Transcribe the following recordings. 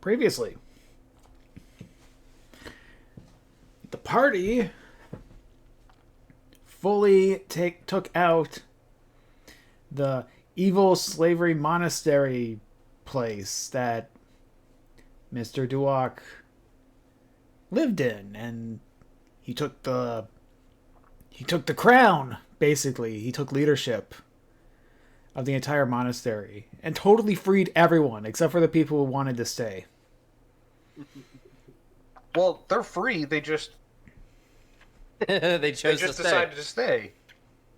previously, the party fully took out the evil slavery monastery place that Mr. Duok lived in, and he took the crown, basically. He took leadership of the entire monastery and totally freed everyone except for the people who wanted to stay. Well, they're free. They just they decided to stay,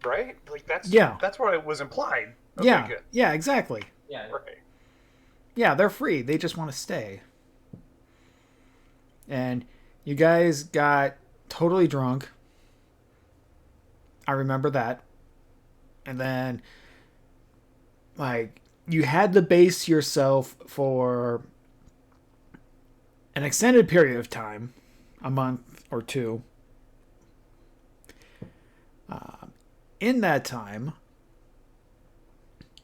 right? Like that's what it was implied. Okay, yeah, good. Yeah, exactly. Yeah, right. Yeah, they're free. They just want to stay. And you guys got totally drunk. I remember that. And then, like, you had to base yourself for an extended period of time, a month or two. In that time,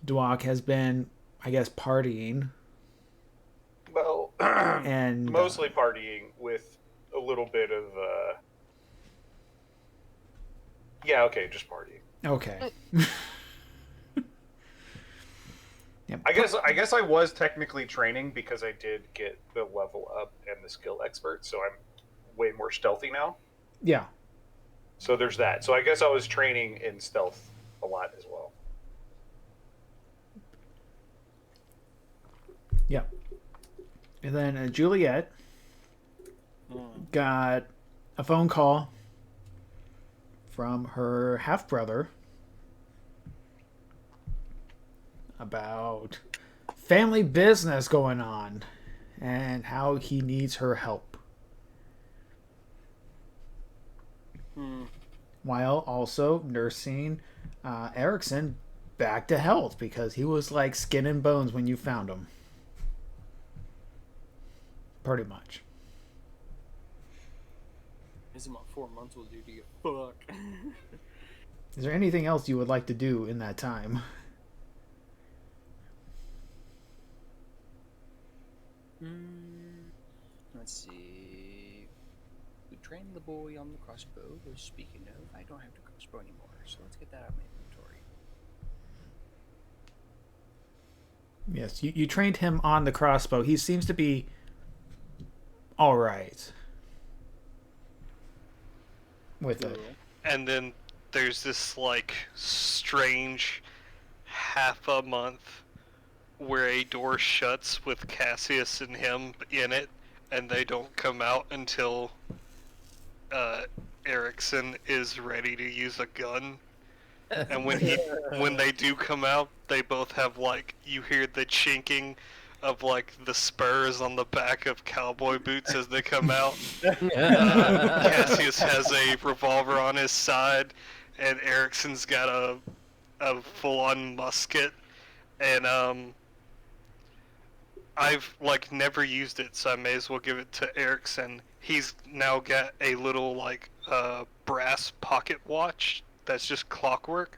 Duok has been, I guess, partying. Well, and mostly partying with a little bit of, yeah, okay, just partying. Okay. Yep. I guess I was technically training because I did get the level up and the skill expert, so I'm way more stealthy now. Yeah. So there's that. So I guess I was training in stealth a lot as well. Yeah. And then Juliet got a phone call from her half-brother about family business going on and how he needs her help. While also nursing Erickson back to health because he was like skin and bones when you found him. Pretty much. This is my 4 months will do to get fuck. Is there anything else you would like to do in that time? Let's see. We trained the boy on the crossbow. Speaking of, I don't have the crossbow anymore, so let's get that out of my inventory. Yes, you trained him on the crossbow. He seems to be all right with it. And then there's this like strange half a month where a door shuts with Cassius and him in it, and they don't come out until Erickson is ready to use a gun. And when they do come out, they both have like, you hear the chinking of like the spurs on the back of cowboy boots as they come out. Cassius has a revolver on his side, and Erickson's got a full-on musket. And I've like never used it, so I may as well give it to Erickson. He's now got a little like brass pocket watch that's just clockwork,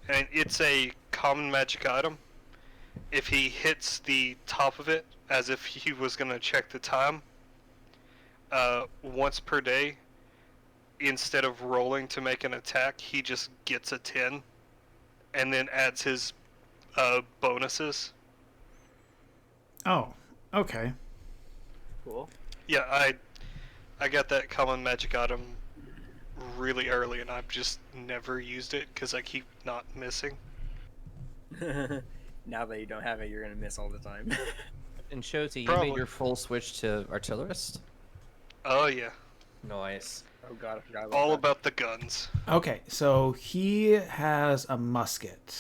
and it's a common magic item. If he hits the top of it as if he was gonna check the time, once per day, instead of rolling to make an attack, he just gets a 10, and then adds his bonuses. Oh, okay. Cool. Yeah, I got that common magic item really early, and I've just never used it because I keep not missing. Now that you don't have it, you're gonna miss all the time. And Shoti, you Probably. made your full switch to artillerist? Oh yeah, Nice. Oh god, I forgot all that. about the guns. Okay, so he has a musket.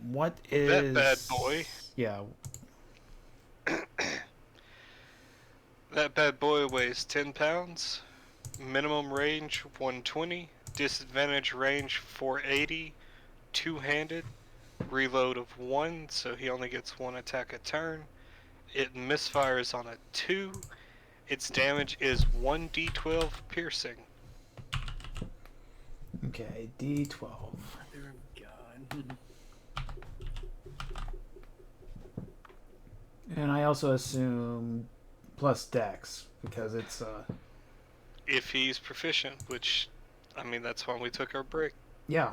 What is... That bad boy. Yeah. That bad boy weighs 10 pounds. Minimum range 120. Disadvantage range 480. Two-handed. Reload of 1, so he only gets 1 attack a turn. It misfires on a 2. Its damage is 1d12 piercing. Okay, D12. Mother of God. And I also assume plus Dex because it's If he's proficient, which, I mean, that's why we took our break. yeah.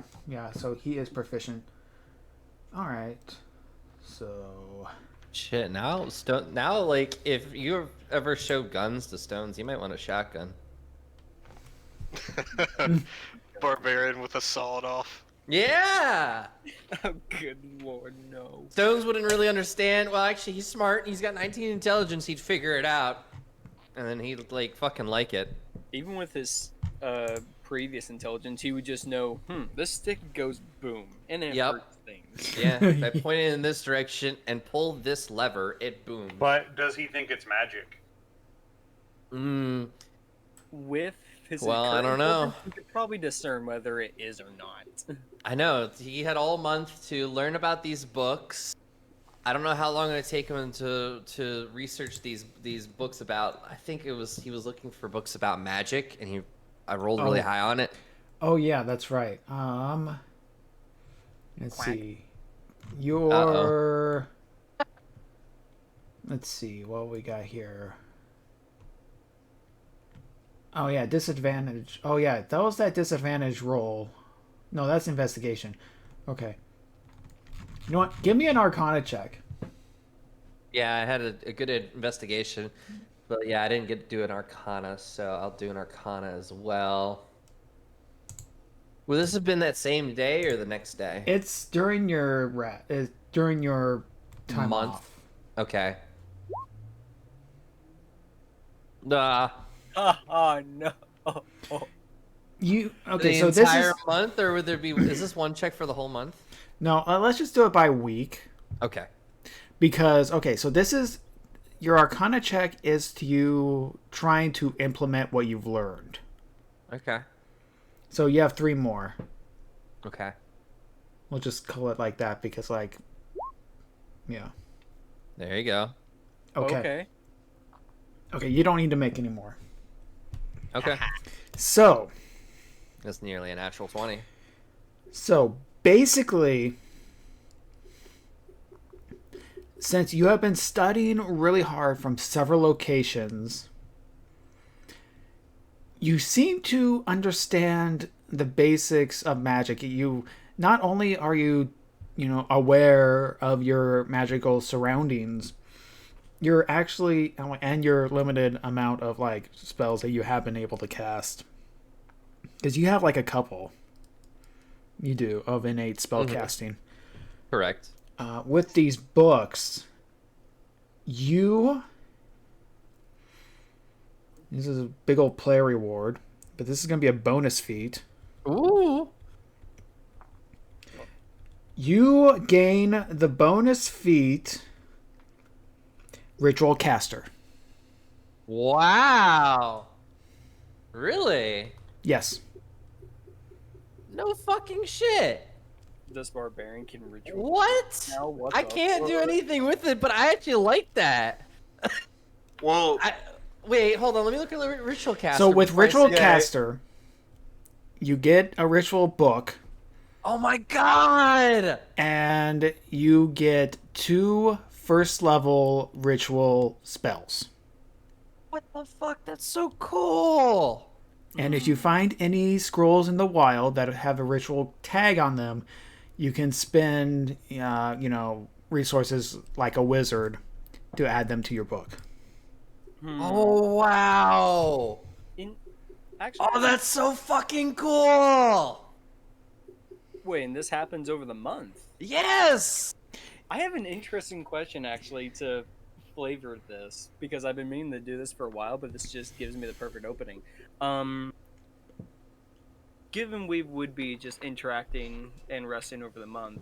So he is proficient. All right. So Shit, now like if you ever show guns to stones, you might want a shotgun. Barbarian with a sawed off. Yeah! Oh, good lord, no. Stones wouldn't really understand. Well, actually, he's smart. He's got 19 intelligence. He'd figure it out. And then he'd, like, fucking like it. Even with his previous intelligence, he would just know, this stick goes boom, and it Yep. hurts things. Yeah, if I point it in this direction and pull this lever, it booms. But does he think it's magic? With his Well, I don't current know. intelligence, you could probably discern whether it is or not. I know. He had all month to learn about these books. I don't know how long it would take him to research these books about. I think he was looking for books about magic, and I rolled really high on it. oh yeah, that's right. Let's Quack. see. Your let's see what we got here. Oh yeah, disadvantage. Oh yeah, that was that disadvantage roll. No, that's investigation. Okay. You know what? Give me an Arcana check. Yeah, I had a good investigation, but yeah, I didn't get to do an Arcana, so I'll do an Arcana as well. Will this have been that same day or the next day? It's during your during your time Month. off. Okay. Nah. Oh, no. You The okay? So this entire is month, or would there be? Is this one check for the whole month? no. Let's just do it by week Okay. because okay. So this is your Arcana check is to you trying to implement what you've learned. Okay. So you have 3 more. Okay. We'll just call it like that because like, yeah. There you go. Okay. Okay. You don't need to make any more. Okay. So That's nearly a natural 20. So basically, since you have been studying really hard from several locations, you seem to understand the basics of magic. You not only are you, aware of your magical surroundings, you're actually and your limited amount of like spells that you have been able to cast. Because you have like a couple. You do of innate spell casting. Correct. With these books, this is a big old player reward, but this is going to be a bonus feat. Ooh. You gain the bonus feat Ritual Caster. Wow. Really? Yes. No fucking shit. This barbarian can ritual. What? Now, what I the can't do fuck? anything with it, but I actually like that. Well, Wait, hold on. Let me look at the ritual caster. So with before I Ritual say- Caster, you get a ritual book, Oh my god! and you get 2 first-level ritual spells. What the fuck? That's so cool. And if you find any scrolls in the wild that have a ritual tag on them, you can spend, resources like a wizard to add them to your book. Oh wow! Actually, Oh, that's so fucking cool! wait, and this happens over the month. Yes! I have an interesting question actually to flavor this because I've been meaning to do this for a while, but this just gives me the perfect opening. Given we would be just interacting and resting over the month,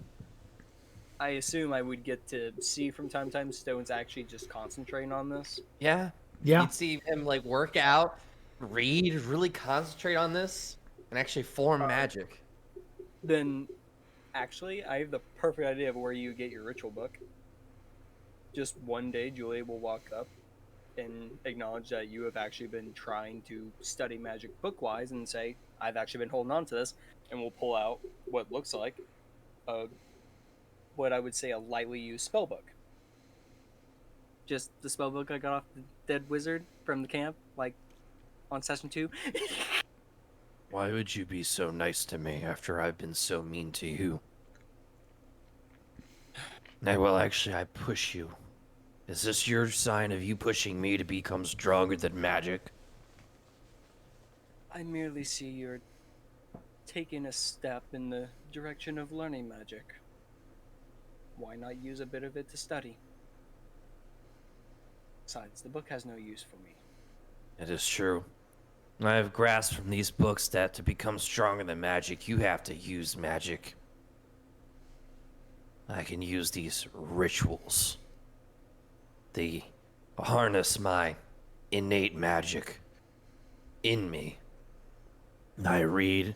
I assume I would get to see from time to time Stone's actually just concentrating on this. Yeah. Yeah. You'd see him like work out, read, really concentrate on this, and actually form magic. Then, actually, I have the perfect idea of where you get your ritual book. Just one day, Julia will walk up and acknowledge that you have actually been trying to study magic book-wise and say, I've actually been holding on to this, and we'll pull out what looks like what I would say a lightly used spell book. Just the spell book I got off the dead wizard from the camp, like on session 2. Why would you be so nice to me after I've been so mean to you? Well, actually, I push you. Is this your sign of you pushing me to become stronger than magic? I merely see you're taking a step in the direction of learning magic. Why not use a bit of it to study? Besides, the book has no use for me. It is true. I have grasped from these books that to become stronger than magic, you have to use magic. I can use these rituals. They harness my innate magic in me. I read,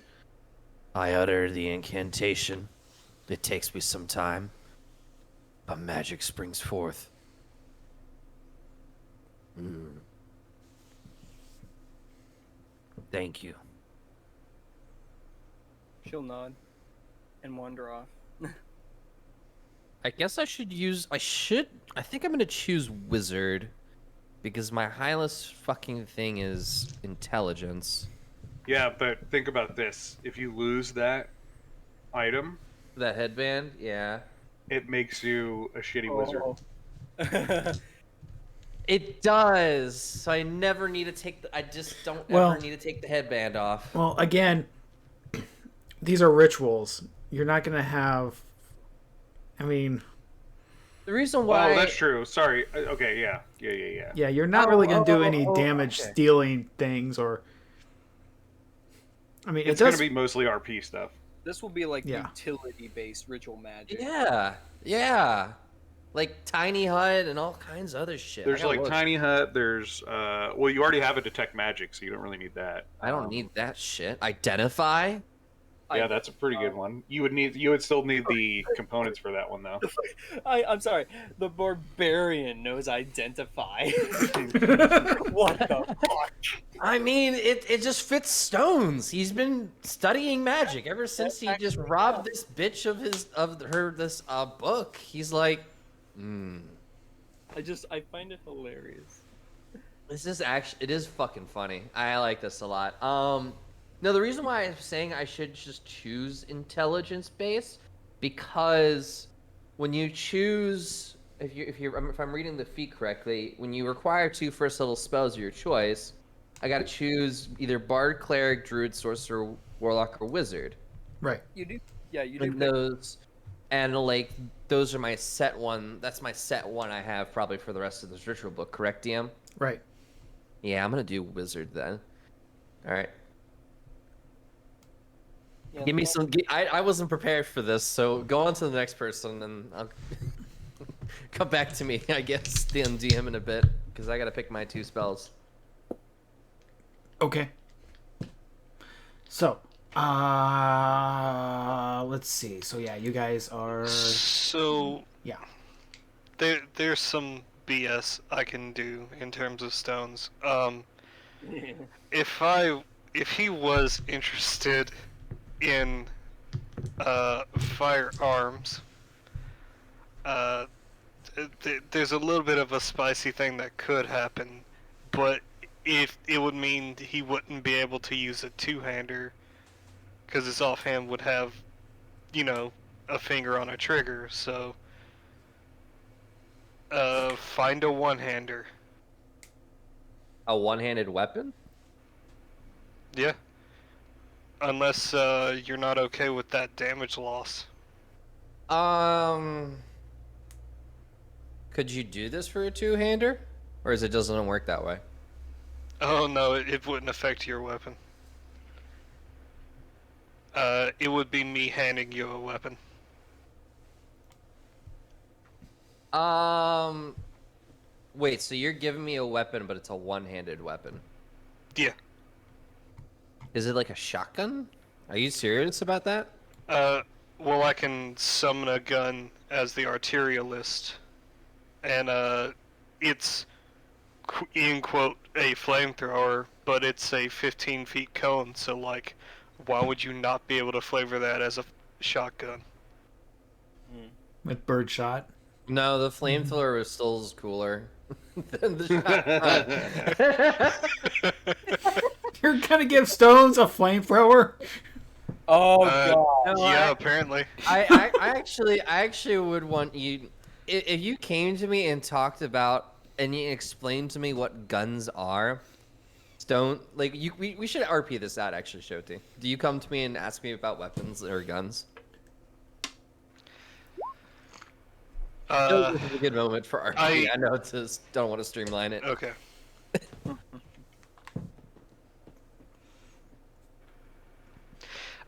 I utter the incantation. It takes me some time, but magic springs forth. Thank you. She'll nod and wander off. I guess I think I'm gonna choose wizard because my highest fucking thing is intelligence. Yeah, but think about this. If you lose that item, That headband, yeah. it makes you a shitty wizard. It does. So I never need to take I just don't ever need to take the headband off. Well, again, these are rituals. You're not going to have. I mean. The reason why. Oh, that's true. Sorry. Okay, yeah. Yeah, you're not really going to do any damage stealing things or. I mean, it's going to be mostly RP stuff. This will be like utility-based ritual magic. Yeah. Like Tiny Hut and all kinds of other shit. There's like Tiny Hut, there's well, you already have a detect magic, so you don't really need that. I don't need that shit. Identify? Yeah, that's a pretty good one. You would still need the components for that one though. I'm sorry. The barbarian knows identify. What the fuck? I mean, it just fits stones. He's been studying magic ever since he just robbed this bitch of this book. He's like, I find it hilarious. It is fucking funny. I like this a lot. No, the reason why I'm saying I should just choose intelligence based because when you choose, if I'm reading the feat correctly, when you require 2 first level spells of your choice, I got to choose either bard, cleric, druid, sorcerer, warlock, or wizard. Right. You do. Yeah, you do. And those are my set one. That's my set one I have probably for the rest of this ritual book. Correct, DM? Right. Yeah, I'm gonna do wizard then. All right. Yeah, Give me some. I wasn't prepared for this, so go on to the next person, and I'll come back to me. I guess DM in a bit because I gotta pick my 2 spells. Okay. So, let's see. So yeah, you guys are. So Yeah. there's some BS I can do in terms of stones. If he was interested in firearms, there's a little bit of a spicy thing that could happen, but if it would mean he wouldn't be able to use a 2-hander because his offhand would have, a finger on a trigger. So find a 1-hander. A one-handed weapon? Yeah. Unless you're not okay with that damage loss. Could you do this for a 2-hander, or is it doesn't work that way? Oh no, it wouldn't affect your weapon. It would be me handing you a weapon. Wait, so you're giving me a weapon, but it's a one-handed weapon? Yeah. Is it like a shotgun? Are you serious about that? Well, I can summon a gun as the arterialist, and it's in quote a flamethrower, but it's a 15 feet cone. So like, why would you not be able to flavor that as a shotgun? With birdshot. No, the flamethrower is still cooler. Then the shot. You're gonna give stones a flamethrower? Oh Uh, god. No, yeah, apparently. I actually would want you if you came to me and talked about and you explained to me what guns are. Stone, like we should RP this out actually, Shoti. Do you come to me and ask me about weapons or guns? This is a good moment for RP. I know it's don't want to streamline it. Okay.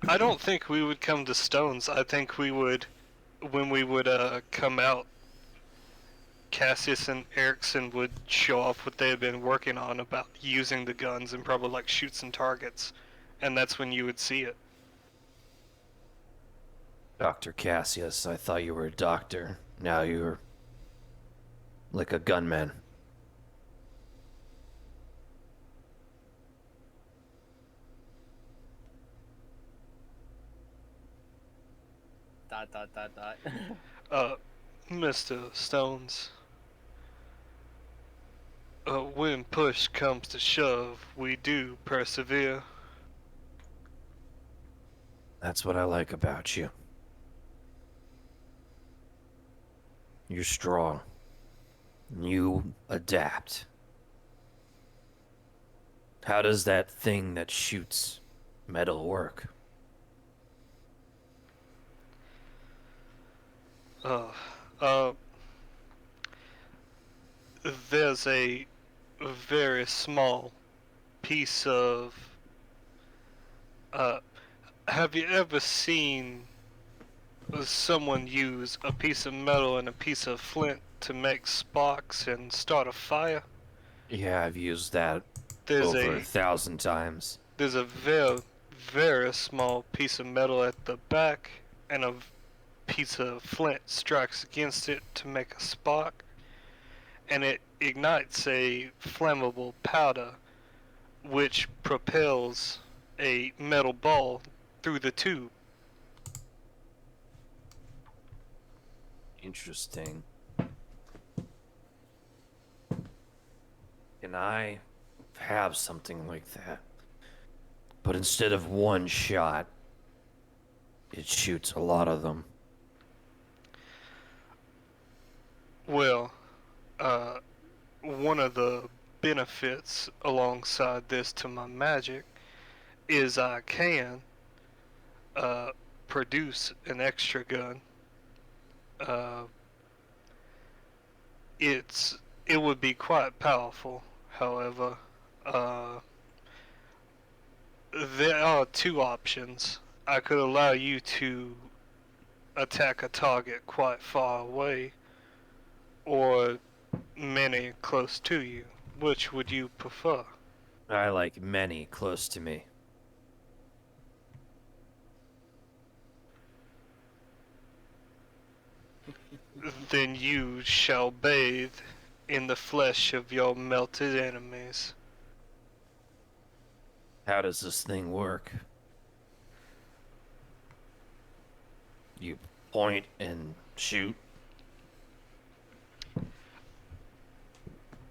I don't think we would come to stones. I think we would, when we would come out, Cassius and Erickson would show off what they had been working on about using the guns and probably like shoot some targets, and that's when you would see it. Dr. Cassius, I thought you were a doctor. Now you're like a gunman. Dot dot dot dot. Mr. Stones, when push comes to shove, we do persevere. That's what I like about you. You're strong. You adapt. How does that thing that shoots metal work? There's a very small piece of, have you ever seen someone use a piece of metal and a piece of flint to make sparks and start a fire? Yeah, I've used that There's over a 1,000 times. there's a very very small piece of metal at the back, and a piece of flint strikes against it to make a spark, and it ignites a flammable powder, which propels a metal ball through the tube. Interesting. Can I have something like that? But instead of one shot, it shoots a lot of them. Well, one of the benefits alongside this to my magic is I can produce an extra gun. It would be quite powerful, however. There are two options. I could allow you to attack a target quite far away, or many close to you. Which would you prefer? I like many close to me. Then you shall bathe in the flesh of your melted enemies. How does this thing work? You point and shoot?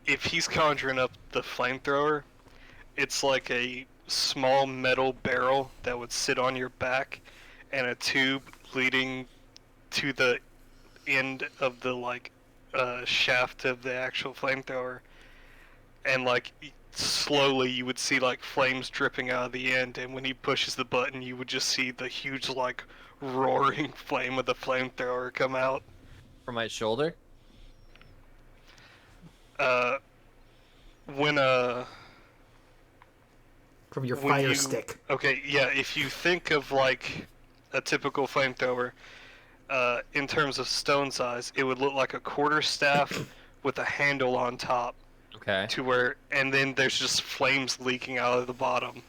If he's conjuring up the flamethrower, it's like a small metal barrel that would sit on your back, and a tube leading to the end of the shaft of the actual flamethrower, and slowly you would see like flames dripping out of the end, and when he pushes the button you would just see the huge roaring flame of the flamethrower come out. From my shoulder? When From your when fire you- stick. Okay, yeah, if you think of like a typical flamethrower, in terms of stone size, it would look like a quarterstaff with a handle on top, Okay. and then there's just flames leaking out of the bottom.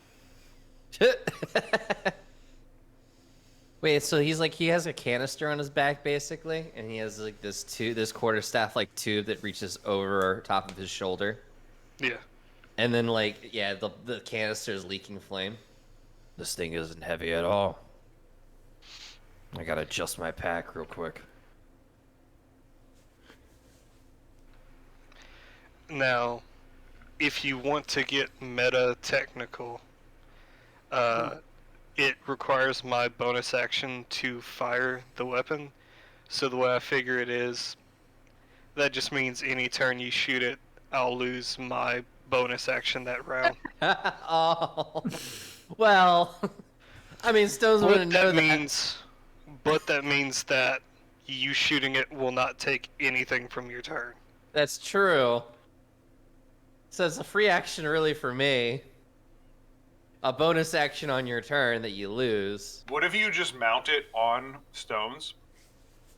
Wait, so he has a canister on his back basically, and he has like this quarterstaff like tube that reaches over top of his shoulder, Yeah. and then the canister is leaking flame. This thing isn't heavy at all. I gotta adjust my pack real quick. Now, if you want to get meta technical, it requires my bonus action to fire the weapon. So the way I figure it is, that just means any turn you shoot it, I'll lose my bonus action that round. Oh, well, I mean, Stones wouldn't know that. But that means that you shooting it will not take anything from your turn. That's true. So it's a free action really for me. A bonus action on your turn that you lose. What if you just mount it on stones,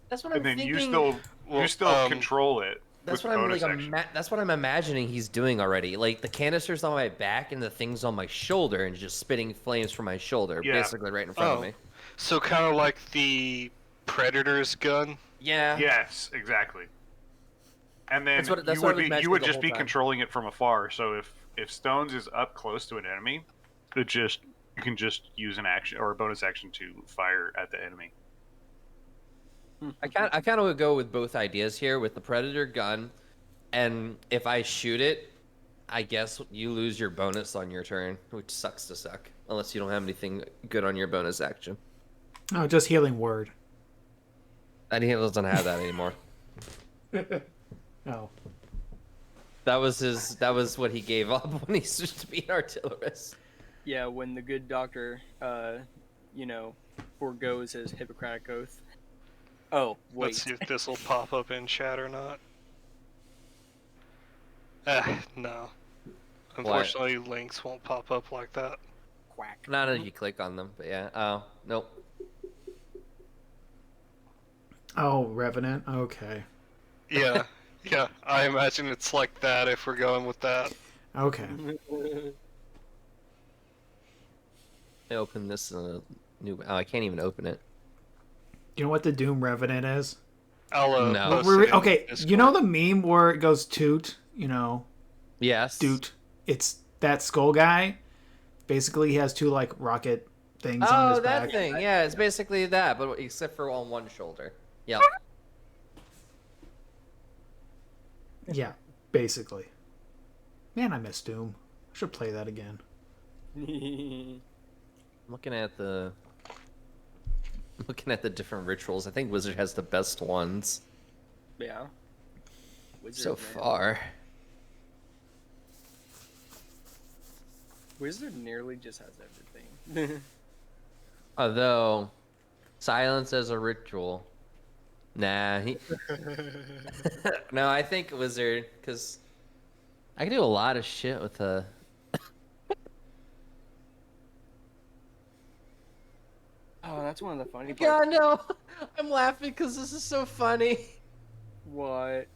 That's what I'm and then thinking. you still control it? That's with what I'm bonus like. action? That's what I'm imagining he's doing already. Like the canister's on my back and the thing's on my shoulder and just spitting flames from my shoulder, Yeah. basically right in front of me. So kind of like the Predator's gun. Yeah. Yes, exactly. And then That's what I was you imagining would the just whole be time. controlling it from afar. So if Stones is up close to an enemy, you can just use an action or a bonus action to fire at the enemy. I kind of would go with both ideas here with the Predator gun, and if I shoot it, I guess you lose your bonus on your turn, which sucks to suck, unless you don't have anything good on your bonus action. Oh, just healing word. And he doesn't have that anymore. Oh. That was what he gave up when he switched to be an artillerist. Yeah, when the good doctor, forgoes his Hippocratic oath. Oh, wait. Let's see if this will pop up in chat or not. No. Unfortunately, links won't pop up like that. Quack. Not if you click on them, but yeah. Oh, nope. Oh, Revenant. Okay. Yeah, yeah. I imagine it's like that if we're going with that. Okay. I open this in a new. Oh, I can't even open it. You know what the Doom Revenant is? I'll No. post it in Okay, Discord. you know the meme where it goes toot? You know, Yes. doot. It's that skull guy. Basically, he has two, like, rocket things on Oh, his that back. thing. Yeah, it's basically that, but except for on one shoulder. Yep. Yeah, basically. Man, I miss Doom. I should play that again. I'm looking at the different rituals. I think Wizard has the best ones Yeah. Wizard, so man. far. Wizard nearly just has everything. Although, silence as a ritual. Nah, no, I think Wizard, because I can do a lot of shit with a. Oh, that's one of the funny parts. God, no! I'm laughing because this is so funny. What?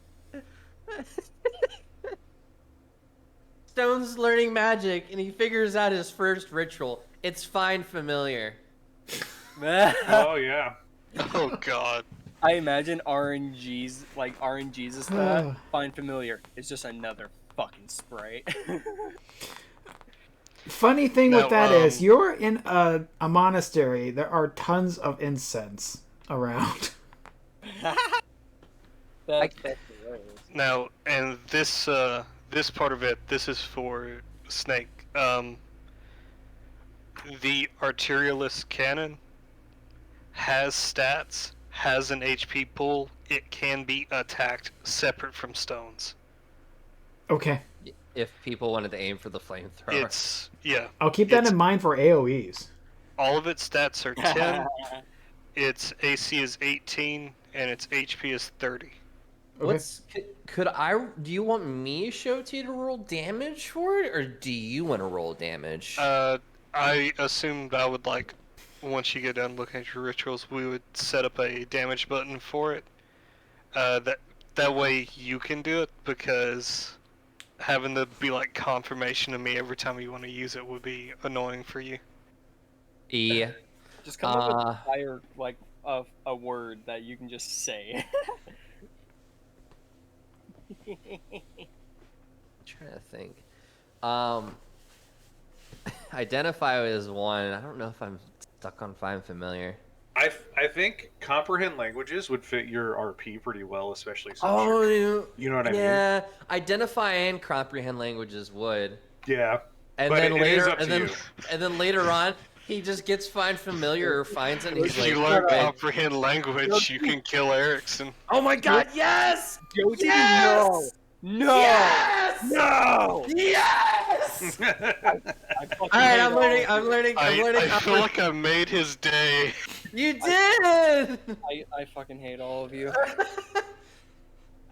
Stone's learning magic, and he figures out his first ritual. It's Find Familiar. Oh yeah. Oh god. I imagine RNG's is that. Find familiar. It's just another fucking spray. Funny thing Now, with that is, you're in a monastery. There are tons of incense around. That's Now, and this this part of it, this is for Snake. The Arterialist Cannon has stats, has an HP pool. It can be attacked separate from stones. Okay. If people wanted to aim for the flamethrower. It's yeah. I'll keep that in mind for AoEs. All of its stats are 10. Its AC is 18, and its HP is 30. What's do you want me, Shoti, to roll damage for it, or do you want to roll damage? I assumed I would once you get done looking at your rituals, we would set up a damage button for it. That way you can do it, because having to be confirmation to me every time you want to use it would be annoying for you. Yeah. Just come up with fire a word that you can just say. Trying to think. Identify as one. I don't know if I'm stuck on Find Familiar. I I think comprehend languages would fit your RP pretty well, especially since Oh, you know what I mean? yeah. Identify and comprehend languages would. Yeah. And But then it is later, up to you. and then later on, he just gets find familiar or finds it, and he's If you like, learn "Wait, comprehend language, you can kill Erickson. oh my god, yes! Josie, Yes! no, Yes! no. Yes! I fucking All right, hate I'm all learning. of I'm you. learning. I'm learning. I feel like I made his day. You did. I fucking hate all of you.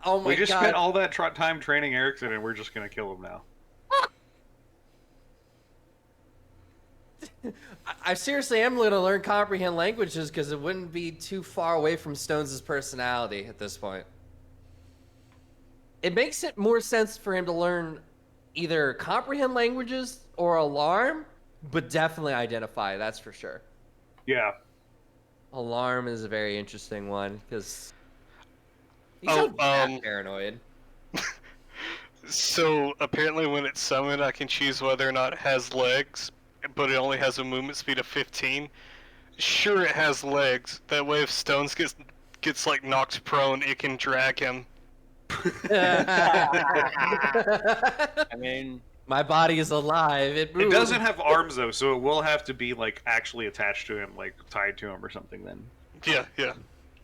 Oh my We just god. spent all that time training Erickson, and we're just gonna kill him now. I seriously am going to learn comprehend languages because it wouldn't be too far away from Stones' personality at this point. It makes it more sense for him to learn either comprehend languages or alarm, but definitely identify, that's for sure. Yeah. Alarm is a very interesting one because he's Oh, not that paranoid. So apparently when it's summoned, I can choose whether or not it has legs, but it only has a movement speed of 15. Sure, it has legs. That way, if Stones gets like knocked prone, it can drag him. I mean, My body is alive. It It moves. doesn't have arms though, so it will have to be like actually attached to him, like tied to him or something. Then. Yeah, yeah.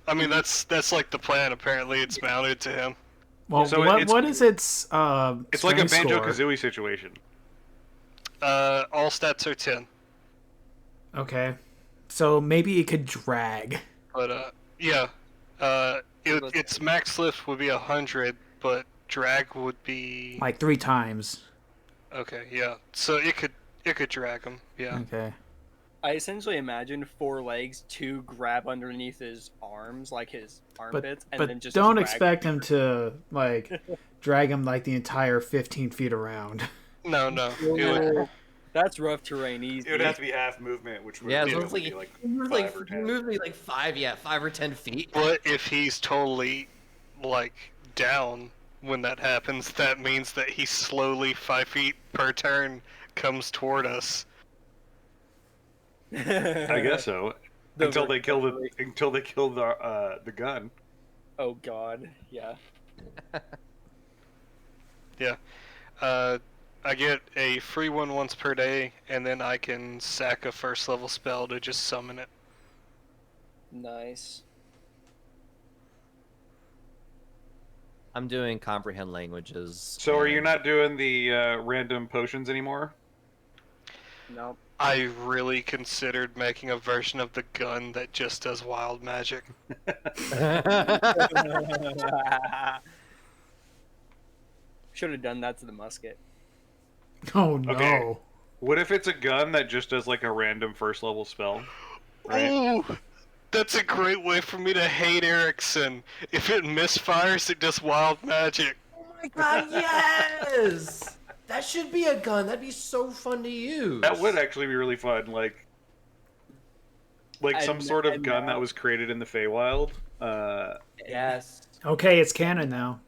I mean, that's like the plan. Apparently, it's mounted to him. Well, So what is its It's like a strength score? Banjo-Kazooie situation. All stats are 10. Okay, so maybe it could drag. But yeah, its max lift would be 100, but drag would be Like 3 times. okay. Yeah, so it could drag him. Yeah. Okay. I essentially imagine 4 legs to grab underneath his arms, like his armpits, and then But just don't drag expect him to like drag him like the entire 15 feet around. No. Oh, that's rough terrain. Easy. It would have to be half movement, which would Yeah, really it's be like, like 5 or 10. move me like 5 or 10 feet. But if he's totally like down when that happens, that means that he slowly 5 feet per turn comes toward us. I guess so. Until they kill the gun. Oh God, yeah. Yeah. I get a free one once per day, and then I can sack a first level spell to just summon it. Nice. I'm doing comprehend languages. So are you and- not doing the random potions anymore? Nope. I really considered making a version of the gun that just does wild magic. Should have done that to the musket. Oh no. Okay. What if it's a gun that just does like a random first level spell? Right? Oh, that's a great way for me to hate Erickson. If it misfires, it does wild magic. Oh my god, yes! That should be a gun. That'd be so fun to use. That would actually be really fun. Like some And- sort of and gun now- that was created in the Feywild. Yes. Okay, it's canon now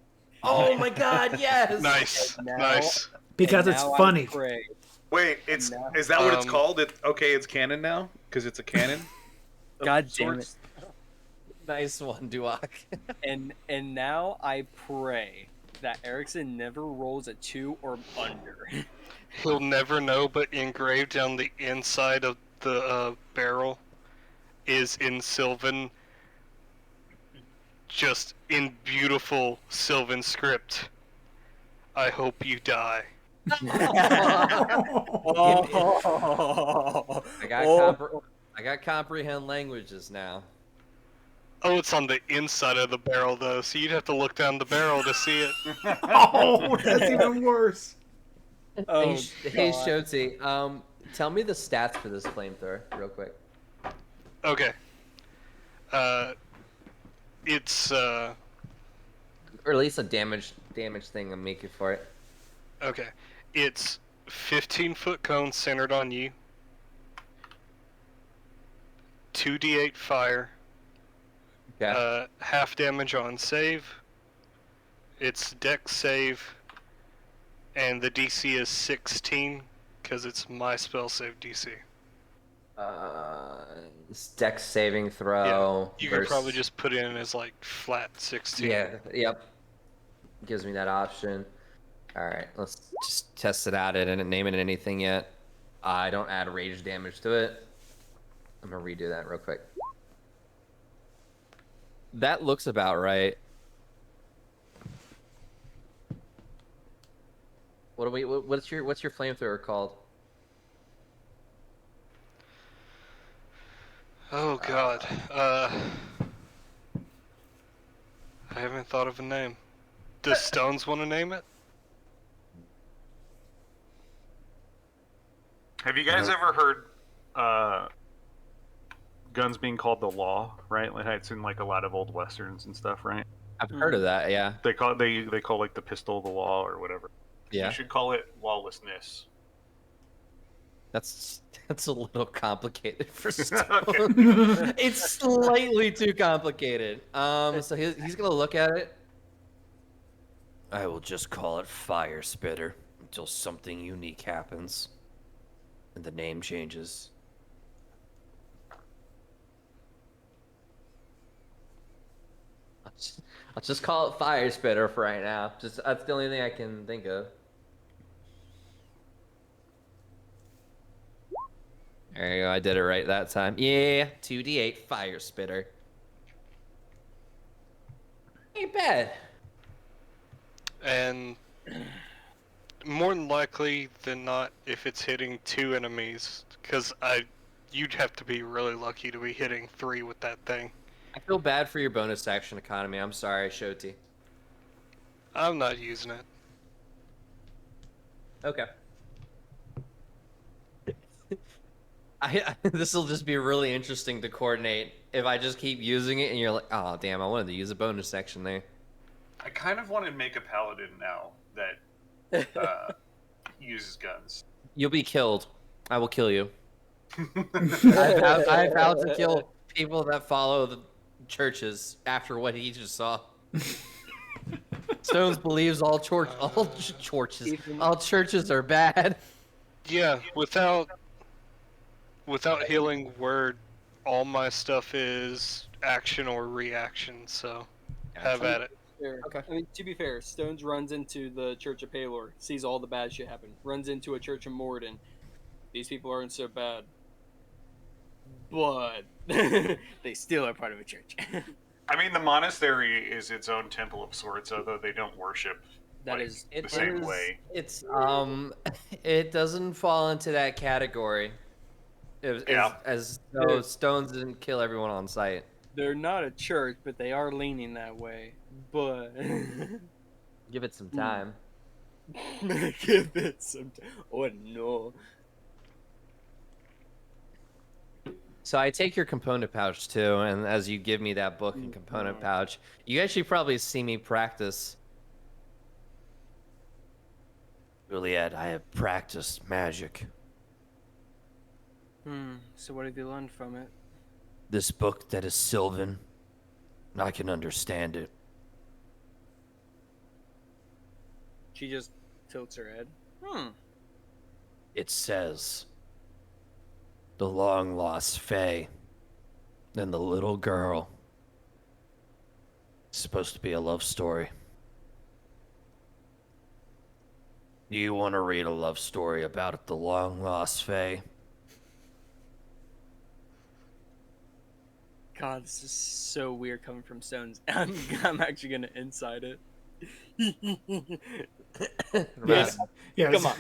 Oh my god, yes! Nice, And now- nice. because And it's now I funny. pray. Wait, No. is that what it's Um, called? It's canon now because it's a cannon. of God damn sorts? Nice one, Duak. And now I pray that Erickson never rolls a 2 or under. He'll never know, but engraved on the inside of the barrel is in Sylvan, just in beautiful Sylvan script. I hope you die. Oh. I got comprehend languages now. Oh, it's on the inside of the barrel, though, so you'd have to look down the barrel to see it. Oh, that's even worse. Oh, Hey, God. Shotzi, tell me the stats for this flamethrower, real quick. Okay. It's, Or at least a damage thing I'm making for it. okay. It's 15-foot cone centered on you. 2d8 fire. Okay. Half damage on save. It's dex save. And the DC is 16, because it's my spell save DC. It's Dex saving throw. You could probably just put in as like flat 16. Yeah. Yep. Gives me that option. All right, let's just test it out. I didn't name it anything yet. I don't add rage damage to it. I'm gonna redo that real quick. That looks about right. What's your flamethrower called? Oh god. I haven't thought of a name. Does Stones want to name it? Have you guys ever heard guns being called the law? Right, like it's in like a lot of old westerns and stuff, right? I've heard of that. Yeah. They call like the pistol the law or whatever. Yeah. You should call it lawlessness. That's a little complicated for Stone. Okay. It's slightly too complicated. So he's gonna look at it. I will just call it Fire Spitter until something unique happens, and the name changes. I'll just call it Fire Spitter for right now. Just that's the only thing I can think of. There you go. I did it right that time. Yeah, 2d8 Fire Spitter. Ain't bad. And more than likely than not, if it's hitting 2 enemies, because you'd have to be really lucky to be hitting 3 with that thing. I feel bad for your bonus action economy. I'm sorry, Shoti. I'm not using it. Okay. This will just be really interesting to coordinate if I just keep using it and you're like, oh damn, I wanted to use a bonus action there. I kind of want to make a paladin now that uses guns. You'll be killed. I will kill you. I vowed to kill people that follow the churches after what he just saw. Stones believes all churches are bad. Yeah, without healing word, all my stuff is action or reaction, so have at it. Okay. I mean, to be fair, Stones runs into the Church of Palor, sees all the bad shit happen, runs into a Church of Morden. These people aren't so bad. But they still are part of a church. I mean, the monastery is its own temple of sorts, although they don't worship the same way. It's it doesn't fall into that category. As though Stones didn't kill everyone on site. They're not a church, but they are leaning that way. But give it some time. Give it some time. Oh no. So I take your component pouch too, and as you give me that book and component pouch, you actually probably see me practice. Juliet, I have practiced magic. So what have you learned from it? This book that is Sylvan, I can understand it. She just tilts her head. It says, the long-lost Fae and the little girl. It's supposed to be a love story. Do you want to read a love story about the long-lost Fae? God, this is so weird coming from Stones. I'm actually gonna inside it. Yes. Come on.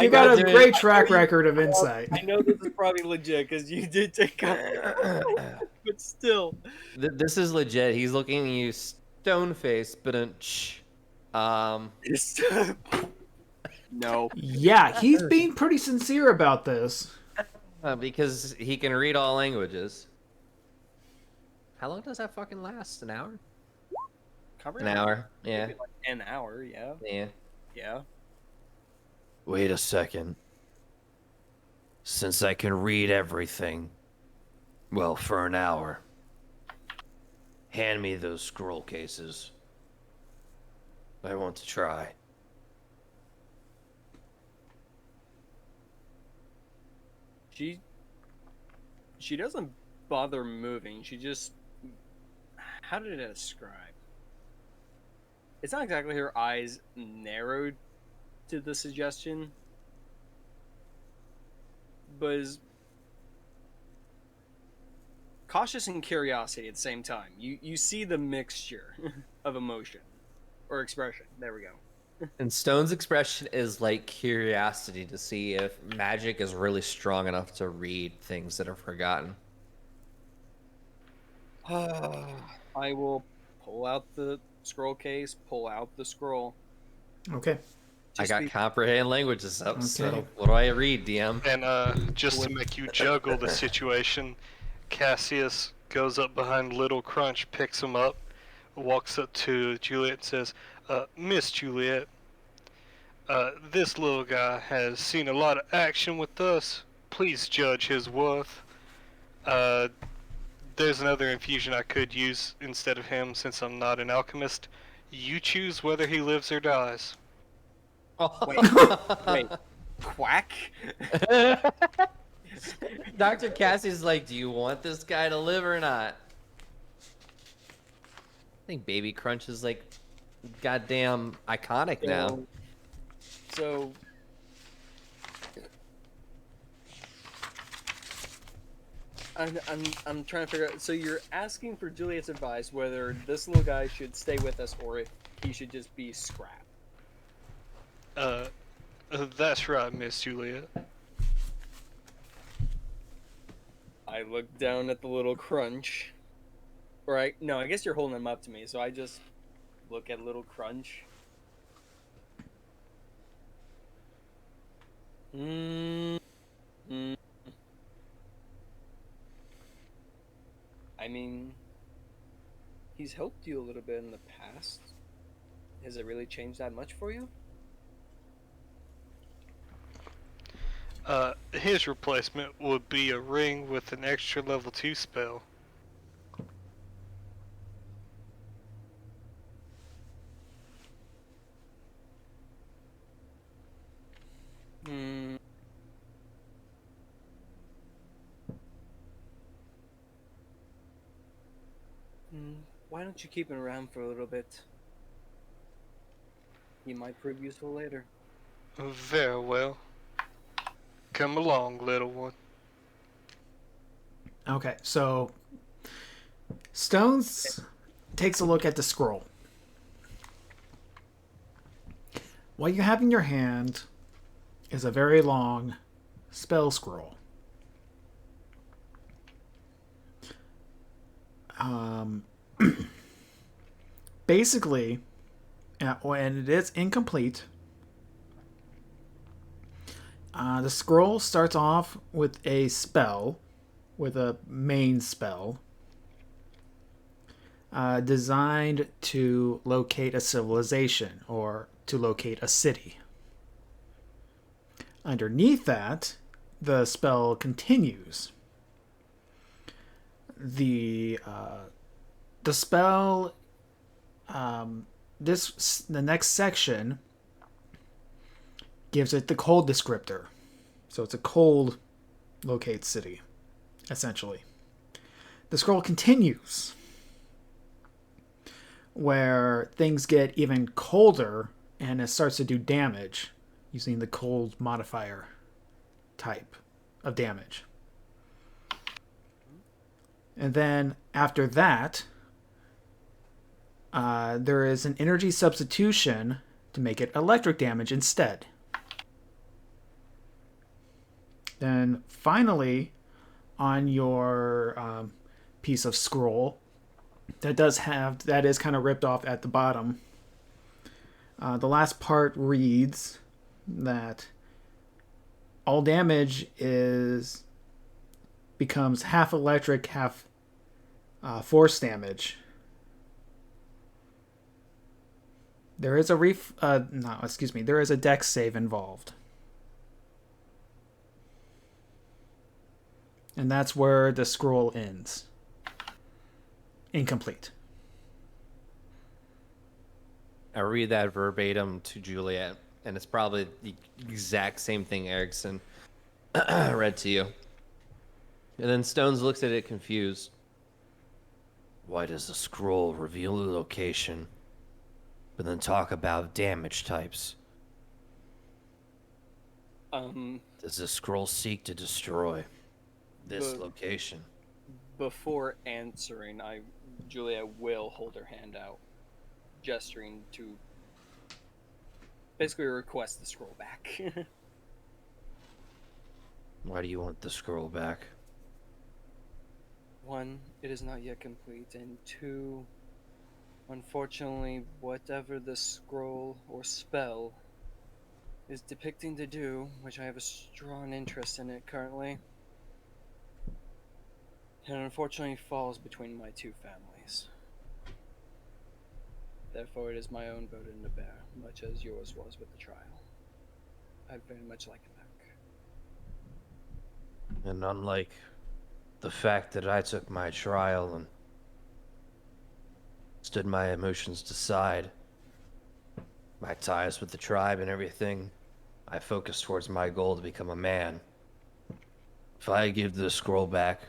You got a great track record of insight. I know this is probably legit because you did take off, but still. This is legit. He's looking at you stone faced, but No. Yeah, he's being pretty sincere about this. because he can read all languages. How long does that fucking last? An hour? An hour. Yeah. Maybe like an hour. Yeah. Yeah. Yeah. Wait a second. Since I can read everything, well, for an hour, hand me those scroll cases. I want to try. She She doesn't bother moving. She just... How did I describe? It's not exactly her eyes narrowed to the suggestion, but is cautious and curiosity at the same time. You see the mixture of emotion or expression. There we go. And Stone's expression is like curiosity to see if magic is really strong enough to read things that are forgotten. I will pull out the scroll case, pull out the scroll. Okay. I got comprehend languages up, Okay. so what do I read, DM? And just to make you juggle the situation, Cassius goes up behind Little Crunch, picks him up, walks up to Juliet and says, Miss Juliet, this little guy has seen a lot of action with us. Please judge his worth. There's another infusion I could use instead of him since I'm not an alchemist. You choose whether he lives or dies. Wait. Quack? Dr. Cassie's like, do you want this guy to live or not? I think Baby Crunch is like goddamn iconic now. So I'm trying to figure out. So you're asking for Juliet's advice whether this little guy should stay with us or if he should just be scrap. That's right, Miss Juliet. I look down at the little Crunch. No, I guess you're holding him up to me, so I just look at little Crunch. I mean, he's helped you a little bit in the past. Has it really changed that much for you? His replacement would be a ring with an extra level 2 spell. Why don't you keep him around for a little bit? He might prove useful later. Very well. Come along, little one. Okay, so Stones takes a look at the scroll. What you have in your hand is a very long spell scroll. Basically, and it is incomplete. The scroll starts off with a spell, with a main spell, designed to locate a civilization or to locate a city. Underneath that, the spell continues. The spell, the next section gives it the cold descriptor. So it's a cold locate city, essentially. The scroll continues, where things get even colder and it starts to do damage using the cold modifier type of damage. And then after that, there is an energy substitution to make it electric damage instead. Then finally, on your piece of scroll, that is kind of ripped off at the bottom. The last part reads that all damage becomes half electric, half force damage. There is there is a dex save involved. And that's where the scroll ends. Incomplete. I read that verbatim to Juliet, and it's probably the exact same thing Erickson read to you. And then Stones looks at it confused. Why does the scroll reveal the location, but then talk about damage types? Does the scroll seek to destroy this location? Before answering, Julia will hold her hand out, gesturing to basically request the scroll back. Why do you want the scroll back? 1, it is not yet complete, and 2, unfortunately, whatever the scroll or spell is depicting to do, which I have a strong interest in it currently, and unfortunately falls between my two families. Therefore, it is my own burden to bear, much as yours was with the trial. I'd very much like it back. And unlike the fact that I took my trial and stood my emotions aside, my ties with the tribe and everything, I focused towards my goal to become a man. If I give the scroll back,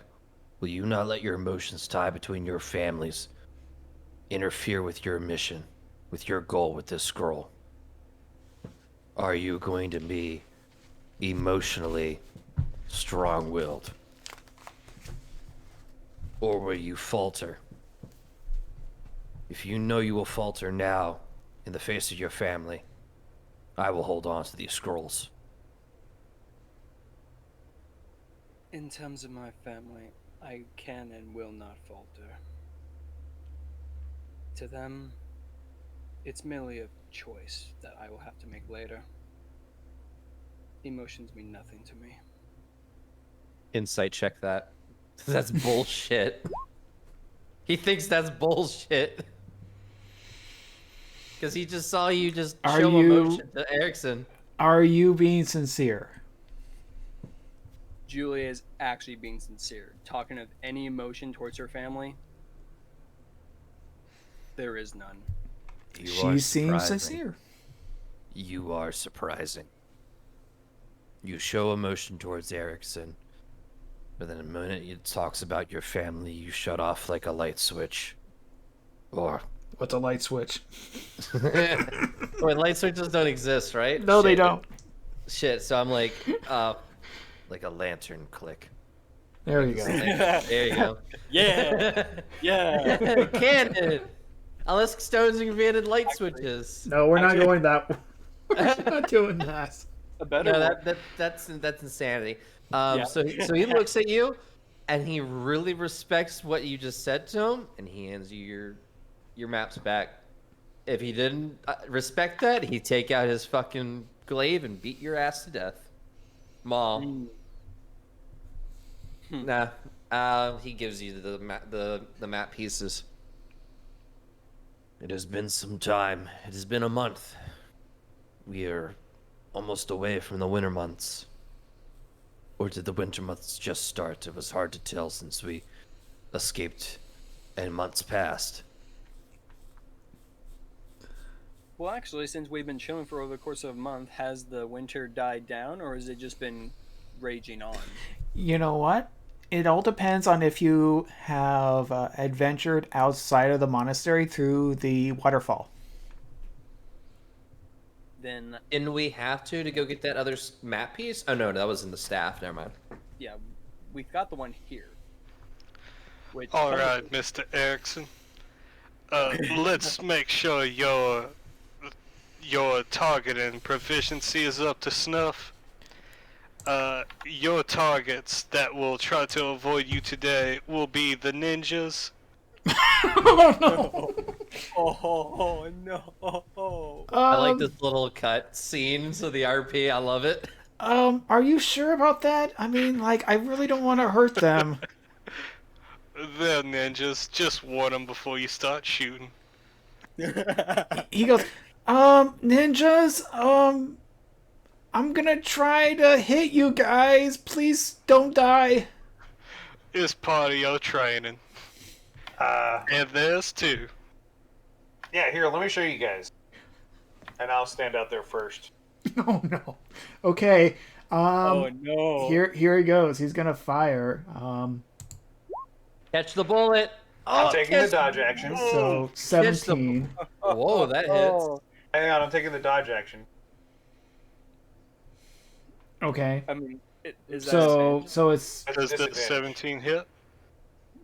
will you not let your emotions tie between your families interfere with your mission, with your goal with this scroll? Are you going to be emotionally strong-willed? Or will you falter? If you know you will falter now in the face of your family, I will hold on to these scrolls. In terms of my family, I can and will not falter. To them, it's merely a choice that I will have to make later. Emotions mean nothing to me. Insight check that. That's bullshit. He thinks that's bullshit. Because he just saw you just show emotion to Erickson. Are you being sincere? Julia is actually being sincere. Talking of any emotion towards her family, there is none. She seems sincere. You are surprising. You show emotion towards Erickson, but then the minute it talks about your family, you shut off like a light switch. Or... What's a light switch? Wait, light switches don't exist, right? No, they don't. Shit, so I'm like a lantern click. There you go. There you go. Yeah! Yeah! Canon! Unless Stones invented light switches. No, we're not going that. We're not doing that. A better one. That's insanity. Yeah. So he looks at you, and he really respects what you just said to him, and he hands you your maps back. If he didn't respect that, he'd take out his fucking glaive and beat your ass to death. Mom. Nah. He gives you the map pieces. It has been some time. It has been a month. We are almost away from the winter months. Or did the winter months just start? It was hard to tell since we escaped and months passed. Well, actually, since we've been chilling for over the course of a month, has the winter died down, or has it just been raging on? You know what? It all depends on if you have adventured outside of the monastery through the waterfall. Then... Didn't we have to go get that other map piece? Oh, no, that was in the staff. Never mind. Yeah, we've got the one here. Which... All right, Mr. Erickson. Let's make sure your targeting proficiency is up to snuff. Your targets that will try to avoid you today will be the ninjas. Oh no! Oh no! I like this little cut scene to the RP. I love it. Are you sure about that? I mean, like, I really don't want to hurt them. They're ninjas. Just warn them before you start shooting. He goes, ninjas, I'm gonna try to hit you guys. Please don't die. It's part of your training. And theirs too. Yeah, here, let me show you guys. And I'll stand out there first. Oh no. Okay. Oh no! Here he goes. He's gonna fire. Catch the bullet. I'm taking the catch- dodge action. So Catch the- 17. Whoa, that hits. Oh, Hang on, I'm taking the dodge action. Okay. I mean, is that So it's That's a Does the disadvantage. 17 hit?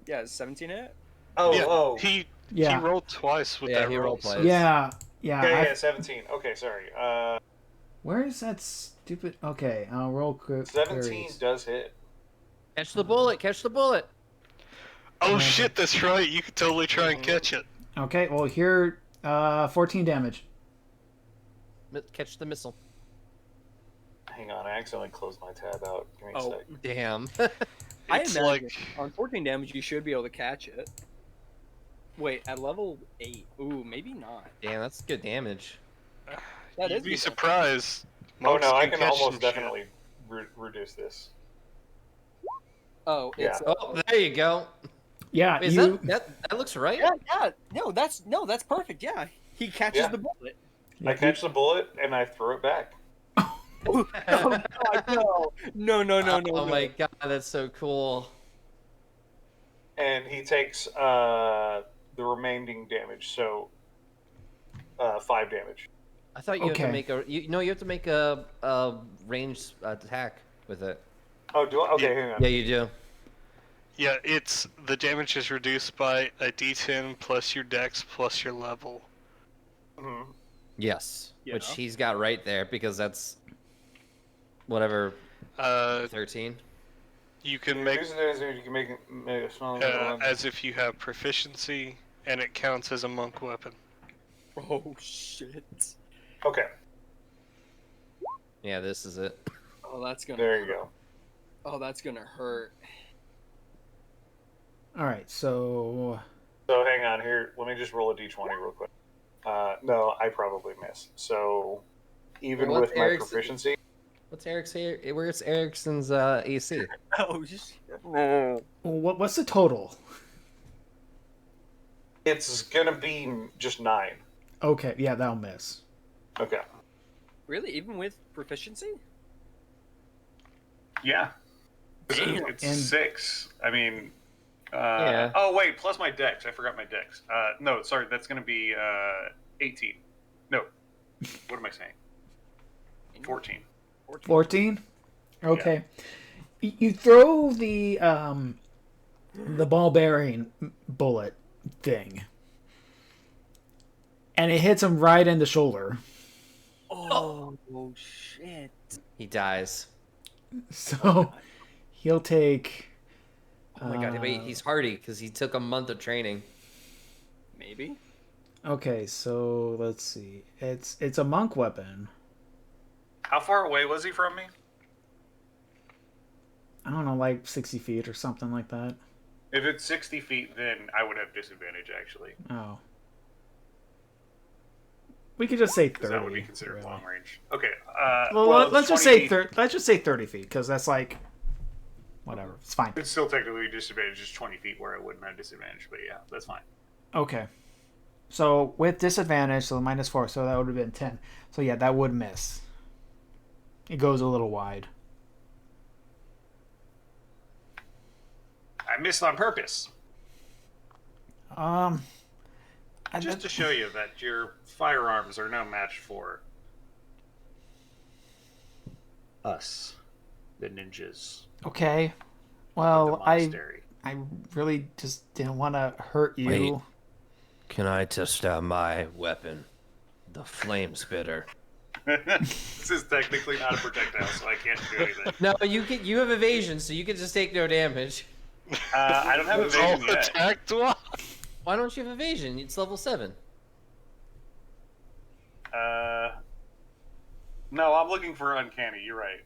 yeah, is 17 hit? Oh, Yeah, oh. He yeah rolled twice with Yeah, that he roll. rolled so- twice. yeah. Yeah, 17. Okay, sorry. Where is that stupid? Okay, I'll roll quick. 17 does hit. Catch the bullet. Catch the bullet. Oh shit, that's right. You could totally try and catch it. Okay, well here, 14 damage. Catch the missile. Hang on, I accidentally closed my tab out. Give me a Oh, sec. Damn. I It's imagine like on 14 damage you should be able to catch it. Wait, at level 8. Ooh, maybe not. Damn, that's good damage. That you'd is be good. surprised. Oh Monks no, I can catch almost some shit. definitely reduce this. Oh, it's Oh, there you go. Yeah, Is you. that looks right? yeah. No, that's perfect. Yeah, he catches Yeah. the bullet. I catch the bullet and I throw it back. Oh God, no. Oh my god, that's so cool. And he takes the remaining damage, so 5 damage. I thought you have Okay. to make you have to make a ranged attack with it. Oh, do I? Okay, Yeah. hang on. Yeah, you do. Yeah, the damage is reduced by a D10 plus your dex plus your level. Mhm. Yes, which Yeah. he's got right there because that's whatever 13. You can make You can make a small. as if you have proficiency, and it counts as a monk weapon. Oh shit. Okay, Yeah, this is it. Oh, that's gonna. there you go. Oh, that's gonna hurt. All right, so So hang on here. Let me just roll a d20 real quick. No, I probably miss. So even Well, with what's my Eric's- proficiency, What's Where's Erickson's AC? Oh shit. well, what's the total? it's gonna be just 9. Okay, yeah, that'll miss. Okay. Really, even with proficiency? Yeah. Damn. It's And- 6. I mean. Yeah. Oh wait, plus my dex. I forgot my dex. No, sorry, that's gonna be 18. No. What am I saying? 14. 14. Okay, you throw the ball bearing bullet thing, and it hits him right in the shoulder. Oh shit. He dies. So he'll take. Oh my god! Wait, he's hardy because he took a month of training. Maybe. Okay, so let's see. It's a monk weapon. How far away was he from me? I don't know, like 60 feet or something like that. If it's 60 feet, then I would have disadvantage, actually. Oh. We could just say 30. Because that would be considered really. long range. Okay. Well, it's let's just 20 say feet. 30. Let's just say 30 feet because that's like, whatever. It's fine. It's still technically disadvantage, just 20 feet where I wouldn't have disadvantage, but yeah, that's fine. Okay. So with disadvantage, so -4, so that would have been 10. So yeah, that would miss. It goes a little wide. I missed on purpose. I Just to show you that your firearms are no match for us, the ninjas. Okay. The Well, monastery. I really just didn't want to hurt you. Wait. Can I test out my weapon, the flame spitter? This is technically not a projectile, so I can't do anything. No, you have evasion, so you can just take no damage. I don't have It's all evasion yet. attacked off. Why don't you have evasion? It's level 7. No, I'm looking for uncanny. You're right.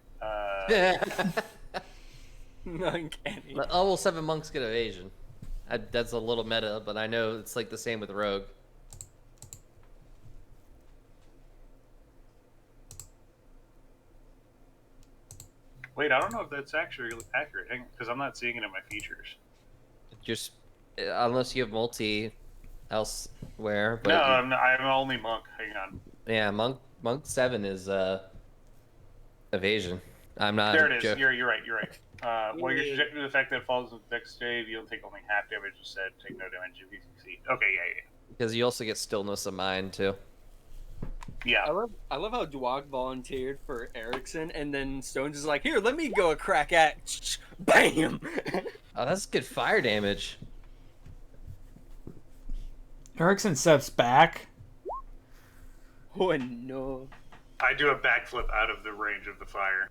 Uncanny. Level 7 monks get evasion. That's a little meta, but I know it's like the same with rogue. Wait, I don't know if that's actually accurate because I'm not seeing it in my features. Just unless you have multi elsewhere. But No, I'm only monk. Hang on. yeah, monk 7 is evasion. I'm not. There it is. joking. You're right. You're right. While you're subjected to the effect that falls with Dex save, you'll take only half damage instead. Take no damage if you succeed. Okay, yeah. Because you also get stillness of mind too. Yeah. I love how Dwag volunteered for Erickson, and then Stones is like, "Here, let me go a crack at." Bam. Oh, that's good fire damage. Erickson steps back. Oh no. I do a backflip out of the range of the fire.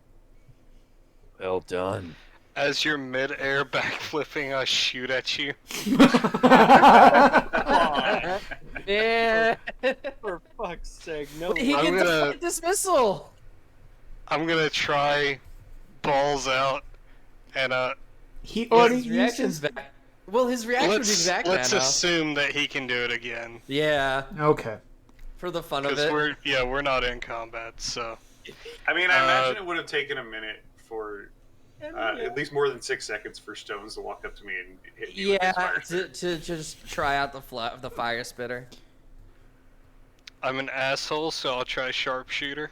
Well done. As you're mid-air backflipping, I shoot at you. Yeah. For fuck's sake, no. He I'm gets gonna- a dismissal. I'm gonna try balls out, and He already His used reaction's his... back. Well, his reaction was back let's now. assume that he can do it again. Yeah, Okay. for the fun of Because it. we're not in combat, so I mean, I imagine it would have taken a minute for at least more than 6 seconds for Stones to walk up to me and hit me with his Yeah, fire spitter. to just try out the fire spitter. I'm an asshole, so I'll try sharpshooter.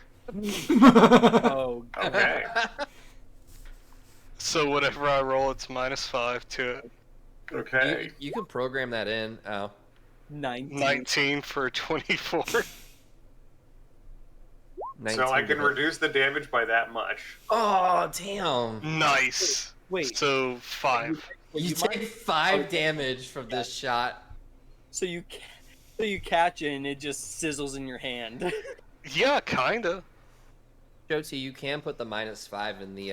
Oh, Okay. So whatever I roll, it's -5 to it. Okay. You can program that in. Oh. 19. 19 for 24. 19 So I can to- reduce the damage by that much. Oh, damn. Nice. Wait. So 5. You take 5 damage from this shot. So you catch it and it just sizzles in your hand. Yeah, kinda. Joti, you can put the -5 in the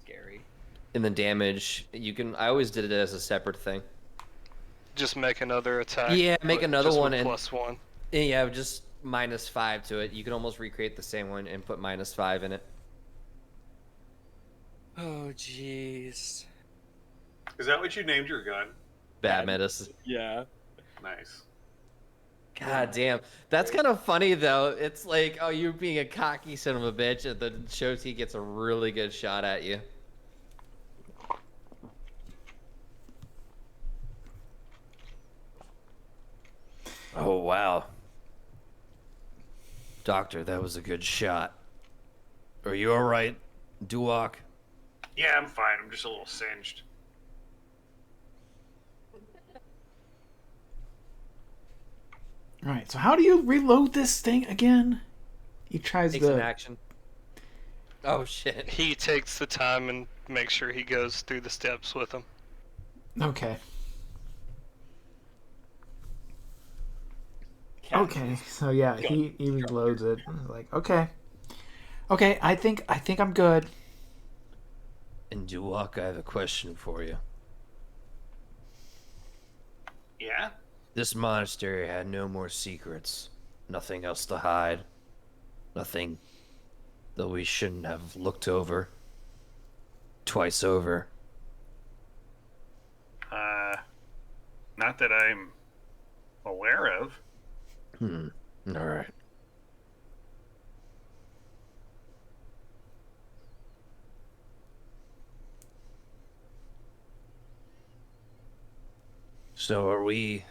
Scary. in the damage. You can. I always did it as a separate thing. Just make another attack. Yeah, make but another just one with and- +1. Yeah, just -5 to it. You can almost recreate the same one and put -5 in it. Oh, jeez. Is that what you named your gun? Bad medicine. Yeah. Nice. God damn. That's kind of funny though. It's like, oh, you're being a cocky son of a bitch, and then Shoti gets a really good shot at you. Oh wow. Doctor, that was a good shot. Are you alright, Duok? Yeah, I'm fine. I'm just a little singed. All right, so how do you reload this thing again? He tries Takes an the... action. Oh shit. He takes the time and makes sure he goes through the steps with him. Okay. Okay, so yeah, he reloads it. Like, okay. Okay, I think I'm good. And Duok, I have a question for you. Yeah? This monastery had no more secrets. Nothing else to hide. Nothing that we shouldn't have looked over. Twice over. Not that I'm aware of. Alright. So are we...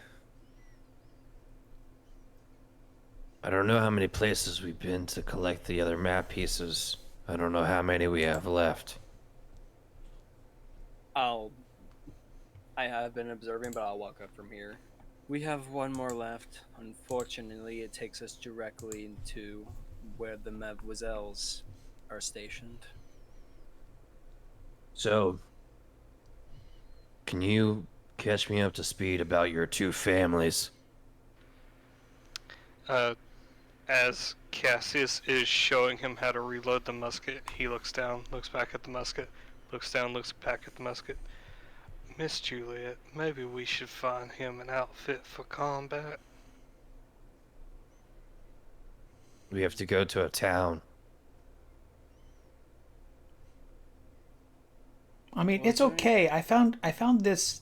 I don't know how many places we've been to collect the other map pieces. I don't know how many we have left. I have been observing, but I'll walk up from here. We have one more left. Unfortunately, it takes us directly into where the Mademoiselles are stationed. So, can you catch me up to speed about your two families? As Cassius is showing him how to reload the musket, he looks down, looks back at the musket, looks down, looks back at the musket. Miss Juliet, maybe we should find him an outfit for combat. We have to go to a town. I mean, it's okay. I found this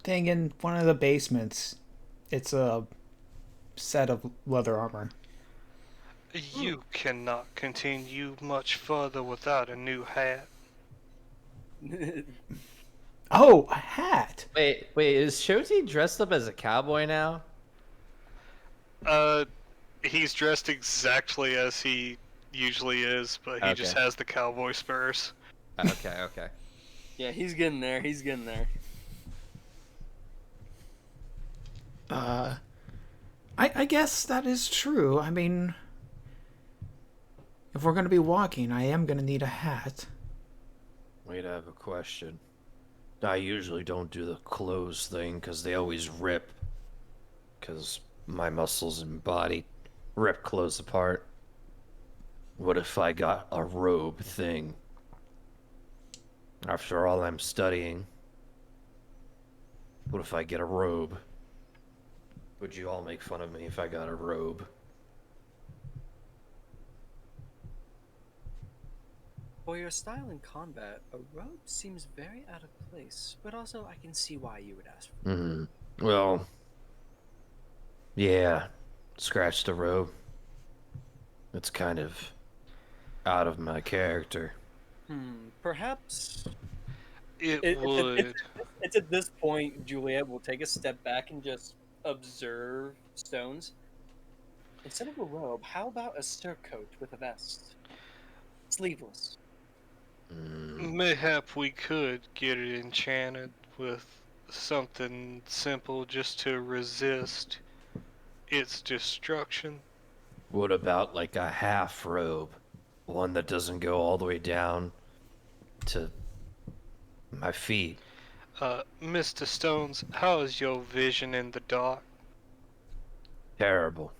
thing in one of the basements. It's a set of leather armor. You cannot continue much further without a new hat. Oh, a hat. Wait, is Shoti dressed up as a cowboy now? He's dressed exactly as he usually is, but he just Okay. has the cowboy spurs. Okay. Yeah, he's getting there. He's getting there. I guess that is true. I mean, if we're going to be walking, I am going to need a hat. Wait, I have a question. I usually don't do the clothes thing because they always rip. Because my muscles and body rip clothes apart. What if I got a robe thing? After all I'm studying, what if I get a robe? Would you all make fun of me if I got a robe? For your style in combat, a robe seems very out of place, but also I can see why you would ask for it. Well, yeah, scratch the robe. It's kind of out of my character. Perhaps It would. it's at this point Juliet will take a step back and just observe Stones. Instead of a robe, how about a surcoat with a vest? Sleeveless. Mayhap we could get it enchanted with something simple just to resist its destruction. What about like a half robe? One that doesn't go all the way down to my feet. Mr. Stones, how is your vision in the dark? Terrible.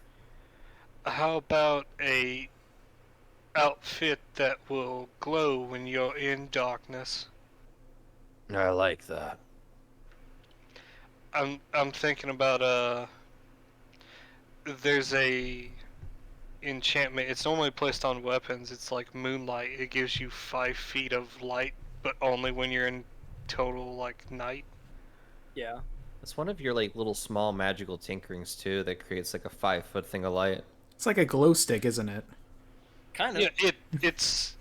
How about a outfit that will glow when you're in darkness? I like that. I'm thinking about there's a enchantment. It's normally placed on weapons. It's like moonlight. It gives you 5 feet of light, but only when you're in total like night. Yeah. It's one of your like little small magical tinkerings too that creates like a 5-foot thing of light. It's like a glow stick, isn't it? Kind of. Yeah, it's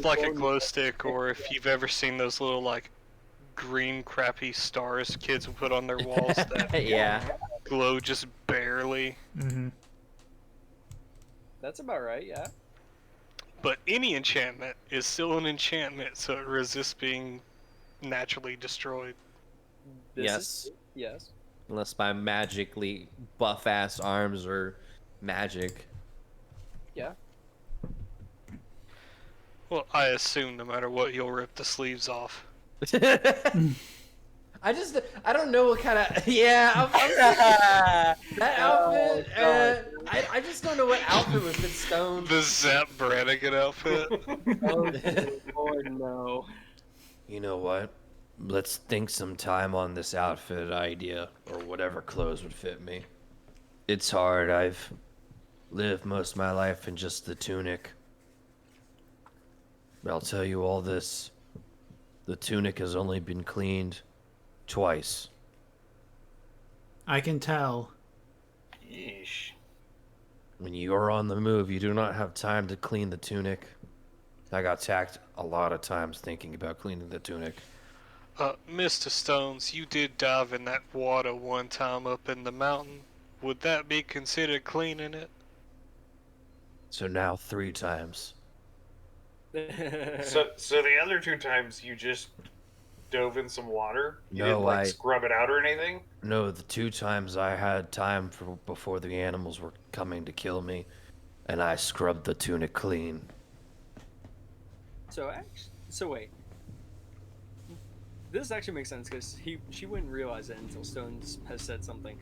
like a glow stick, or if you've ever seen those little like green crappy stars kids will put on their walls that Yeah. glow just barely. Mm-hmm. That's about right, yeah. But any enchantment is still an enchantment, so it resists being naturally destroyed. Yes. Unless my magically buff ass arms are magic. Yeah. Well, I assume no matter what, you'll rip the sleeves off. I don't know what kind of that outfit. I just don't know what outfit was fit Stone. The Zap Brannigan outfit. Oh, Lord, no. You know what? Let's think some time on this outfit idea, or whatever clothes would fit me. It's hard. I've lived most of my life in just the tunic. But I'll tell you all this. The tunic has only been cleaned twice. I can tell. Yeesh. When you are on the move, you do not have time to clean the tunic. I got attacked a lot of times thinking about cleaning the tunic. Mr. Stones, you did dive in that water one time up in the mountain. Would that be considered cleaning it? So now 3 times. So the other 2 times you just dove in some water? You No, didn't like I- scrub it out or anything? No, the 2 times I had time for before the animals were coming to kill me, and I scrubbed the tunic clean. So wait. This actually makes sense because she wouldn't realize it until Stones has said something.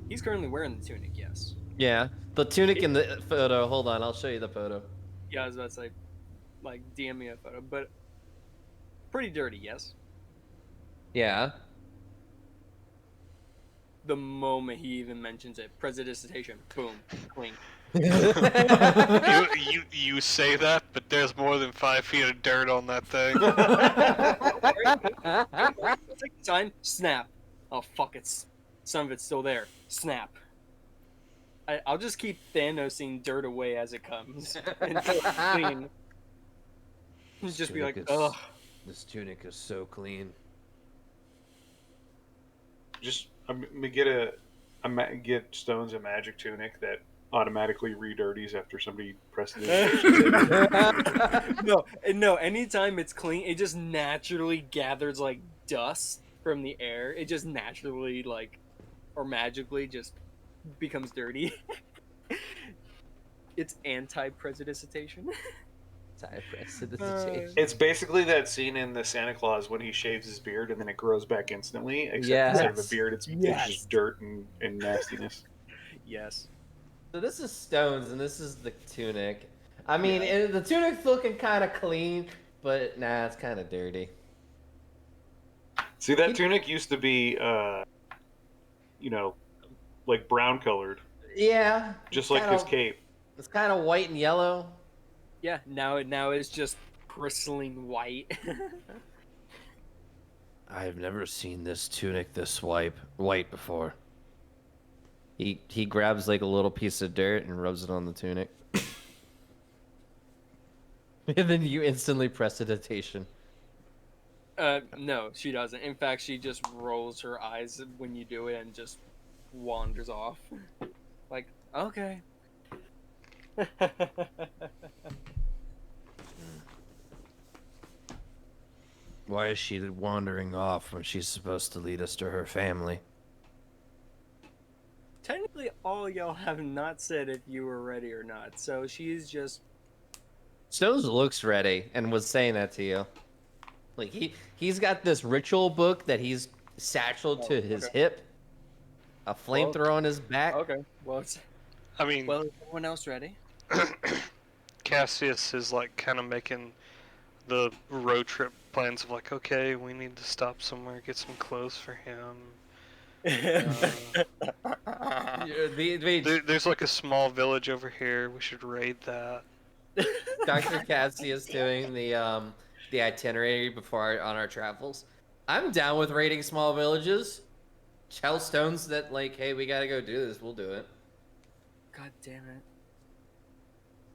He's currently wearing the tunic, yes. Yeah, the tunic in the photo. Hold on, I'll show you the photo. Yeah, I was about to say, like, DM me a photo, but pretty dirty, yes. Yeah. The moment he even mentions it, prestidigitation, boom, clean. You say that, but there's more than 5 feet of dirt on that thing. Take the time, snap. Oh fuck, some of it's still there. Snap. I'll just keep Thanosing dirt away as it comes until it's clean. Just be like, Tunic ugh. This tunic is so clean. Just get Stones a magic tunic that automatically re-dirties after somebody presses it. No. Anytime it's clean, it just naturally gathers like dust from the air. It just naturally or magically just becomes dirty. It's anti-precipitation. It's basically that scene in the Santa Claus when he shaves his beard and then it grows back instantly. Except Yeah. instead of a beard, it's Yes. just dirt and nastiness. Yes. So this is Stones, and this is the tunic. I mean, the tunic's looking kind of clean, but nah, it's kind of dirty. See, that tunic used to be, like brown colored, Yeah. just like his cape. It's kind of white and yellow. Yeah. Now it's just bristling white. I've never seen this tunic this white before. He grabs like a little piece of dirt and rubs it on the tunic. And then you instantly prestidigitation. No, she doesn't. In fact, she just rolls her eyes when you do it and just wanders off. Like, okay. Why is she wandering off when she's supposed to lead us to her family? Technically, all y'all have not said if you were ready or not, so she's just... Stones looks ready and was saying that to you. Like he's got this ritual book that he's satcheled to his hip, a flamethrower on his back. Okay, well, is everyone else ready? Cassius is like kind of making the road trip plans of like, okay, we need to stop somewhere, get some clothes for him. There's like a small village over here. We should raid that. Dr. Cassius doing the itinerary on our travels. I'm down with raiding small villages. Tell Stones that like, hey, we gotta go do this. We'll do it. God damn it.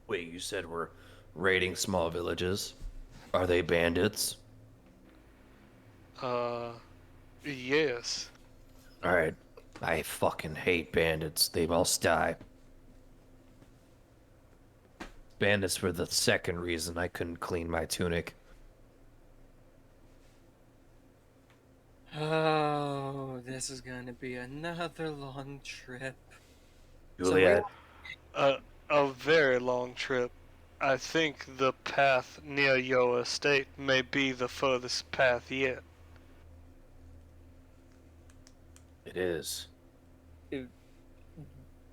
Wait, you said we're raiding small villages? Are they bandits? Yes. Alright. I fucking hate bandits. They must die. Bandits were the second reason I couldn't clean my tunic. Oh, this is gonna be another long trip. Juliet, A very long trip. I think the path near your estate may be the furthest path yet. it is.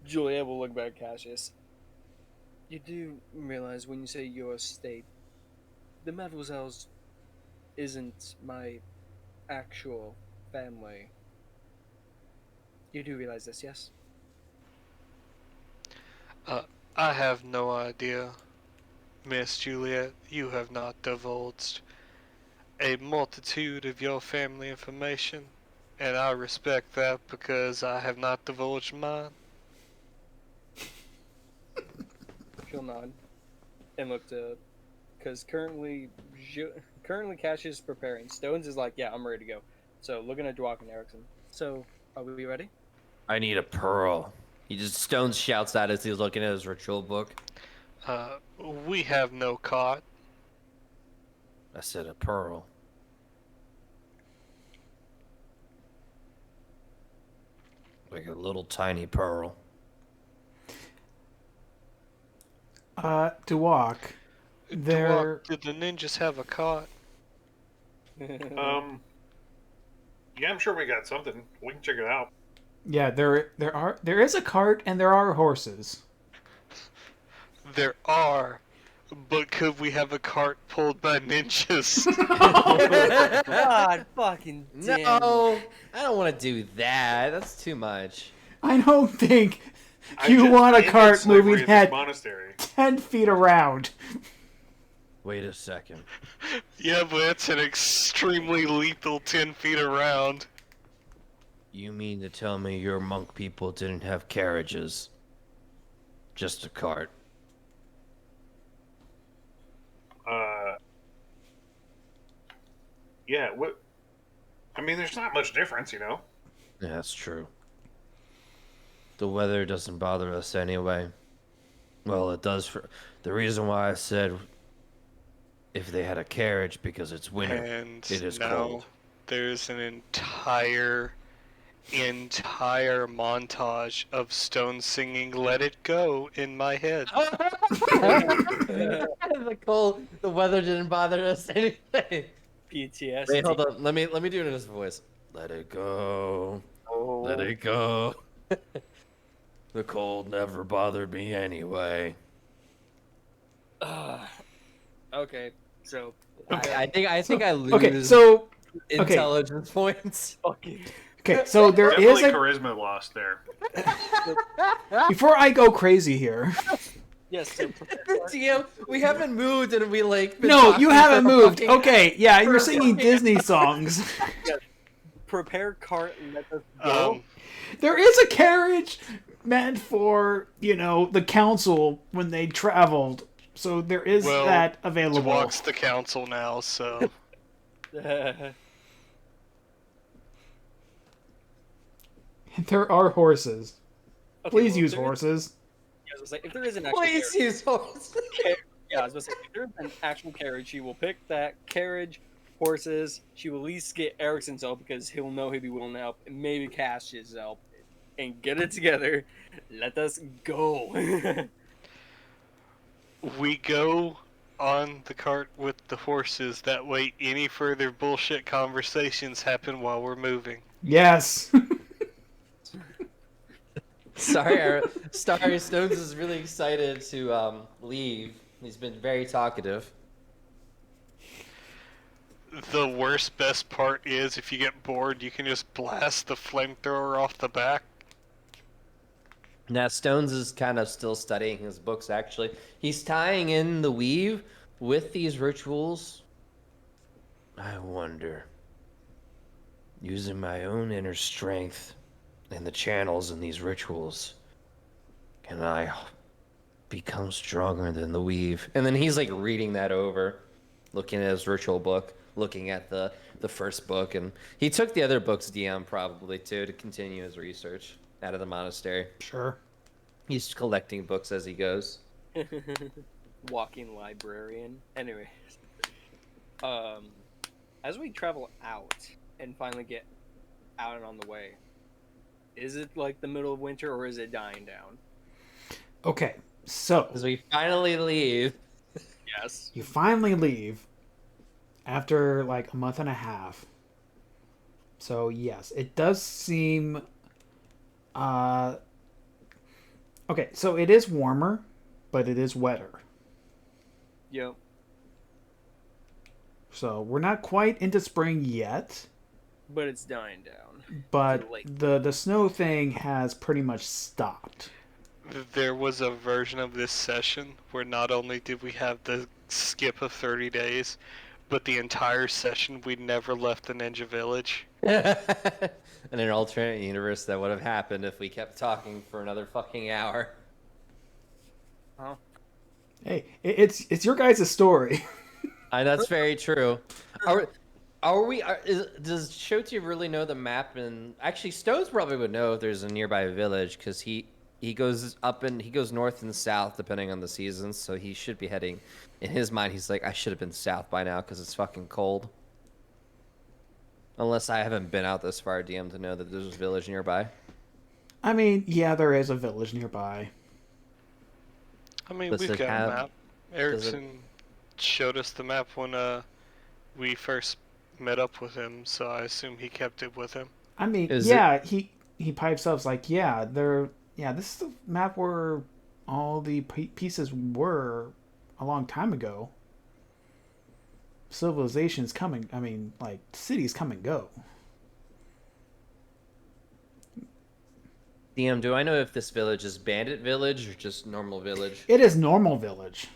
Juliet will look back at Cassius. You do realize when you say your estate, the Mademoiselle's isn't my actual family. You do realize this, yes? I have no idea, Miss Juliet. You have not divulged a multitude of your family information, and I respect that because I have not divulged mine. She'll nod and look to, because currently Cassius is preparing. Stones is like, yeah, I'm ready to go. So looking at Dwok and Erickson. So are we ready? I need a pearl. Stones shouts out as he's looking at his ritual book. We have no cot. I said a pearl. Like a little tiny pearl. Dwok, there. Did the ninjas have a cot? Yeah, I'm sure we got something. We can check it out. Yeah, there is a cart and there are horses. There are, but could we have a cart pulled by ninjas? God fucking damn. No, I don't want to do that. That's too much. I don't think I you just want a ended cart slavery moving in this at monastery. 10 feet around. Wait a second. Yeah, but it's an extremely lethal 10 feet around. You mean to tell me your monk people didn't have carriages? Just a cart. Yeah, I mean, there's not much difference, you know? Yeah, that's true. The weather doesn't bother us anyway. Well, it does for the reason why I said if they had a carriage because it's winter. And It is now cold. there's an entire montage of Stone singing "Let It Go" in my head. The weather didn't bother us anyway. PTSD. Wait, hold on. Let me do it in his voice. Let it go. Oh. Let it go. The cold never bothered me anyway. Okay, so I think I lose Okay, so intelligence points. fucking okay, so there Definitely is a charisma lost there. before I go crazy here. yes. So DM, we haven't moved and we like. been No, talking you haven't for a moved. fucking- Okay, yeah, you're singing Disney songs. prepare cart and let us go. There is a carriage meant for, the council when they traveled. So there is Well, that available. Walks the council now, so There are horses. Okay, Please well, use if there is- horses. I was gonna say, if there is an actual Please carriage, use horse. yeah, I was gonna say if there's an actual carriage, she will pick that carriage, horses. She will at least get Erickson's help because he'll know he'll be willing to help, and maybe Cash's help, and get it together. Let us go. we go on the cart with the horses. That way, any further bullshit conversations happen while we're moving. Yes. Sorry, Stones is really excited to leave. He's been very talkative. The worst best part is if you get bored, you can just blast the flamethrower off the back. Now Stones is kind of still studying his books. Actually, he's tying in the weave with these rituals. I wonder, using my own inner strength and the channels in these rituals, can I become stronger than the weave? And then he's like reading that over, looking at his ritual book, looking at the first book, and he took the other books DM probably too to continue his research out of the monastery. Sure. He's collecting books as he goes. Walking librarian. Anyway, as we travel out and finally get out and on the way, is it like the middle of winter or is it dying down? Okay, so As we finally leave. Yes. you finally leave after like a month and a half. So yes, it does seem okay, so it is warmer, but it is wetter. Yep. So we're not quite into spring yet, But it's dying down. but Late. the snow thing has pretty much stopped. There was a version of this session where not only did we have the skip of 30 days, but the entire session we never left the Ninja Village. In an alternate universe, that would have happened if we kept talking for another fucking hour. Huh? Hey, it's your guys' story. That's very true. Does Shoti really know the map? And actually, Stones probably would know if there's a nearby village because he goes he goes north and south depending on the seasons. So he should be heading. In his mind, he's like, I should have been south by now because it's fucking cold. Unless I haven't been out this far, DM, to know that there's a village nearby. I mean, yeah, there is a village nearby. I mean, Does we've it got have- a map. Erickson showed us the map when we first met up with him, so I assume he kept it with him. I mean, Is yeah, he pipes up like, this is the map where all the pieces were a long time ago. Civilizations coming, I mean, like, cities come and go. DM, do I know if this village is Bandit Village or just normal village? It is normal village.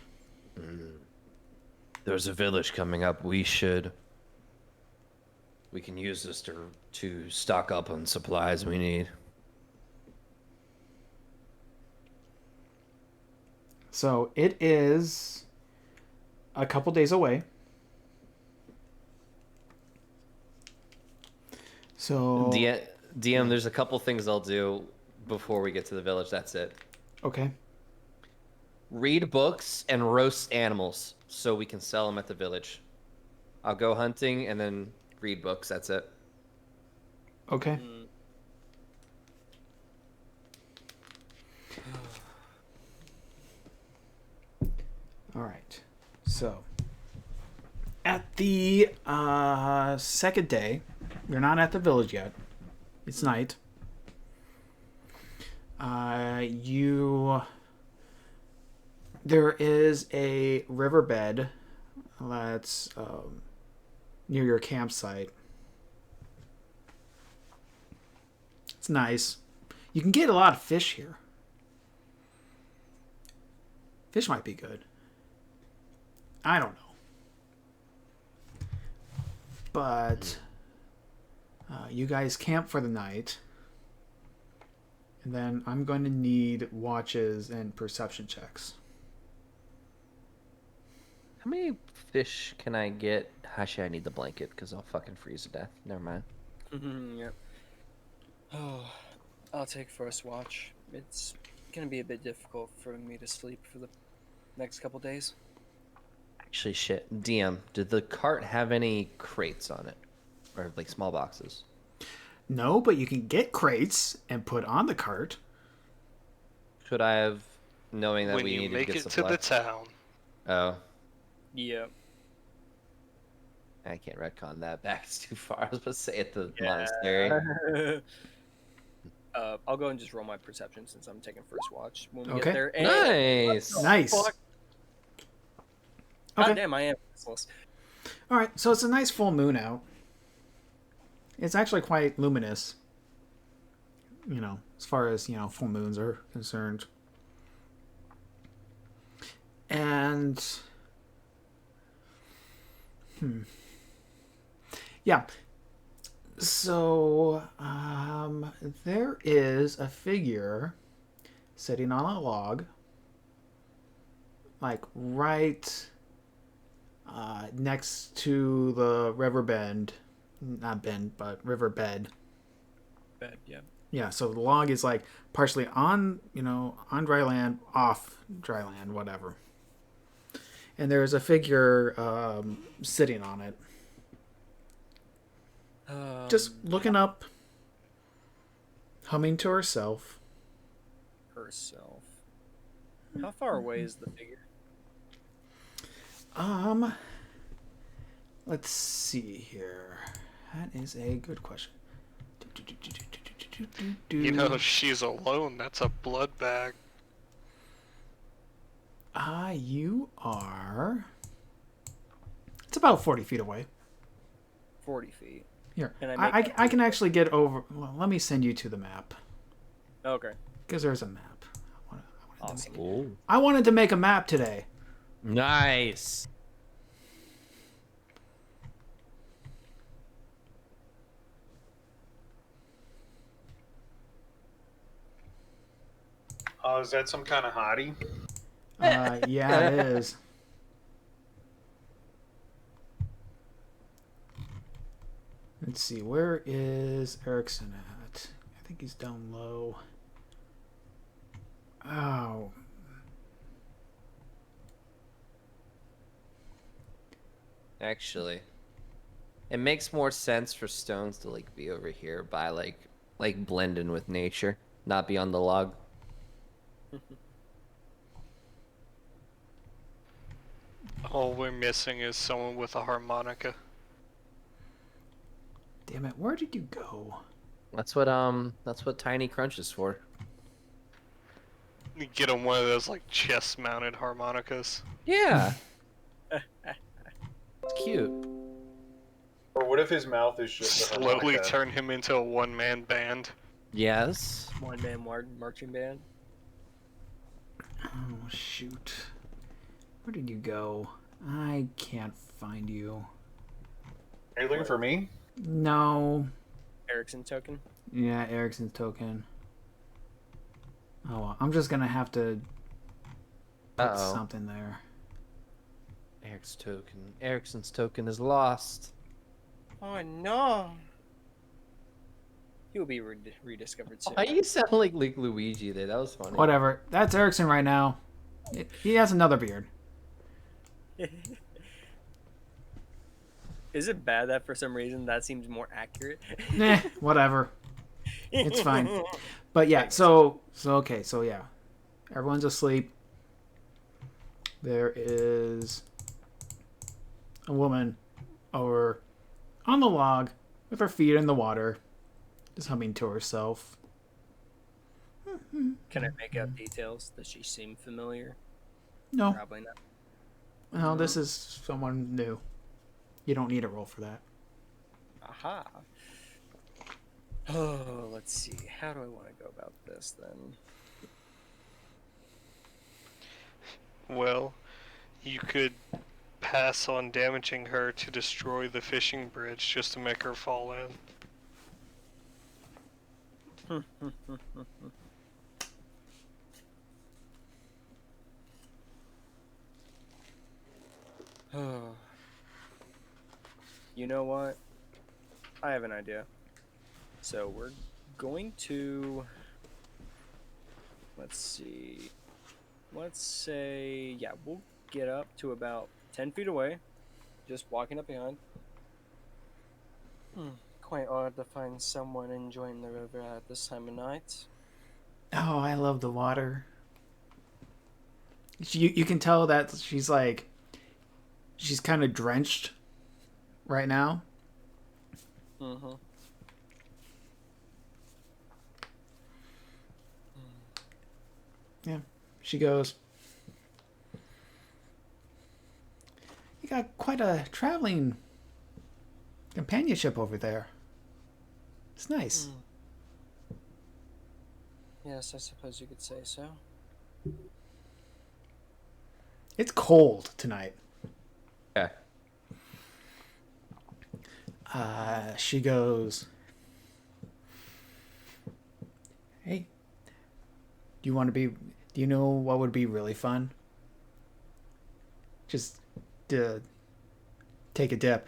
There's a village coming up. We can use this to stock up on supplies we need. So it is a couple days away. So DM, there's a couple things I'll do before we get to the village. That's it. Okay. Read books and roast animals so we can sell them at the village. I'll go hunting and then read books. That's it. Okay. All right. So, at the second day, you're not at the village yet. It's night. There is a riverbed that's near your campsite. It's nice. You can get a lot of fish here. Fish might be good. I don't know. But you guys camp for the night. And then I'm going to need watches and perception checks. How many fish can I get? Actually, I need the blanket because I'll fucking freeze to death. Never mind. Yep. Oh, I'll take first watch. It's gonna be a bit difficult for me to sleep for the next couple days. Actually, shit. DM, did the cart have any crates on it? Or, like, small boxes? No, but you can get crates and put on the cart. Could I have, knowing that When we you needed make to get it to supplies? the town. Oh, Yep. I can't retcon that back. It's too far. I was supposed to say at the monastery. I'll go and just roll my perception since I'm taking first watch when we Okay. get there. And Nice. Nice. fuck? Okay. God damn, I am useless. All right, so it's a nice full moon out. It's actually quite luminous. You know, as far as, full moons are concerned. And yeah. So, there is a figure sitting on a log, like right next to the river bend. Not bend, but river bed. Bed, yeah. Yeah, so the log is like partially on, on dry land, off dry land, whatever. And there's a figure sitting on it. Just looking up, humming to herself. Herself. How far away is the figure? Let's see here. That is a good question. You know, if she's alone, that's a blood bag. You are... It's about 40 feet away. 40 feet. Here, Can I I make can actually get over... Well, let me send you to the map. Okay. Because there's a map. Awesome. I wanted to make a map today. Nice. Oh, is that some kind of hottie? Yeah, it is. Let's see, where is Erickson at? I think he's down low. Oh. Actually, it makes more sense for stones to like be over here by like blend in with nature, not be on the log. All we're missing is someone with a harmonica. Damn it, where did you go? That's what Tiny Crunch is for. You get him one of those like chest-mounted harmonicas. Yeah. It's cute. Or what if his mouth is just a Slowly harmonica? turn him into a one-man band. Yes. One man marching band. Oh, shoot. Where did you go? I can't find you. Are you looking for me? No. Erickson token. Yeah, Erickson's token. Oh, well, I'm just gonna have to put Uh-oh. something there. Erickson's token is lost. Oh no. He'll be rediscovered soon. Why you sound like Luigi there? That was funny. Whatever. That's Erickson right now. He has another beard. Is it bad that for some reason that seems more accurate? Whatever. It's fine. But yeah, so yeah. Everyone's asleep. There is a woman over on the log with her feet in the water, just humming to herself. Can I make out details? Does she seem familiar? No. Probably not. No, this is someone new. You don't need a roll for that. Aha. Oh, let's see. How do I want to go about this then? Well, you could pass on damaging her to destroy the fishing bridge just to make her fall in. You know what? I have an idea. So we're going to... Let's see. Let's say... Yeah, we'll get up to about 10 feet away. Just walking up behind. Quite odd to find someone enjoying the river at this time of night. Oh, I love the water. You can tell that she's like... She's kind of drenched right now. Mm-hmm. Yeah, she goes, you got quite a traveling companionship over there. It's nice. Yes, I suppose you could say so. It's cold tonight. Yeah. She goes, hey, do you know what would be really fun? Just to take a dip.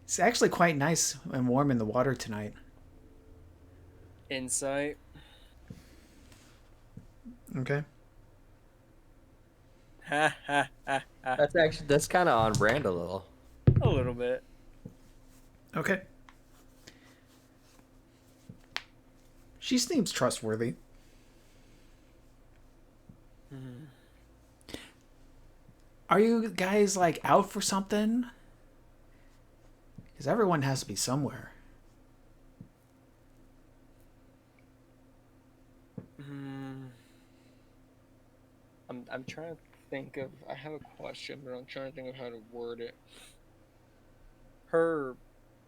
It's actually quite nice and warm in the water tonight. Insight. Okay. Ha ha ha ha. That's kind of on brand a little. A little bit. Okay. She seems trustworthy. Are you guys like out for something? Because everyone has to be somewhere. I'm trying to think of... I have a question, but I'm trying to think of how to word it. Her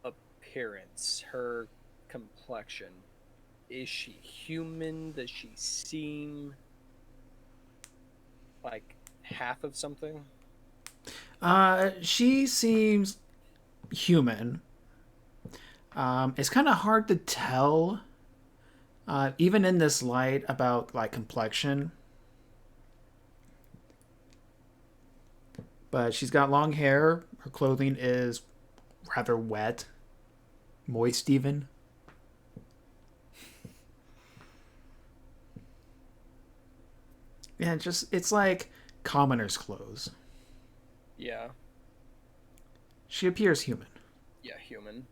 appearance, her complexion. Is she human? Does she seem like half of something? She seems human. It's kind of hard to tell, even in this light, about like complexion. But she's got long hair. Her clothing is rather wet, moist even. Yeah, it's like commoner's clothes. Yeah. She appears human. Yeah, human.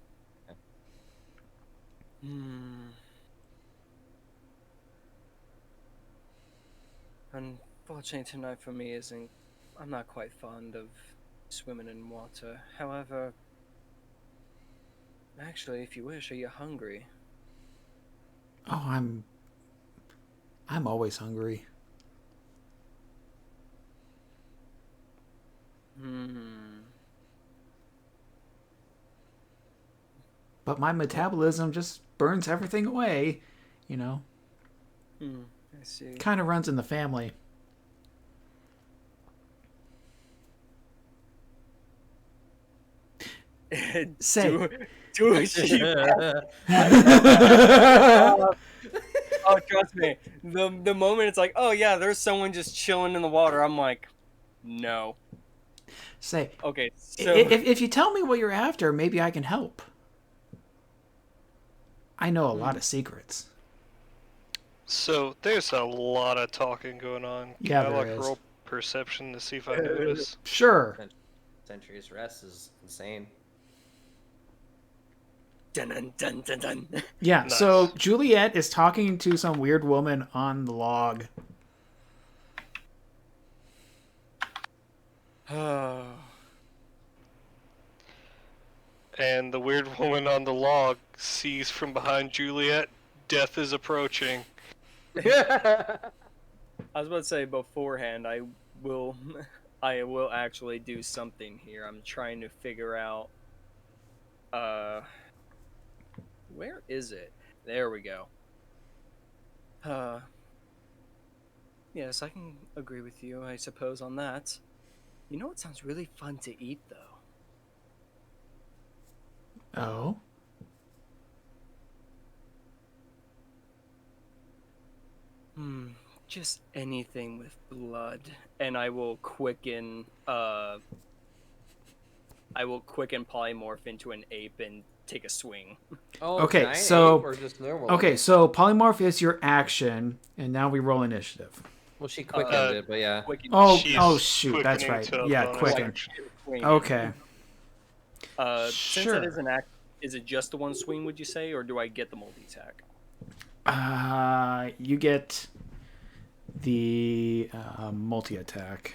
Unfortunately, tonight for me isn't... I'm not quite fond of swimming in water. However, actually, if you wish, are you hungry? Oh, I'm always hungry. But my metabolism just burns everything away, you know. I see. Kind of runs in the family. Say. Do a sheep. Oh, trust me. The moment it's like, oh yeah, there's someone just chilling in the water, I'm like, no. Say. Okay, so if you tell me what you're after, maybe I can help. I know a lot of secrets. So there's a lot of talking going on. Yeah, Can I there is. roll perception to see if I notice? Sure. Century's Rest is insane. Dun dun dun dun dun. Yeah, Nice. so Juliet is talking to some weird woman on the log. And the weird woman on the log sees from behind Juliet, death is approaching. I was about to say beforehand, I will actually do something here. I'm trying to figure out, where is it? There we go. Yes, I can agree with you, I suppose, on that. You know what sounds really fun to eat, though? Oh? Just anything with blood. And I will quicken polymorph into an ape and take a swing. Oh, Okay, giant so- ape or just normal? Okay, so polymorph is your action, and now we roll initiative. Well, she quickened it, but yeah. Quicken Oh, She's oh shoot, that's quickening right. to a Yeah, bonus quicken. action. swing. Okay. Since Sure. it is an act, is it just the one swing, would you say, or do I get the multi-attack? You get the multi-attack.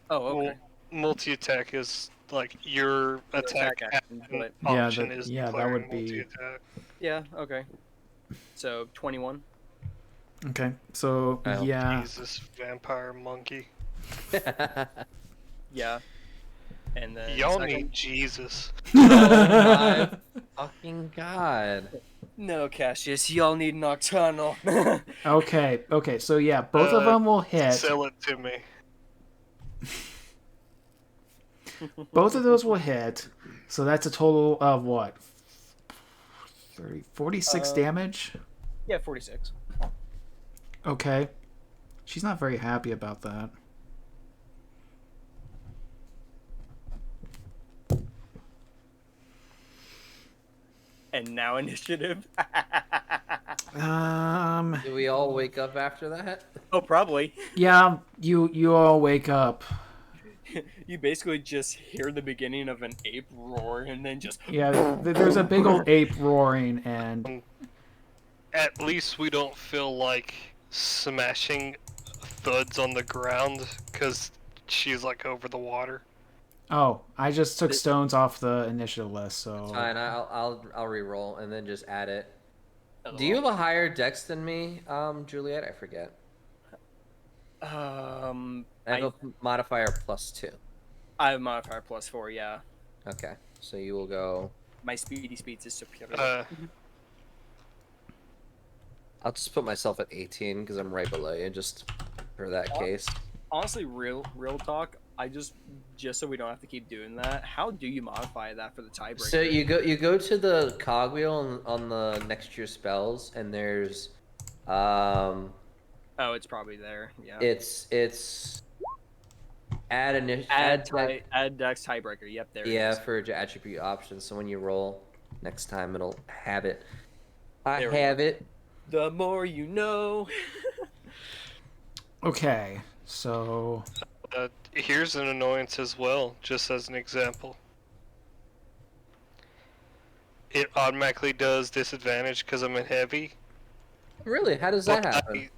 Oh, okay. Well, multi-attack is like your attack action, but Yeah, option that- is yeah, that declaring would be- multi-attack. yeah, okay. So 21. Okay, so Oh, yeah. Jesus, vampire monkey. Yeah. And then Y'all second- need Jesus. My fucking god. No, Cassius, y'all need Nocturnal. Okay, so yeah, both of them will hit. Sell it to me. Both of those will hit. So that's a total of what? 46 damage? Yeah, 46. Okay. She's not very happy about that. And now initiative. Do we all wake up after that? Oh, probably. Yeah, you all wake up. You basically just hear the beginning of an ape roar and then just Yeah, there's a big old ape roaring, and At least we don't feel like smashing thuds on the ground because she's like over the water. oh, I just took stones off the initiative list, so Fine, I'll re-roll and then just add it. Do you have a higher dex than me, Juliet? I forget. I have a modifier +2. I have modifier +4, yeah. Okay, so you will go. My speedy speeds is superior. I'll just put myself at 18 because I'm right below you, just for that case. Honestly, real talk, I just so we don't have to keep doing that, how do you modify that for the tiebreaker? So you go to the cogwheel on the next to your spells, and there's Oh, it's probably there. Yeah. it's add Add dex tiebreaker. Yep, there yeah it is. for attribute options. So when you roll next time, it'll have it. I There we have it. The more you know. okay. So Here's an annoyance as well, just as an example. It automatically does disadvantage because I'm in heavy. Really? How does that happen?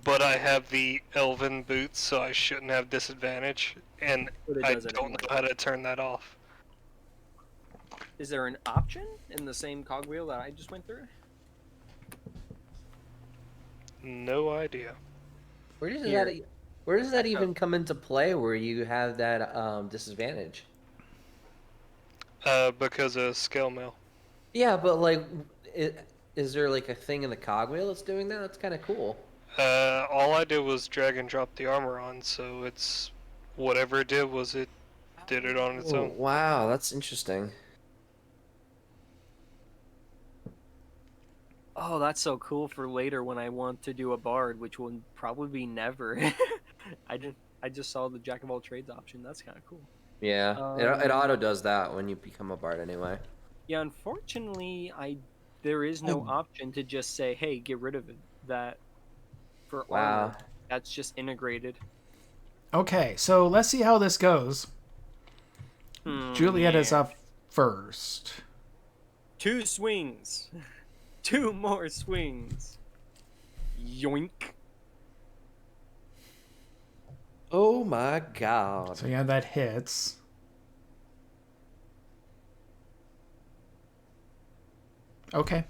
But I have the elven boots, so I shouldn't have disadvantage, and But it I does it don't know anyway. how to turn that off. Is there an option in the same cogwheel that I just went through? No idea. Where does Here. that where does that even come into play? Where you have that disadvantage? Because of scale mail. Yeah, but like, is there like a thing in the cogwheel that's doing that? That's kind of cool. All I did was drag and drop the armor on, so it's whatever it did was it did it on its Oh, own. wow, that's interesting. Oh, that's so cool for later when I want to do a bard, which will probably be never. I just saw the jack of all trades option. That's kind of cool. Yeah, it auto does that when you become a bard anyway. Yeah, unfortunately, I there is no option to just say, "Hey, get rid of that for Wow. armor." That's just integrated. Okay, so let's see how this goes. Juliet is Yeah. up first. 2 swings. 2 more swings. Yoink. Oh my god. So yeah, that hits. Okay.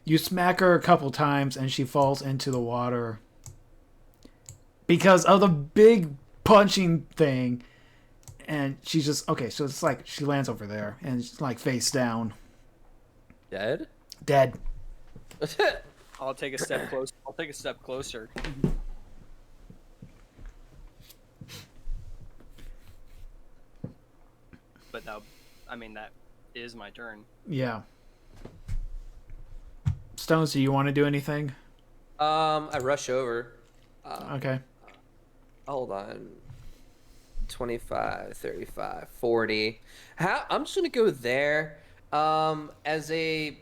You smack her a couple times and she falls into the water. Because of the big punching thing. And she's just, okay, so it's like she lands over there and she's like face down. Dead? Dead. I'll take a step closer. I'll take a step closer. But that, I mean, that is my turn. Yeah. Stones, do you want to do anything? I rush over. Okay. Hold on. 25, 35, 40. I'm just gonna go there. As a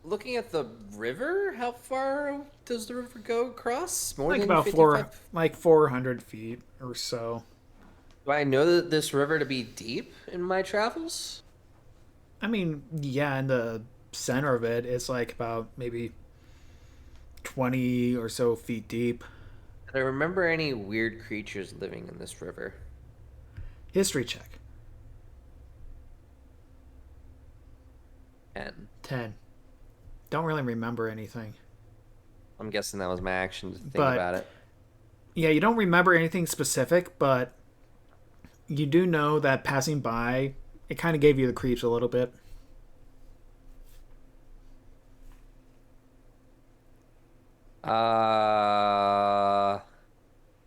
looking at the river, how far does the river go across? More Like than about 55? 400 feet or so. Do I know that this river to be deep in my travels? I mean, yeah, in the center of it, it's like about maybe 20 or so feet deep. Do I remember any weird creatures living in this river? History check. 10. 10. Don't really remember anything. I'm guessing that was my action to think But- about it. Yeah, you don't remember anything specific, but you do know that passing by, it kind of gave you the creeps a little bit.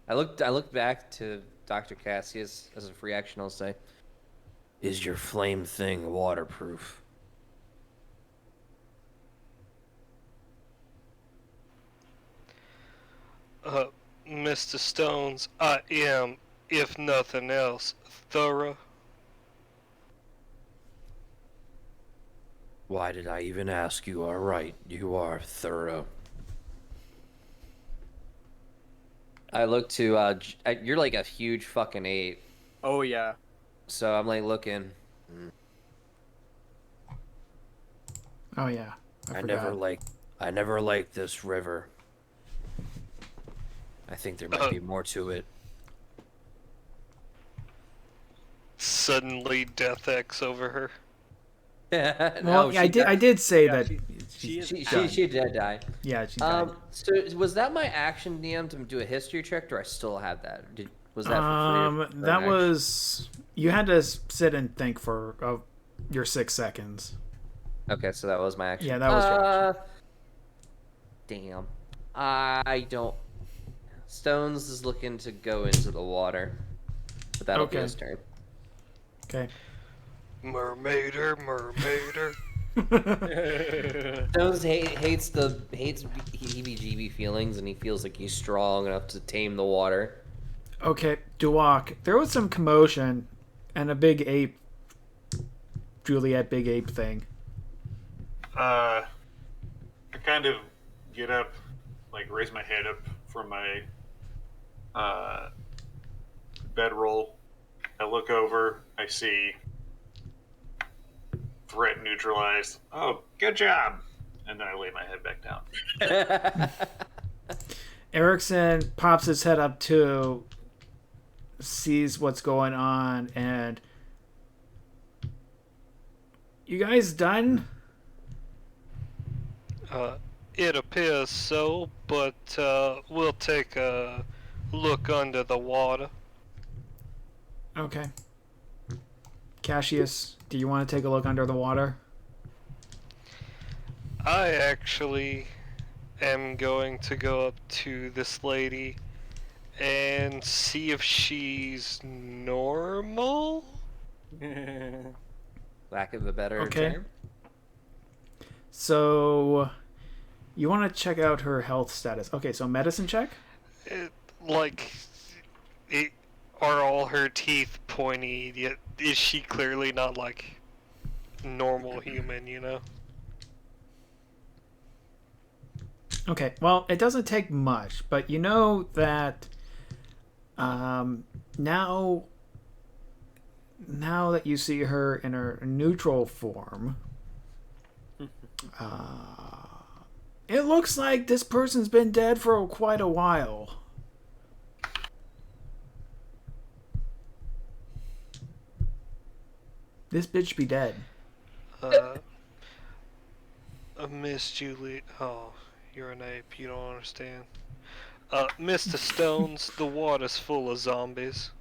I looked back to Dr. Cassius as a free action. I'll say, Is your flame thing waterproof? Mr. Stones, I am, if nothing else, thorough. Why did I even ask you? All right, you are thorough. I look to you're like a huge fucking 8, Oh yeah. so I'm like looking. Oh, yeah. I forgot. never liked this river. I think there might be more to it. Suddenly, Death X over her. Well, yeah, I did say Yeah, that. She did die. Yeah, she died. So was that my action, DM, to do a history check, or I still have that? Was that for free? or for That an action? was, you had to sit and think for your 6 seconds. Okay, so that was my action. Yeah, that was your action. Damn. I don't. Stones is looking to go into the water, but that'll be Okay. his turn. Okay. Mermaider, mermaider. Stones hates heebie-jeebie feelings, and he feels like he's strong enough to tame the water. Okay, Duwak, there was some commotion and a big ape, Juliet big ape thing. I kind of get up, like raise my head up from my bedroll. I look over. I see threat neutralized. Oh, good job! And then I lay my head back down. Erickson pops his head up too, sees what's going on, and you guys done? It appears so, but we'll take a look under the water. Okay. Cassius, do you want to take a look under the water? I actually am going to go up to this lady and see if she's normal. Lack of a better Okay. term. So, you want to check out her health status. Okay, so medicine check? Are all her teeth pointy? Yet is she clearly not like normal human, you know? Okay, well, it doesn't take much, but you know that now that you see her in her neutral form, it looks like this person's been dead for quite a while. This bitch be dead. Miss Julie. Oh, you're an ape. You don't understand. Mr. Stones, the water's full of zombies.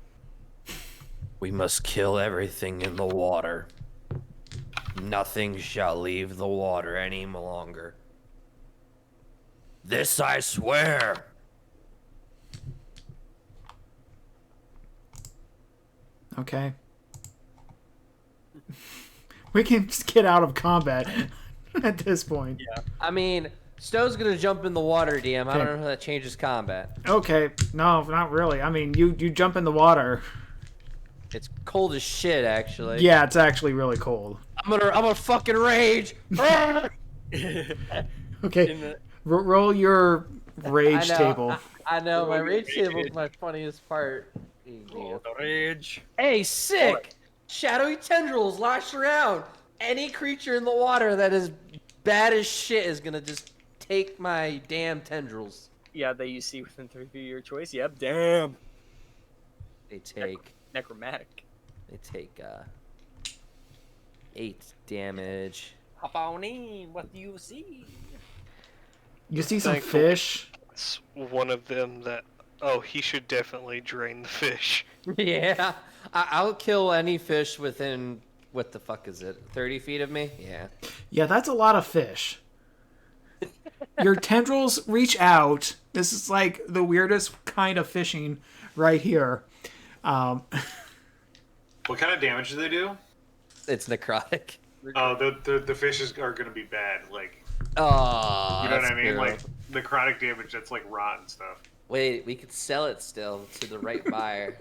We must kill everything in the water. Nothing shall leave the water any longer. This I swear. Okay. We can just get out of combat at this point. Yeah. I mean, Stone's gonna jump in the water, DM. I Okay. don't know how that changes combat. Okay, no, not really. I mean, you jump in the water. It's cold as shit, actually. Yeah, it's actually really cold. I'm gonna fucking rage. Okay, In the, roll your rage I know, table. I know, my Roll your rage rage table is hit. my funniest part. oh, the rage. Hey, sick! Shadowy tendrils lash around. Any creature in the water that is bad as shit is gonna just take my damn tendrils. Yeah, that you see within 3 feet of your choice. Yep, damn. They take Necromantic. 8 damage. Hop on in, what do you see? You see some Thankful. fish. It's one of them that. Oh, he should definitely drain the fish. Yeah, I'll kill any fish within, what the fuck is it, 30 feet of me? Yeah. Yeah, that's a lot of fish. Your tendrils reach out. This is like the weirdest kind of fishing right here. What kind of damage do they do? It's necrotic. Oh, the fishes are gonna be bad. Like, Oh, you know what I mean? cool. Like necrotic damage. That's like rotten stuff. Wait, we could sell it still to the right buyer.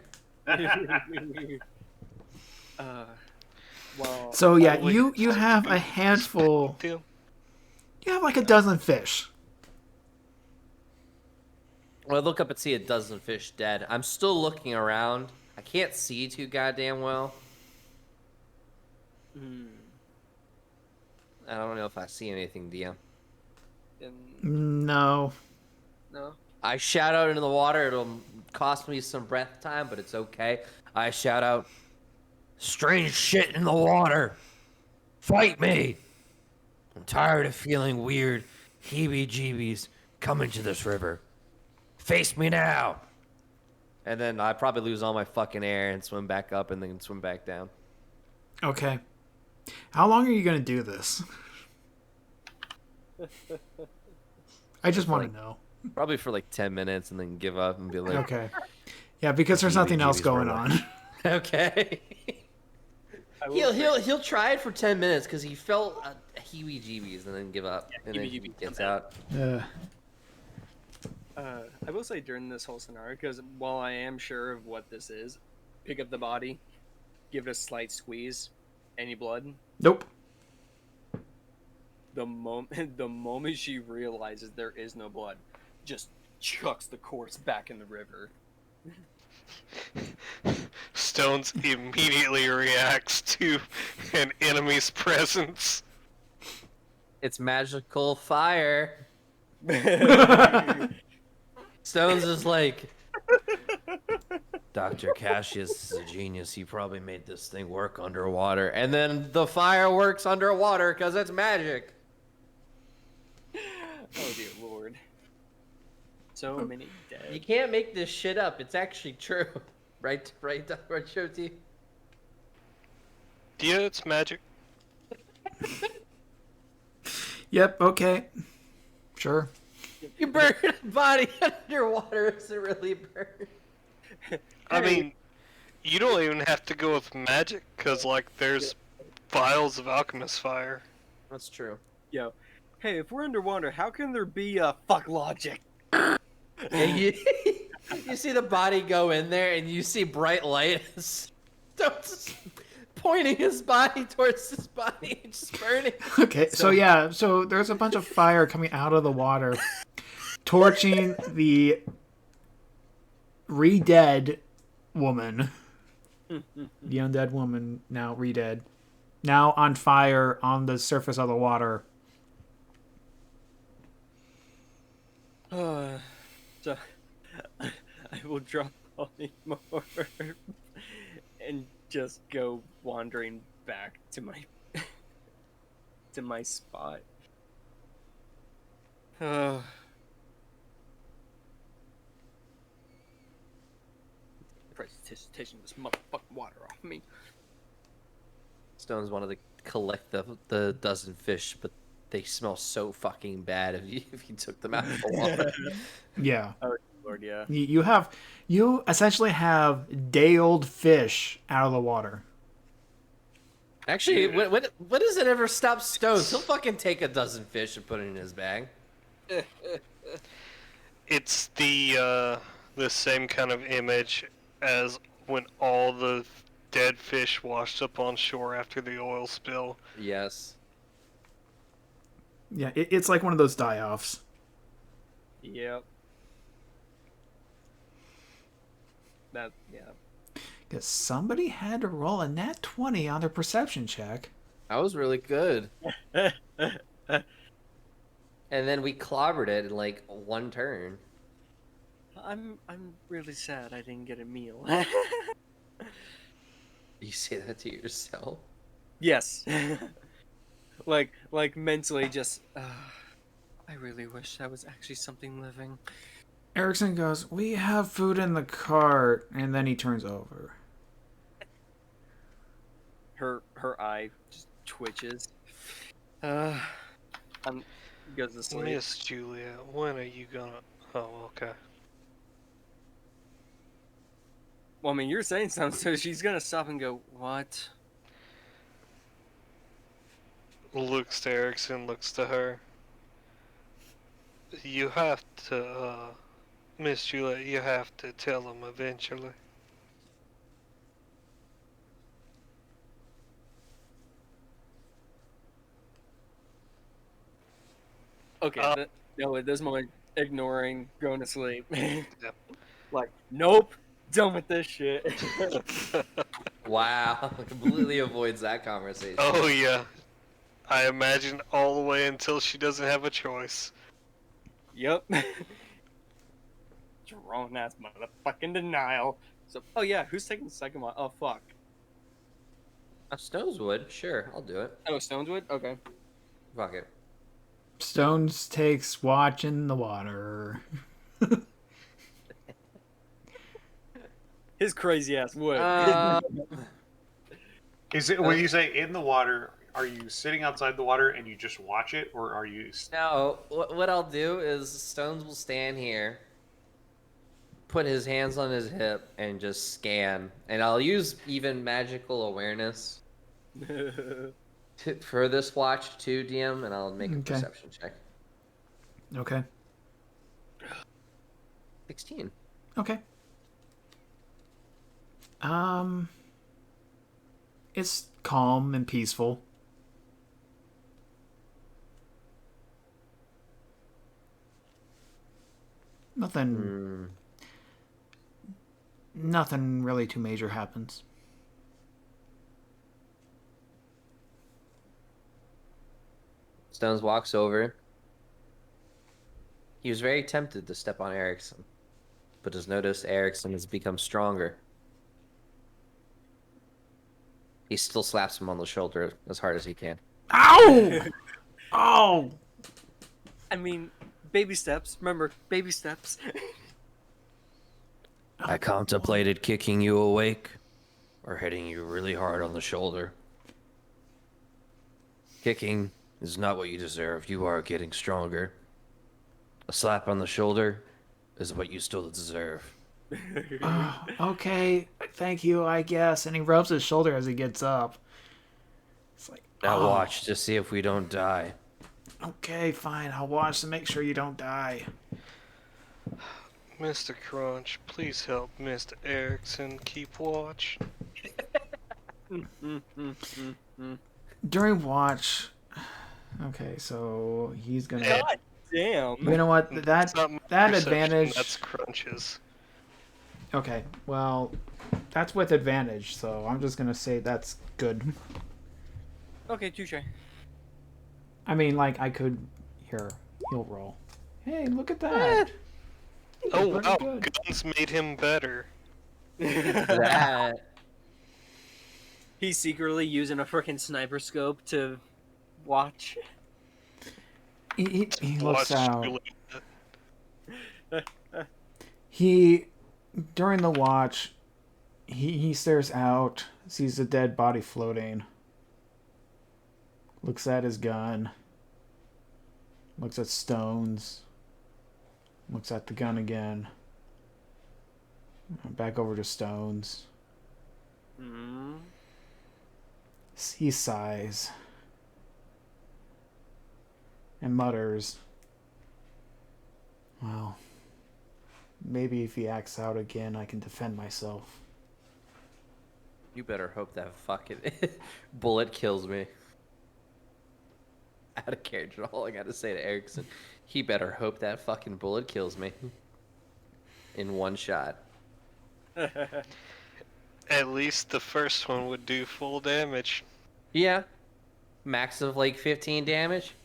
Well, So yeah, Holy you have a handful. Deal. You have like a dozen fish. Well, I look up and see a dozen fish dead. I'm still looking around. I can't see too goddamn well. I don't know if I see anything, DM. No. No. I shout out into the water. It'll cost me some breath time, but it's okay. I shout out, Strange shit in the water. Fight me. I'm tired of feeling weird heebie-jeebies coming to this river. Face me now. and then I probably lose all my fucking air and swim back up and then swim back down. Okay. How long are you going to do this? I just want to know. Probably for like 10 minutes and then give up and be like, Okay. Yeah, because there's nothing else going on. okay. He'll try it for 10 minutes because he felt heebie-jeebies and then give up and then he heebie-jeebies gets come out. I will say during this whole scenario, because while I am sure of what this is, pick up the body, give it a slight squeeze. Any blood? Nope. The moment she realizes there is no blood, just chucks the corpse back in the river. Stones immediately reacts to an enemy's presence. It's magical fire. Stones is like, Dr. Cassius is a genius. He probably made this thing work underwater. And then the fire works underwater because it's magic. Oh dear lord. So many You dead. can't make this shit up. It's actually true. Right, Shoti? Yeah, it's magic. Yep, okay. Sure. You burn a body underwater. Is it really burned? I mean, you don't even have to go with magic, because, like, there's vials of alchemist fire. That's true. Yo, hey, if we're underwater, how can there be a fuck logic? And you see the body go in there and you see bright light. Stones pointing his body towards his body, just burning. Okay, so there's a bunch of fire coming out of the water, torching the re-dead woman. The undead woman, now re-dead. Now on fire on the surface of the water. So I will drop Polymorph and just go wandering back to my to my spot. Taking this motherfucking water off me. Stones wanted to collect the dozen fish, but they smell so fucking bad if you took them out of the water. Yeah. Oh Lord, yeah. You essentially have day-old fish out of the water. Actually, when does it ever stop Stones? He'll fucking take a dozen fish and put it in his bag. It's the same kind of image as when all the dead fish washed up on shore after the oil spill. Yes. Yeah, it's like one of those die-offs. Yep. Yeah. Because somebody had to roll a nat 20 on their perception check. That was really good. And then we clobbered it in like one turn. I'm really sad I didn't get a meal. You say that to yourself? Yes. like mentally just I really wish that was actually something living. Erickson goes, "We have food in the cart," and then he turns over. Her eye just twitches. Goes to sleep. Miss Julia, when are you gonna... Oh, okay. Well, I mean, you're saying something, so she's gonna stop and go, what? Looks to Erickson, looks to her. You have to, Miss Julia, you have to tell him eventually. Okay, no, at this moment, ignoring, going to sleep. Yep. Like, nope, done with this shit. Wow, completely avoids that conversation. Oh, yeah. I imagine all the way until she doesn't have a choice. Yep. Drone ass motherfucking denial. So, oh yeah, who's taking the second one? Oh fuck. Stones would, sure, I'll do it. Oh, Stoneswood? Okay. Fuck it. Stones takes watch in the water. His crazy ass would. Is it when you say in the water? Are you sitting outside the water and you just watch it, or are you? No, what I'll do is Stones will stand here, put his hands on his hip, and just scan. And I'll use even magical awareness for this watch too, DM, and I'll make a perception check. Okay. 16. Okay. It's calm and peaceful. Nothing really too major happens. Stones walks over. He was very tempted to step on Erickson, but has noticed Erickson has become stronger. He still slaps him on the shoulder as hard as he can. Ow! Oh! I mean, baby steps. Remember, baby steps. I contemplated kicking you awake or hitting you really hard on the shoulder. Kicking is not what you deserve. You are getting stronger. A slap on the shoulder is what you still deserve. Okay, thank you, I guess. And he rubs his shoulder as he gets up. It's like, Now watch to see if we don't die. Okay, fine. I'll watch to make sure you don't die. Mr. Crunch, please help Mr. Erickson keep watch. During watch. Okay, so he's gonna. God damn. You know what? That's not my That perception, advantage. That's Crunch's. Okay, well, that's with advantage, so I'm just gonna say that's good. Okay, touche. I mean, like I could. Here, he'll roll. Hey, look at that. Oh pretty wow, good. guns made him better. That. He's secretly using a freaking sniper scope to watch. He looks Watch out. Juliet. He during the watch, he stares out, sees a dead body floating. Looks at his gun. Looks at stones. Looks at the gun again. Back over to stones. Mm. He sighs. And mutters. Well, maybe if he acts out again, I can defend myself. You better hope that fucking bullet kills me. Out of character, all I gotta say to Erickson, he better hope that fucking bullet kills me. In one shot. At least the first one would do full damage. Yeah. Max of like 15 damage.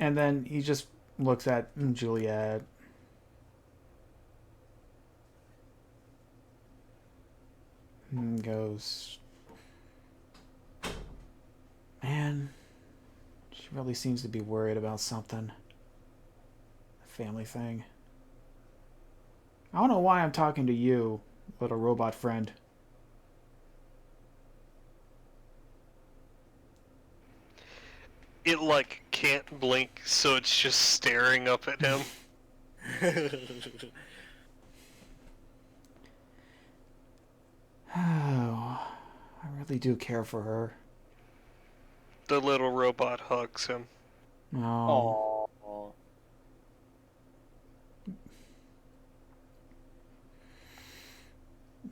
And then he just looks at Juliet. And goes, man, she really seems to be worried about something. A family thing. I don't know why I'm talking to you, little robot friend. It like can't blink, so it's just staring up at him. Oh, I really do care for her. The little robot hugs him. Oh. Aww.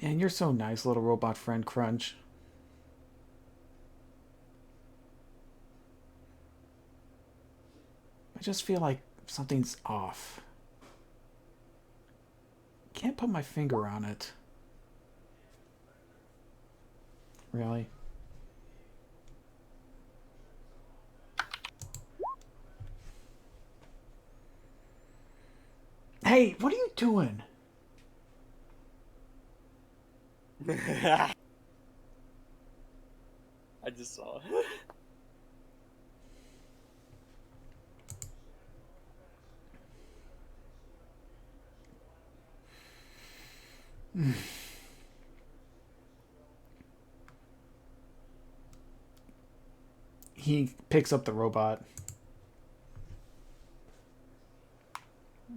Man, you're so nice, little robot friend Crunch. I just feel like something's off. Can't put my finger on it. Really? Hey, what are you doing? I just saw. He picks up the robot.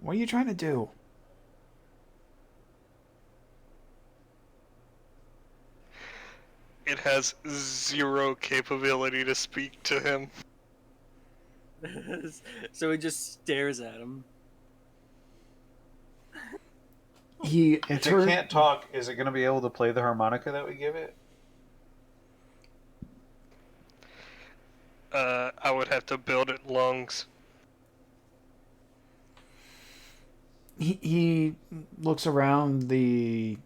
What are you trying to do? It has zero capability to speak to him. So he just stares at him. If it can't talk, is it going to be able to play the harmonica that we give it? I would have to build it lungs. He looks around the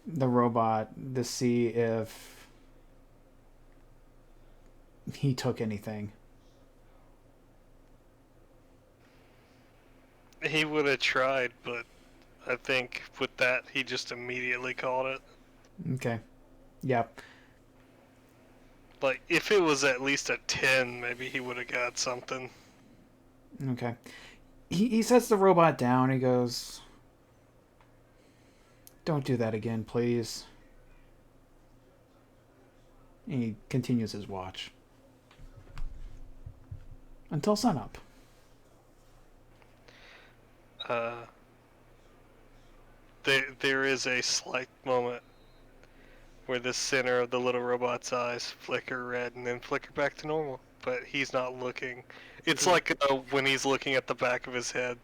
robot to see if he took anything. He would have tried, but I think with that, he just immediately called it. Okay. Yeah. Like, if it was at least a 10, maybe he would have got something. Okay. He sets the robot down. He goes, "Don't do that again, please." And he continues his watch until sunup. There is a slight moment where the center of the little robot's eyes flicker red and then flicker back to normal, but he's not looking. It's like when he's looking at the back of his head.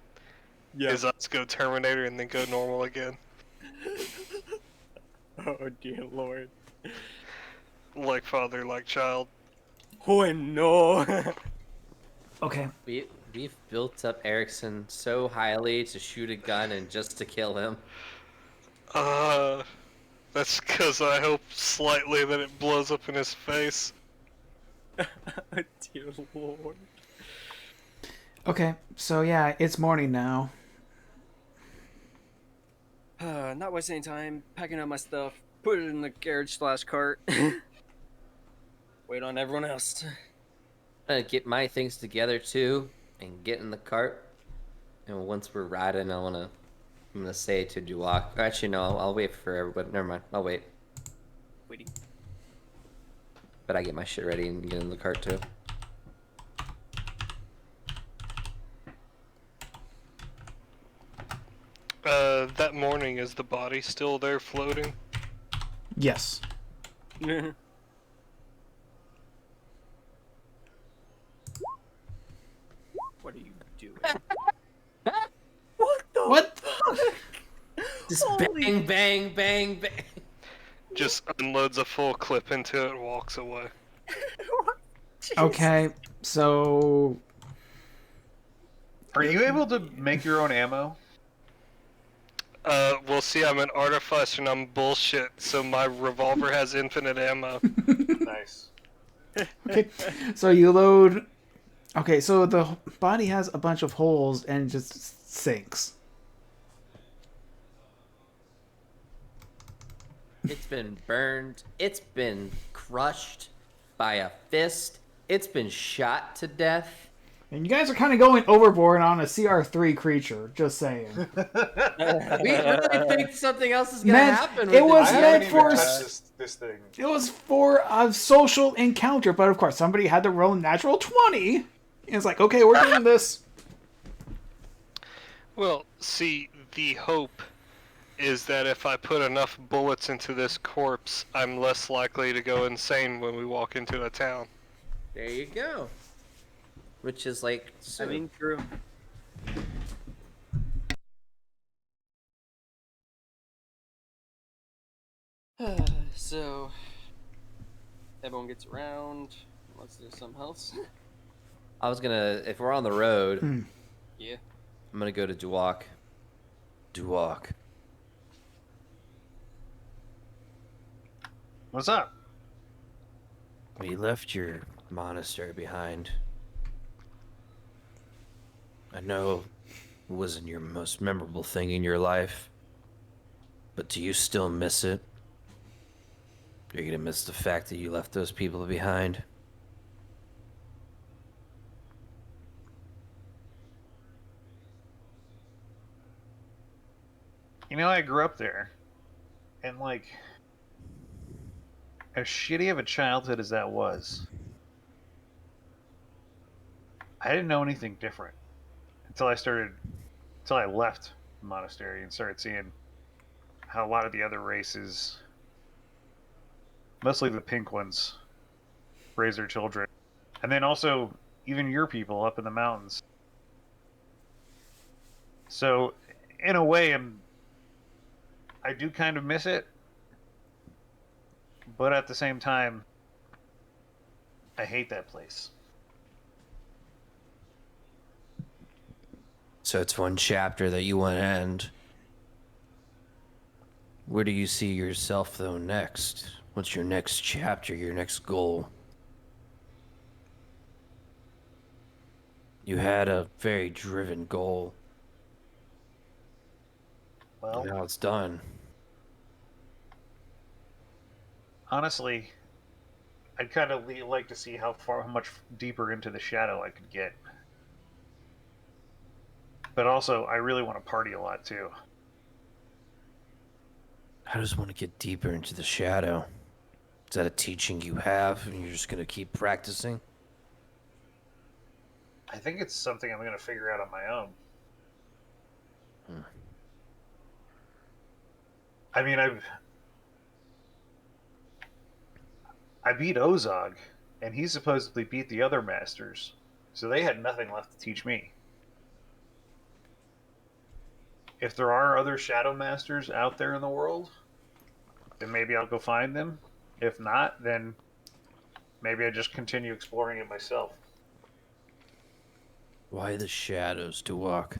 Yeah. His eyes go Terminator and then go normal again. Oh dear lord. Like father, like child. Oh no. Okay. We've built up Erickson so highly to shoot a gun and just to kill him. That's because I hope slightly that it blows up in his face. Oh dear lord. Okay. So yeah, it's morning now. Not wasting any time, packing up my stuff, put it in the carriage/cart. Wait on everyone else. I'm gonna get my things together too and get in the cart. And once we're riding, I'm gonna say to Duwak. Actually, no, I'll wait for everybody. Never mind, I'll wait. Waiting. But I get my shit ready and get in the cart too. That morning, is the body still there floating? Yes. What are you doing? What? Just bang, bang, bang, bang. Just unloads a full clip into it and walks away. Okay. So Are you able to make your own ammo? We'll see, I'm an artificer and I'm bullshit, so my revolver has infinite ammo. Nice. okay. So you load. Okay. So the body has a bunch of holes and just sinks. It's been burned. It's been crushed by a fist. It's been shot to death. And you guys are kind of going overboard on a CR3 creature. Just saying. We really think something else is gonna happen. It with was I it. haven't meant even for. touched this thing. It was for a social encounter, but of course somebody had to roll natural 20. And it's like, okay, we're doing this. Well, see, the hope is that if I put enough bullets into this corpse, I'm less likely to go insane when we walk into a town. There you go. Which is like, I mean, true. So, everyone gets around. Unless there's something else. I was gonna, if we're on the road, Yeah. I'm gonna go to Duwak. Duwak. What's up? You left your monastery behind. I know it wasn't your most memorable thing in your life, but do you still miss it? You're gonna miss the fact that you left those people behind? You know, I grew up there. And, like, as shitty of a childhood as that was, I didn't know anything different until I left the monastery and started seeing how a lot of the other races, mostly the pink ones, raise their children. And then also, even your people up in the mountains. So, in a way, I do kind of miss it. But at the same time, I hate that place. So it's one chapter that you want to end. Where do you see yourself, though, next? What's your next chapter, your next goal? You had a very driven goal. Well, Now it's done. honestly, I'd kind of like to see how much deeper into the shadow I could get. But also, I really want to party a lot too. I just want to get deeper into the shadow. Is that a teaching you have, and you're just going to keep practicing? I think it's something I'm going to figure out on my own. I mean, I beat Ozog, and he supposedly beat the other masters, so they had nothing left to teach me. If there are other shadow masters out there in the world, then maybe I'll go find them. If not, then maybe I just continue exploring it myself. Why the shadows to walk?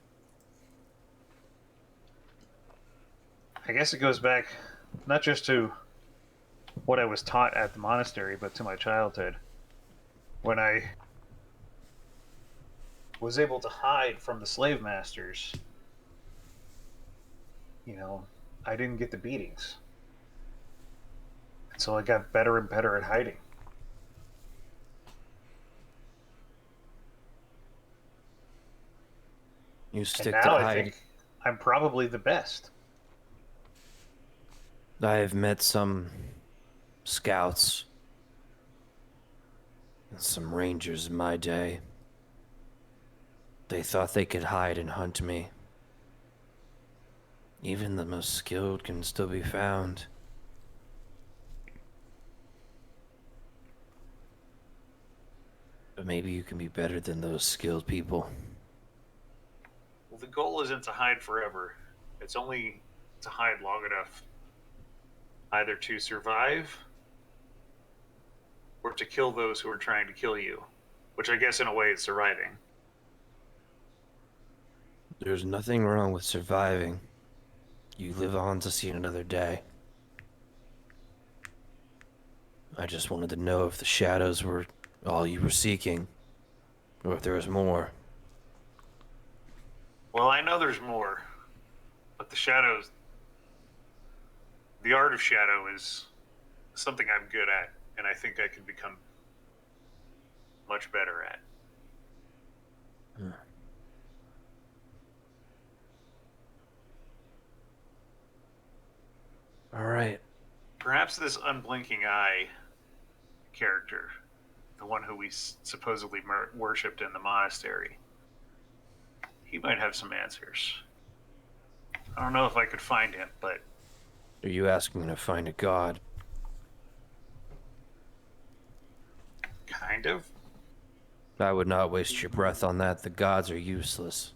I guess it goes back not just to what I was taught at the monastery, but to my childhood. When I was able to hide from the slave masters, I didn't get the beatings. And so I got better and better at hiding. You And stick now to I hide. think I'm probably the best. I have met some scouts and some rangers in my day. They thought they could hide and hunt me. Even the most skilled can still be found. But maybe you can be better than those skilled people. Well, the goal isn't to hide forever. It's only to hide long enough either to survive or to kill those who are trying to kill you, which I guess in a way is surviving. There's nothing wrong with surviving. You live on to see another day. I just wanted to know if the shadows were all you were seeking, or if there was more. Well, I know there's more, but the art of shadow is something I'm good at, and I think I can become much better at. All right. Perhaps this unblinking eye character, the one who we supposedly worshipped in the monastery, he might have some answers. I don't know if I could find him, but Are you asking to find a god? kind of. I would not waste your breath on that. The gods are useless.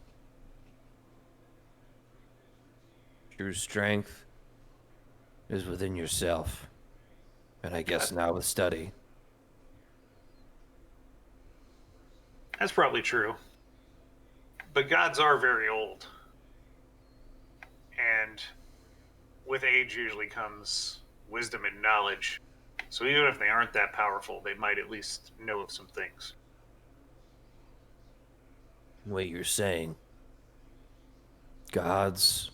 True strength is within yourself. And I guess now with study. That's probably true. But gods are very old. And with age usually comes wisdom and knowledge. So even if they aren't that powerful, they might at least know of some things. What you're saying. Gods.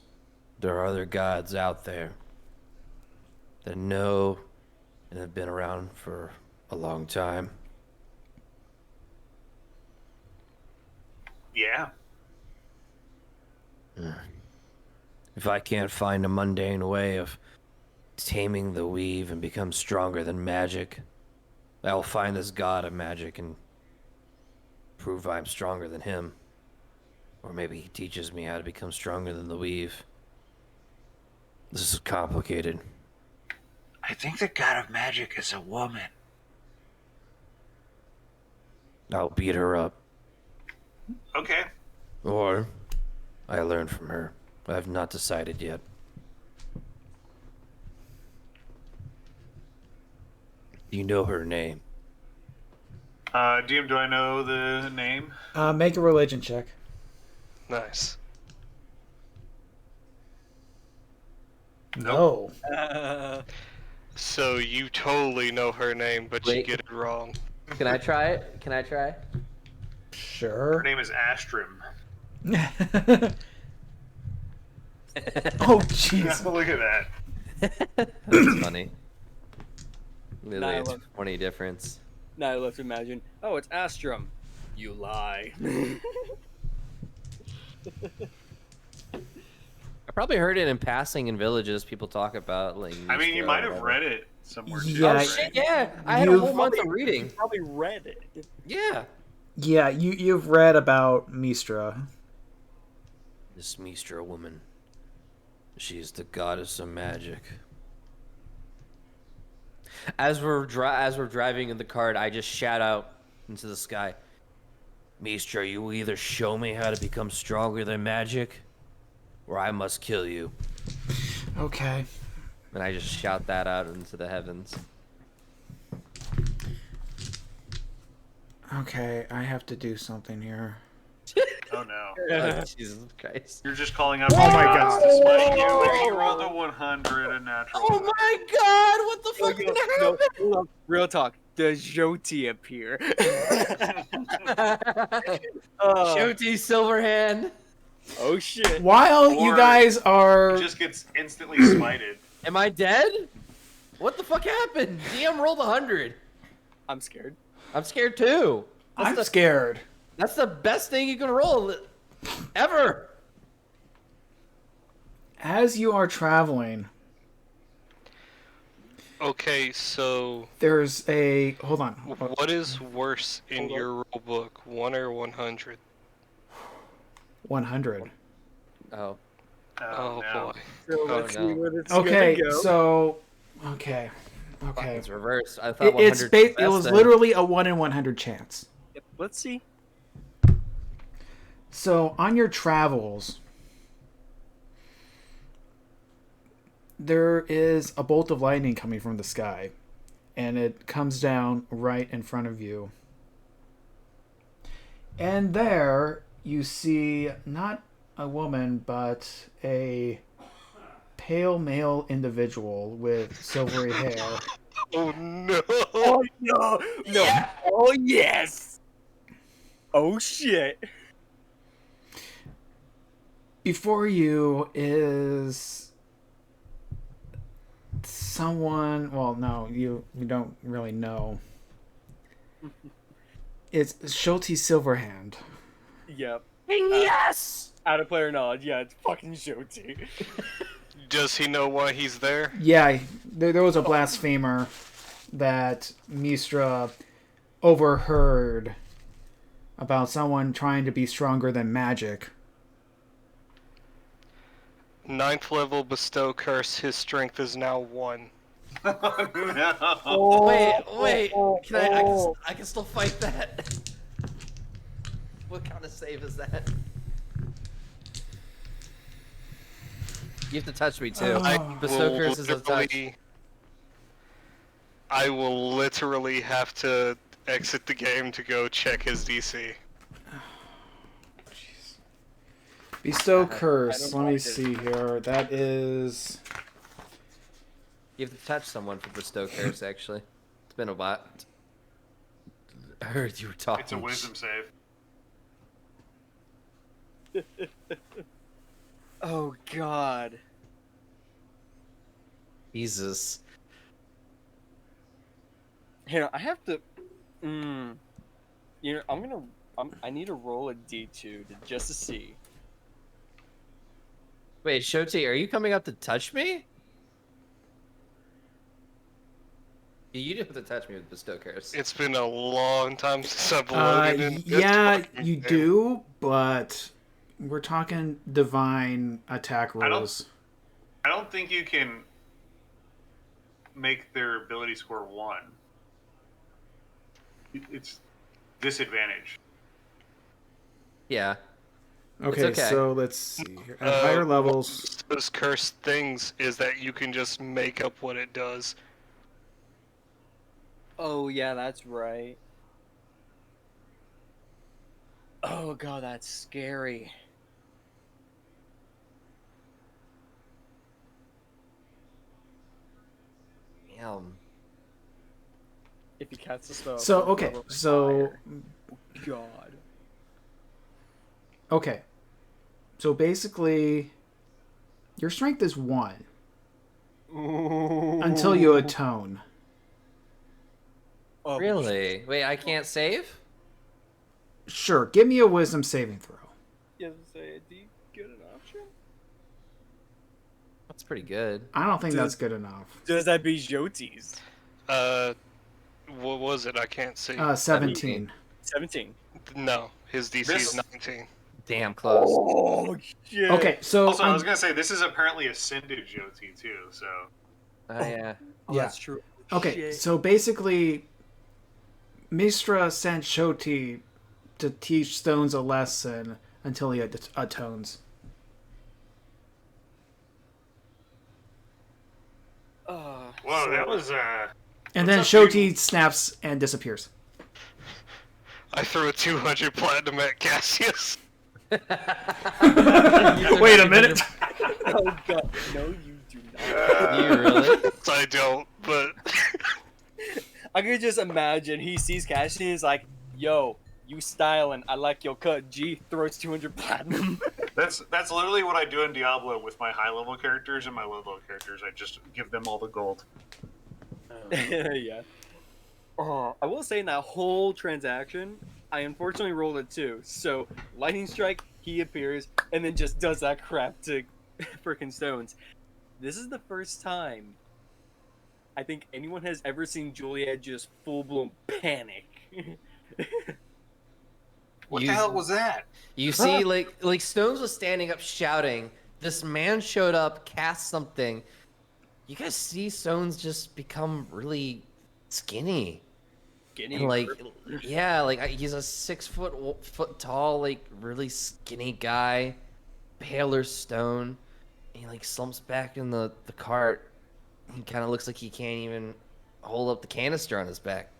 There are other gods out there that know and have been around for a long time. Yeah. If I can't find a mundane way of taming the weave and become stronger than magic, I'll find this god of magic and prove I'm stronger than him. Or maybe he teaches me how to become stronger than the weave. This is complicated. I think the god of magic is a woman. I'll beat her up. Okay. Or I learn from her. I have not decided yet. Do you know her name? DM, do I know the name? Make a religion check. Nice. No. So you totally know her name, but you Wait. get it wrong. Can I try it? Can I try? Her Sure. name is Astrim. Oh, jeez. Look at that. That's funny. Really, Nah, I it's love- 20 difference. Now I love to imagine. Oh, it's Astrum. You lie. I probably heard it in passing in villages. People talk about like. I mean, you Mistral might or have whatever. read it somewhere too. Yeah, Oh right? shit! Yeah, I had a You've whole month of You reading. probably read it. Yeah. Yeah, you've read about Mistra. This Mistra woman. She is the goddess of magic. As we're driving in the cart, I just shout out into the sky. Mistra, you will either show me how to become stronger than magic, or I must kill you. Okay. And I just shout that out into the heavens. Okay, I have to do something here. Oh no. Oh, Jesus Christ. You're just calling out Oh my gods God. to smite you, and you rolled a 100, a natural. Oh my god, what the Oh, fuck no, happened? hold on. Real talk. Does Joti appear? Shoti Silverhand. Oh shit. While you Or- guys He are... just gets instantly smited. Am I dead? What the fuck happened? DM rolled 100. I'm scared. I'm scared too. I'm scared. That's the best thing you can roll ever. As you are traveling, Okay, so there's a... Hold on. what is worse in your rule book, 1 or 100? 100. Oh. Oh, no. boy. So Oh, let's see no. where it's Okay, gonna go. so... Okay. Okay. It's reversed. I thought It's 100 was the it was best literally a 1 in 100 chance. Yep, let's see. So on your travels, there is a bolt of lightning coming from the sky, and it comes down right in front of you. And there you see not a woman, but a pale male individual with silvery hair. Oh, no! Oh no! No! Yeah. Oh yes! Oh shit! Before you is someone... Well, no, you don't really know. It's Schulte Silverhand. Yep. Yes! Out of player knowledge, yeah, it's fucking Joti. Does he know why he's there? Yeah, there was a blasphemer that Mistra overheard about someone trying to be stronger than magic. 9th level bestow curse, his strength is now 1. No. Wait. Can I can still fight that. What kind of save is that? You have to touch me too. Oh. Bestow curse is a touch. I will literally have to exit the game to go check his DC. Bestow curse. don't Let like me it. see here. That is... You have to touch someone for bestow curse. Actually, it's been a while. I heard you were talking. It's a wisdom save. Oh god. Jesus. Hang on, I have to. You know, I need to roll a d2 just to see. Wait, Shoti, are you coming up to touch me? You do have to touch me with bestow curse. It's been a long time since I've loaded in. this yeah, fucking you game. do, but we're talking divine attack I don't- rolls. I don't think you can make their ability score 1. It's disadvantage. Yeah. Okay, okay. so let's see here. At higher levels... Those cursed things is that you can just make up what it does. Oh yeah, that's right. Oh god, that's scary. Damn. If you cast a spell. So, from okay, level so... higher. God. Okay. So basically, your strength is 1 until you atone. Oh, Really? Wait, I can't save? Sure, give me a wisdom saving throw. You have to say, do you get an option? That's pretty good. I don't think Does- that's good enough. Does that be Joti's? What was it? I can't see. 17. 17. No, his DC This- is 19. Damn close. Oh shit. Okay, so Also, I I'm- was gonna say this is apparently ascended Joti too. So Oh yeah. Oh, yeah. that's true. Okay, Shit. so basically, Mistra sent Shoti to teach Stones a lesson until he atones. Whoa, that was And then What's up, Shoti snaps and disappears. I throw a 200 platinum at Cassius. Wait a minute. Oh god, no, you do not. Do you really? I don't, but I can just imagine he sees Cassius and he's like, "Yo, you styling? I like your cut." G throws 200 platinum. that's literally what I do in Diablo with my high level characters and my low level characters. I just give them all the gold. Yeah. I will say in that whole transaction, I unfortunately rolled a 2. So lightning strike, he appears, and then just does that crap to freaking stones. This is the first time I think anyone has ever seen Juliet just full blown panic. What You- the hell was that? You see, like Stones was standing up shouting. This man showed up, cast something. You guys see Stones just become really skinny. Skinny, And like, crippled. yeah, like he's a 6 foot tall, like really skinny guy, paler Stone. And he like slumps back in the cart. He kind of looks like he can't even hold up the canister on his back.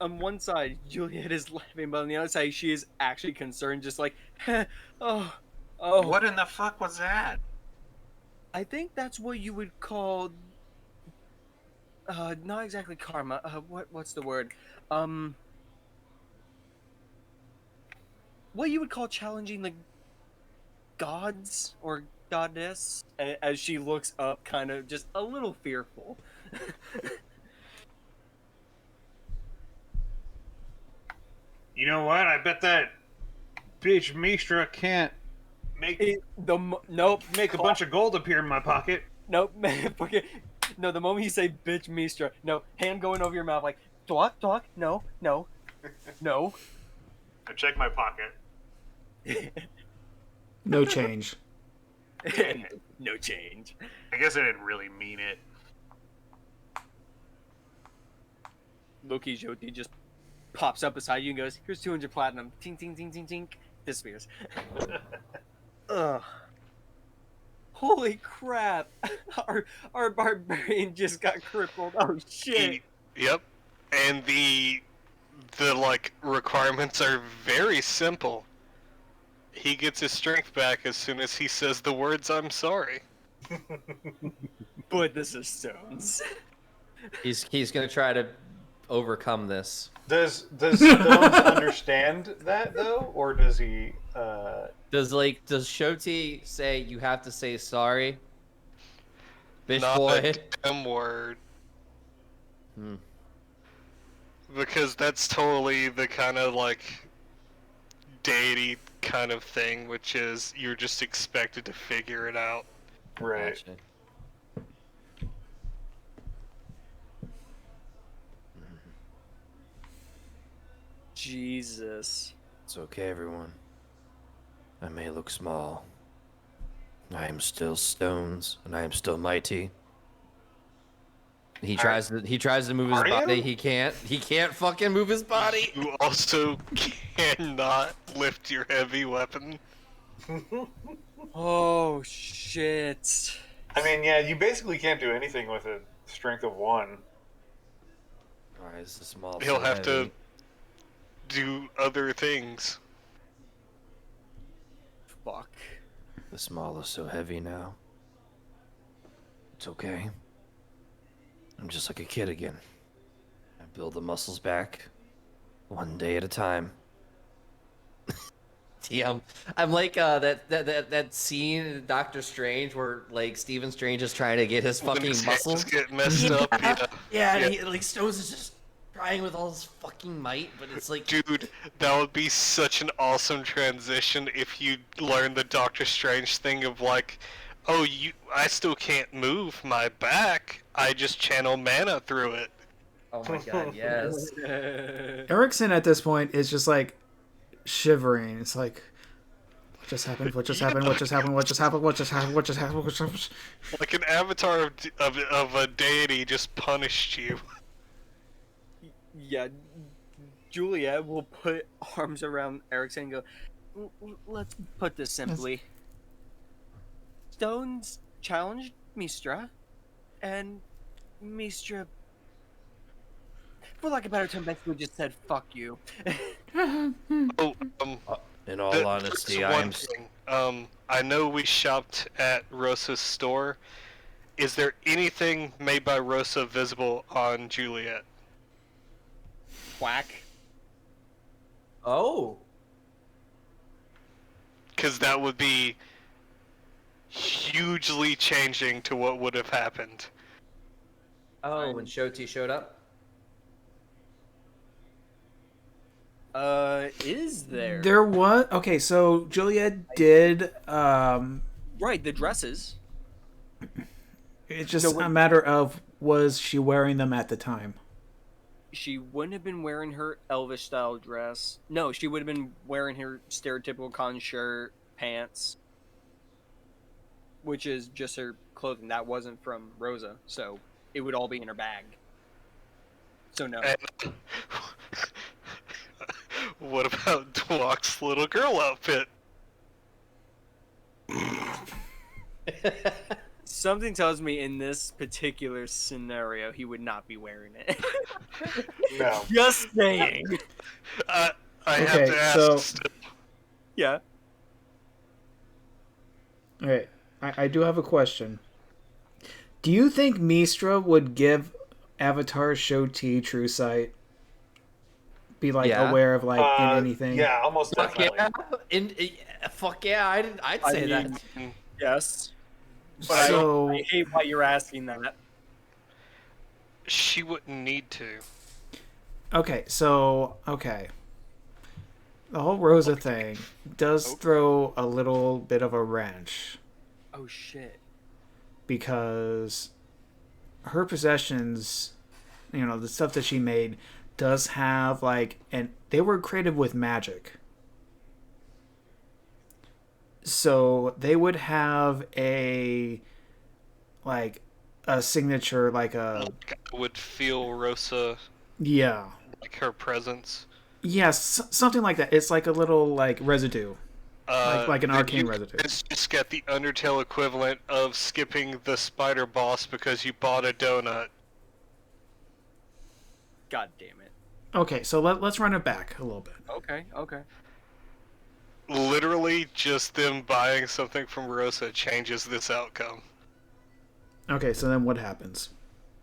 On one side, Juliet is laughing, but on the other side, she is actually concerned, just like, oh. What in the fuck was that? I think that's what you would call, not exactly karma. What's the word? What you would call challenging the gods or goddess, as she looks up, kind of just a little fearful. You know what? I bet that bitch Mistra can't make Nope. make a bunch of gold appear in my pocket. Nope. Forget. No, the moment you say bitch Mistra, no, hand going over your mouth like, talk, no. I check my pocket. No change. No change. I guess I didn't really mean it. Loki Jyoti just pops up beside you and goes, "Here's 200 platinum." Tink, tink, tink, tink, tink. Disappears. Ugh. Holy crap! Our barbarian just got crippled. Oh shit! Yep. And the like requirements are very simple. He gets his strength back as soon as he says the words "I'm sorry." But this is Stones. He's gonna try to overcome this. Does Stones understand that though, or does he? Does Shoti say you have to say sorry? Bitch Not boy. a damn word. Hmm. Because that's totally the kind of like deity kind of thing, which is you're just expected to figure it out. Right. Gotcha. Jesus. It's okay, everyone. I may look small. I am still Stones, and I am still mighty. He tries to move his Are body. you? He can't. He can't fucking move his body. You also cannot lift your heavy weapon. Oh shit. I mean, yeah, you basically can't do anything with a strength of 1. Why is the small He'll so have to heavy? do other things. Fuck. The small is so heavy now. It's okay. I'm just like a kid again. I build the muscles back, one day at a time. Yeah, I'm like that scene in Doctor Strange where like Stephen Strange is trying to get his When fucking his hands muscles. get messed up. Yeah. Yeah, and Yeah. he, like Stones is just trying with all his fucking might, but it's like Dude, that would be such an awesome transition if you learn the Doctor Strange thing of like, oh, I still can't move my back. I just channel mana through it. oh my god, yes. Erickson at this point is just like shivering. It's like, what just happened? What just happened? What just happened? What just happened? What just happened? What just happened? What just happened? Like an avatar of a deity just punished you. Yeah, Juliet will put arms around Erickson and go, let's put this simply. stones challenged Mistra, and Mistra, for lack of a better term, basically just said, fuck you. Oh, In all there's honesty, one thing. I know we shopped at Rosa's store. Is there anything made by Rosa visible on Juliet? Whack. Oh. Because that would be hugely changing to what would have happened. Oh, when Shoti showed up? Is there? There was okay. So Juliet did. Right, the dresses. It's just No, wait. a matter of was she wearing them at the time? She wouldn't have been wearing her Elvish style dress. No, she would have been wearing her stereotypical con shirt, pants, which is just her clothing. That wasn't from Rosa, so it would all be in her bag. So no. And what about Dwalk's little girl outfit? Something tells me in this particular scenario he would not be wearing it. No. Just saying. I have Okay, to ask so- still. Yeah. Okay, I do have a question. Do you think Mistra would give Avatar Shoti true sight? Be like Yeah. aware of like in anything? Yeah, almost Fuck definitely. yeah. Fuck yeah, I'd say that. Yes. But So I hate why you're asking that. She wouldn't need to. okay, the whole Rosa thing does throw a little bit of a wrench Oh shit. because her possessions, you know, the stuff that she made does have like, and they were created with magic. So they would have a signature, like a I would feel Rosa, yeah, like her presence. yes, something like that. It's like a little like residue, like an then arcane you residue. just get the Undertale equivalent of skipping the spider boss because you bought a donut. God damn it. Okay, so let's run it back a little bit. Okay. Literally, just them buying something from Rosa changes this outcome. Okay, so then what happens?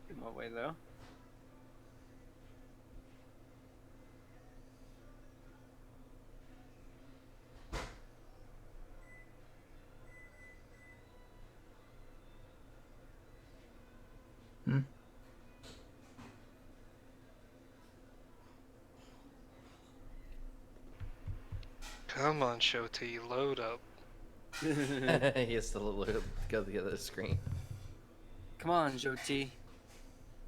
In what way though? Come on, Shoti, load up. He has to go to the other screen. Come on, Joti.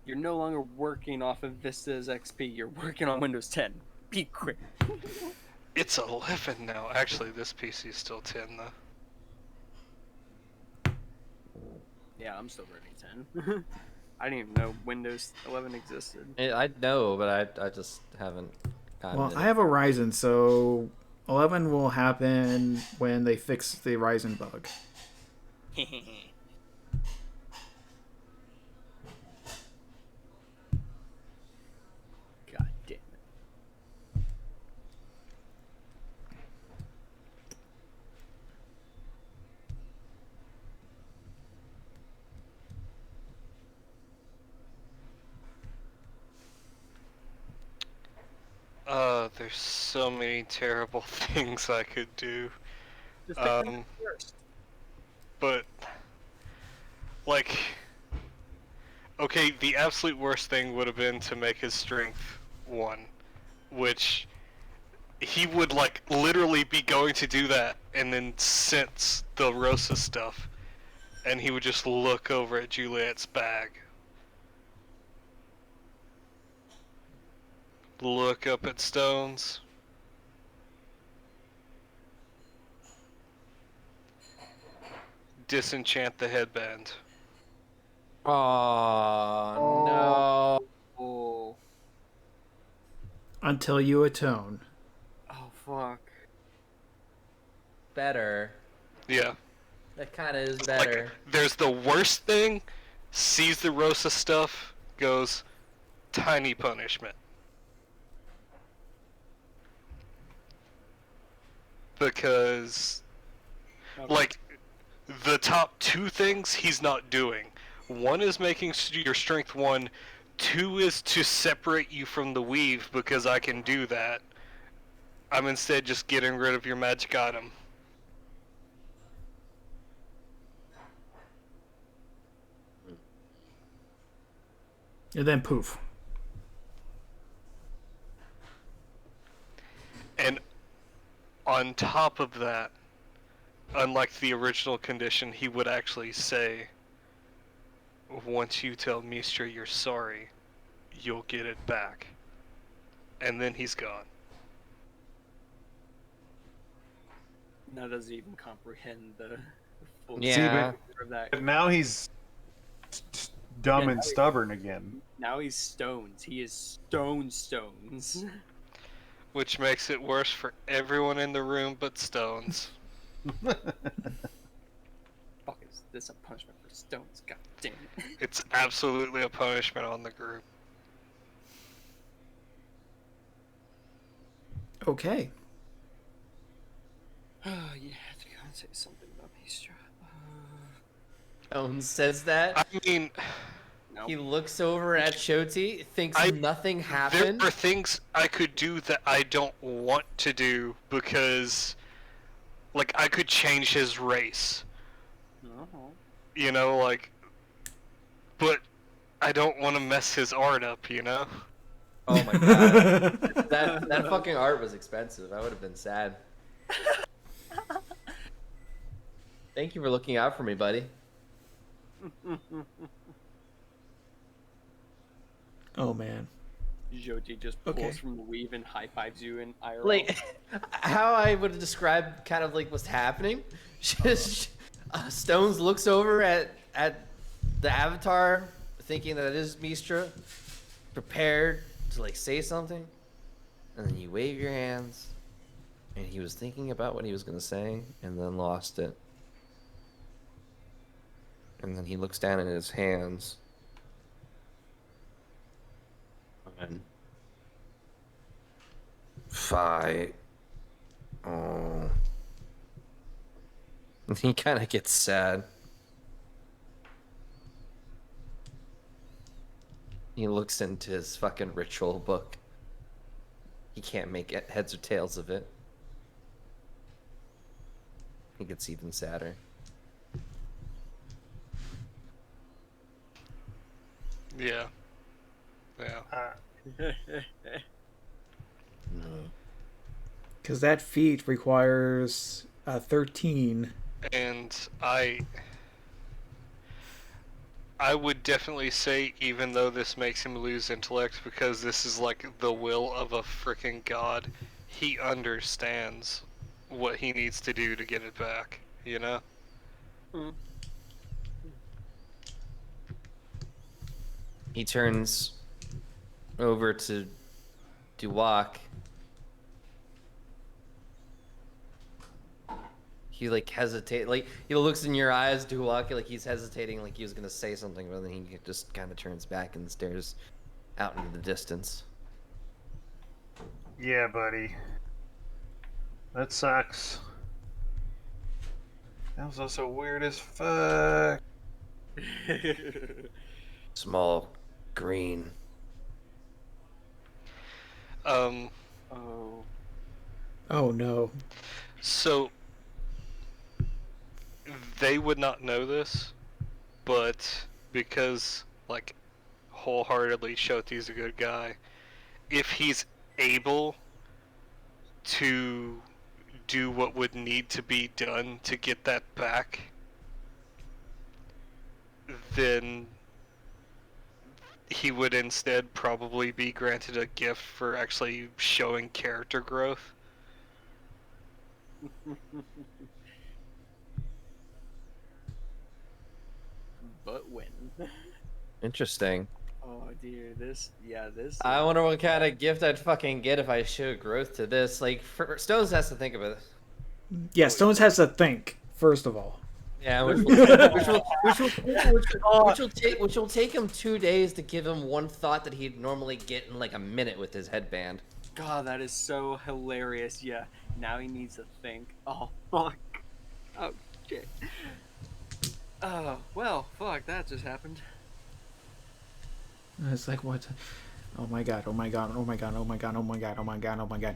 You're no longer working off of Vista's XP. You're working on Windows 10. Be quick. It's 11 now. Actually, this PC is still 10 though. Yeah, I'm still running 10. I didn't even know Windows 11 existed. I know, but I just haven't gotten Well, it. I have a Ryzen, so 11 will happen when they fix the Ryzen bug. God damn it. There's so many terrible things I could do. Just pick them first. But, like, okay, the absolute worst thing would have been to make his strength 1, which he would, like, literally be going to do that and then sense the Rosa stuff, and he would just look over at Juliet's bag. Look up at stones. Disenchant the headband. Oh no. Oh. Until you atone. Oh, fuck. Better. Yeah. That kind of is Like, better. there's the worst thing, sees the Rosa stuff, goes, tiny punishment. Because, Okay. like, the top two things he's not doing. One is making your strength 1. 2 is to separate you from the weave, because I can do that. I'm instead just getting rid of your magic item. And then poof. And on top of that, unlike the original condition, he would actually say, once you tell Mistra you're sorry, you'll get it back. And then he's gone. Now doesn't even comprehend the full Yeah. of that. But now he's dumb Yeah, and now he- stubborn again. Now he's stones. He is stones. Which makes it worse for everyone in the room but Stones. Fuck, is this a punishment for stones? God damn it. It's absolutely a punishment on the group. Okay. Oh, yeah, I think I gotta say something about Mistra. Owen says that. I mean, No. He looks over at Shoti, thinks nothing there happened. are things I could do that I don't want to do because, like, I could change his race. You know, like, but I don't want to mess his art up, you know? Oh my god. that fucking art was expensive. I would have been sad. Thank you for looking out for me, buddy. Oh man. Joti just pulls Okay. from the weave and high fives you in IRL. Like, how I would describe kind of like what's happening. Just Stones looks over at the avatar, thinking that it is Mistra, prepared to like say something, and then you wave your hands, and he was thinking about what he was gonna say, and then lost it. And then he looks down at his hands. And fight. Oh. And he kind of gets sad. He looks into his fucking ritual book. He can't make heads or tails of it. He gets even sadder. Yeah. Yeah. Because that feat requires 13. And I would definitely say, even though this makes him lose intellect, because this is like the will of a freaking god, he understands what he needs to do to get it back, you know? He turns over to Duwak. He like hesitate, like he looks in your eyes, Duwak, like he's hesitating, like he was gonna say something, but then he just kind of turns back and stares out into the distance. Yeah, buddy. That sucks. That was also weird as fuck. Small, green. Oh. Oh no. So, they would not know this, but because, like, wholeheartedly Shoti's a good guy, if he's able to do what would need to be done to get that back, then he would instead probably be granted a gift for actually showing character growth. But when? Interesting. Oh dear, this. I wonder what kind of gift I'd fucking get if I showed growth to this. Like, Stones has to think of it. Yeah, Stones has to think, first of all. Yeah, which will take him 2 days to give him one thought that he'd normally get in like a minute with his headband. God, that is so hilarious. Yeah, now he needs to think. Oh, fuck. Oh, shit. Oh, well, fuck, that just happened. It's like, what? Oh my god, oh my god, oh my god, oh my god, oh my god, oh my god, oh my god.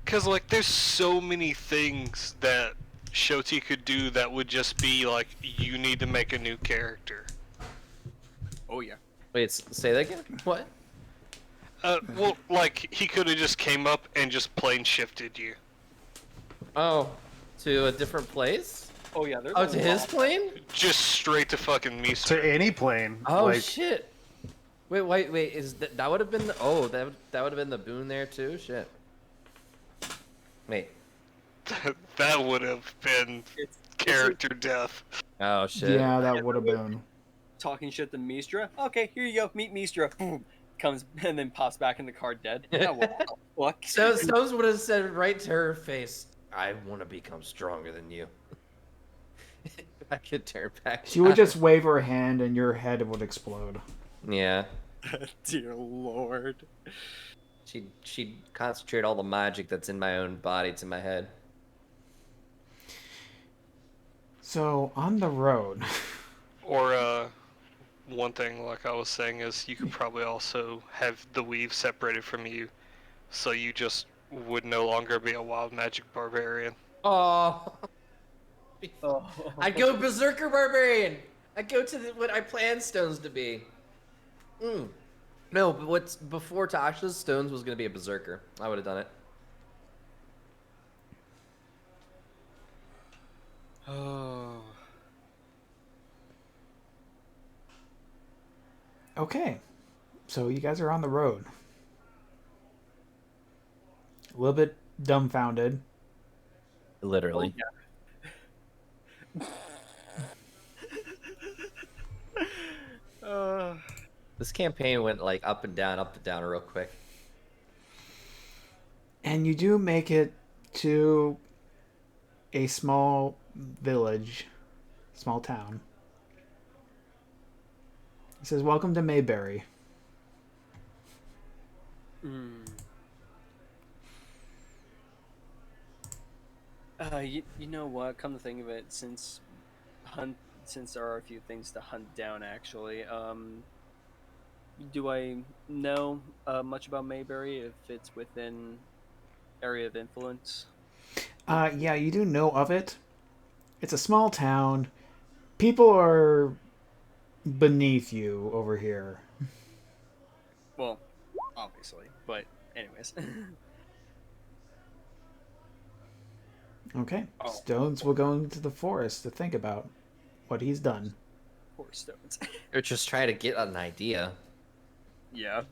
Because, like, there's so many things that Shoti could do that would just be like, you need to make a new character. Oh, yeah. Wait, say that again? What? Well, like, he could have just came up and just plane shifted you. Oh, to a different place? Oh, yeah, there's Oh, a to his lot. plane? Just straight to fucking To Misa. any plane. Oh like, shit! Wait! Is that would have been the that would have been the boon there too? Shit. Wait. That would have been It's character death. Oh shit. Yeah, that would have been. talking shit to Mistra. Okay, here you go. Meet Mistra. Boom. Comes and then pops back in the car dead. Yeah, what the fuck? So Stones would have said right to her face, "I want to become stronger than you." I could turn back. She would just wave her hand and your head would explode. Yeah. Dear Lord. She'd concentrate all the magic that's in my own body to my head. So, on the road. Or, one thing, like I was saying, is you could probably also have the weave separated from you, so you just would no longer be a wild magic barbarian. Oh. Oh. I'd go berserker barbarian. I'd go to what I planned Stones to be. No, but what's before Tasha's Stones was gonna be a berserker. I would have done it. Oh. Okay. So, you guys are on the road. A little bit dumbfounded. Literally. This campaign went like up and down real quick. And you do make it to a small village, small town. He says, "Welcome to Mayberry." You know what? Come to think of it, since there are a few things to hunt down, actually. Do I know much about Mayberry? If it's within area of influence? Yeah, you do know of it. It's a small town. People are beneath you over here. Well, obviously, but anyways. Okay. Oh. Stones will go into the forest to think about what he's done. Poor Stones. Or just try to get an idea. Yeah.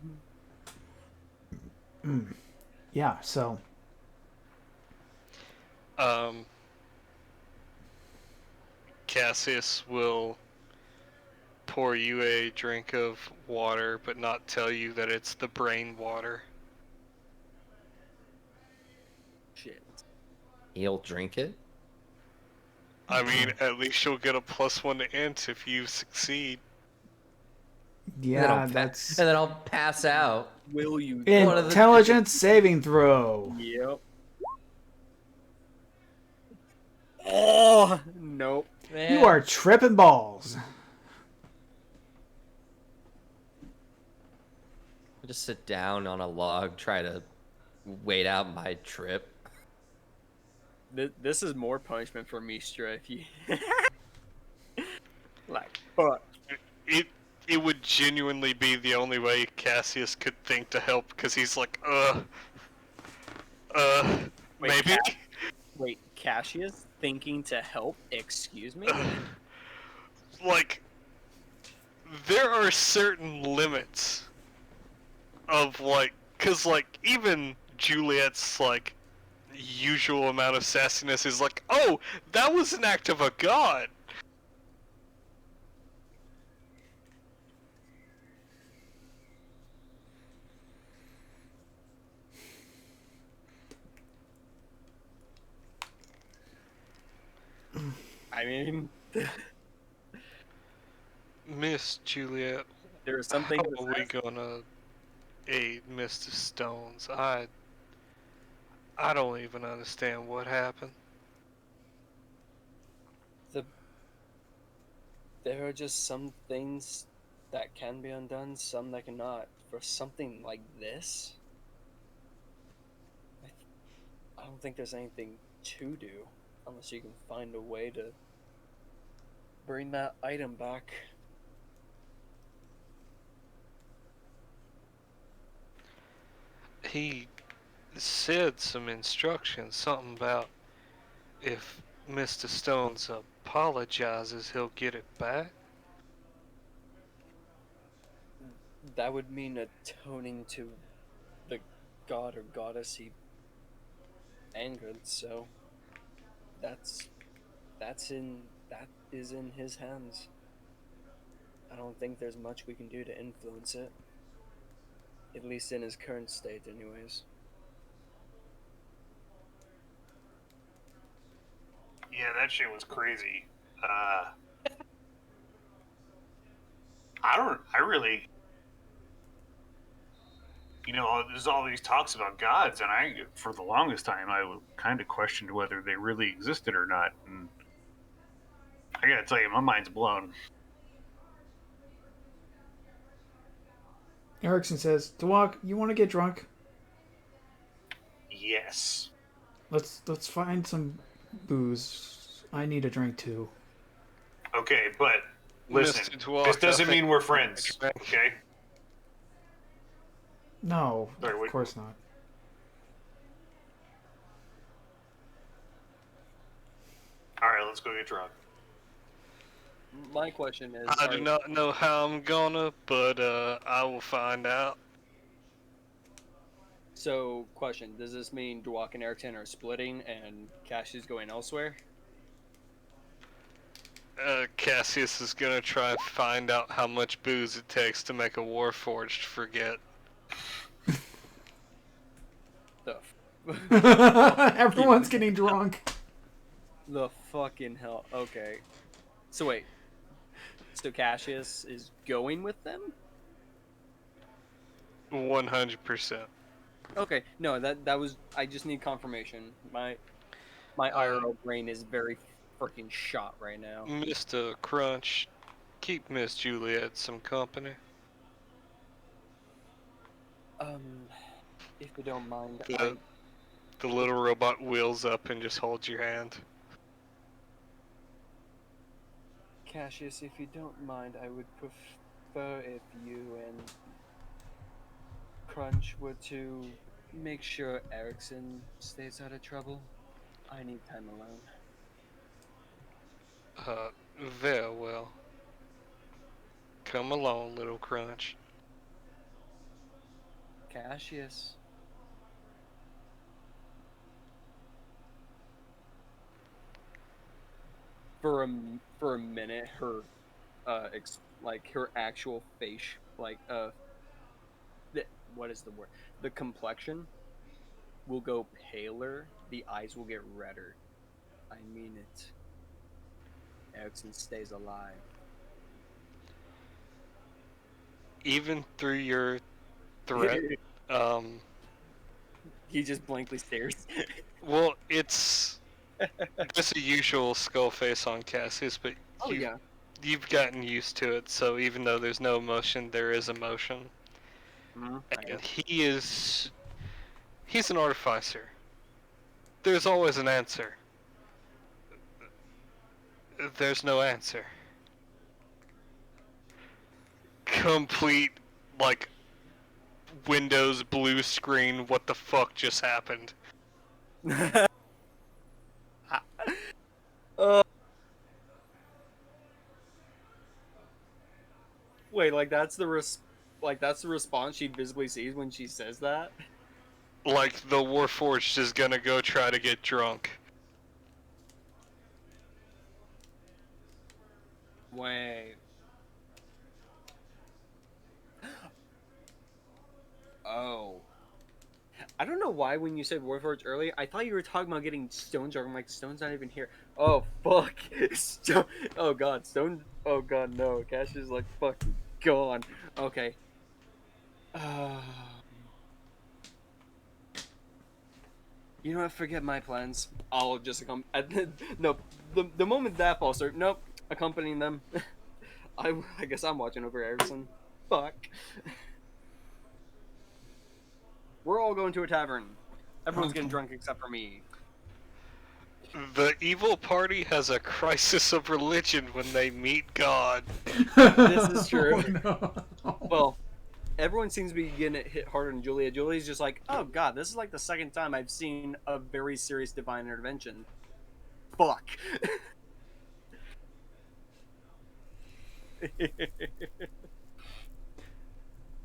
Yeah, so Cassius will pour you a drink of water, but not tell you that it's the brain water. Shit. He'll drink it. I mean, at least you'll get a +1 to int if you succeed. yeah, and that's then I'll pass out. Will you? One of the- intelligence saving throw. Yep. Oh nope. Man. You are tripping balls. I'll just sit down on a log, try to wait out my trip. This is more punishment for Mistra if you like. Fuck. It would genuinely be the only way Cassius could think to help, because he's like, Wait, maybe? Wait, Cassius thinking to help? Excuse me? Like, there are certain limits of, like, because, like, even Juliet's, like, usual amount of sassiness is like, oh, that was an act of a god. I mean, Miss Juliet, there are some how things. are we gonna aid Mr. Stones? I don't even understand what happened. There are just some things that can be undone, some that cannot. For something like this, I don't think there's anything to do unless you can find a way to bring that item back. He said some instructions, something about if Mr. Stones apologizes, he'll get it back. That would mean atoning to the god or goddess he angered, so that's that is in his hands. I don't think there's much we can do to influence it. At least in his current state anyways. Yeah, that shit was crazy. I really, there's all these talks about gods, and for the longest time, I kind of questioned whether they really existed or not. And I gotta tell you, my mind's blown. Erickson says, "Dewalk, you want to get drunk? Yes. Let's find some booze. I need a drink too." Okay, but listen, Mr. Dwarf, this doesn't I think mean we're friends. Okay. No, Sorry, of wait. course not. All right, let's go get drunk. My question is, I do not know how I'm gonna, but I will find out. so question, does this mean Dwalk and Erickson are splitting and Cash is going elsewhere? Cassius is gonna try and find out how much booze it takes to make a Warforged forget. The Everyone's getting drunk. the fucking hell. Okay. So wait. So Cassius is going with them? 100%. Okay. No, that was I just need confirmation. My IRL brain is very freaking shot right now. Mr. Crunch, keep Miss Juliet some company. If you don't mind, The little robot wheels up and just holds your hand. Cassius, if you don't mind, I would prefer if you and Crunch were to make sure Erickson stays out of trouble. I need time alone. Very well. Come along, little Crunch. Cassius. For a minute, her her actual face, what is the word? The complexion will go paler. The eyes will get redder. I mean it. Erickson stays alive. Even through your threat, He just blankly stares. well, it's just a usual skull face on Cassius, but Oh yeah. you've gotten used to it, so even though there's no emotion, there is emotion. I And guess. he's an artificer. There's always an answer. There's no answer. Complete, like, Windows blue screen, what the fuck just happened? Wait, that's the response she visibly sees when she says that? Like, the Warforged is gonna go try to get drunk. Wait. Oh. I don't know why when you said Warforged earlier, I thought you were talking about getting Stone's Arc. I'm like, Stone's not even here. Oh, fuck. Stone. Oh, God. Stone. Oh, God, no. Cash is like fucking gone. Okay. You know what? Forget my plans. I'll just come. No, the moment that falls through, nope. Accompanying them. I guess I'm watching over Harrison. Fuck. We're all going to a tavern. Everyone's getting drunk except for me. The evil party has a crisis of religion when they meet God. This is true. Oh, no. Well, everyone seems to be getting it hit harder than Julia. Julia's just like, oh god, this is like the second time I've seen a very serious divine intervention. Fuck.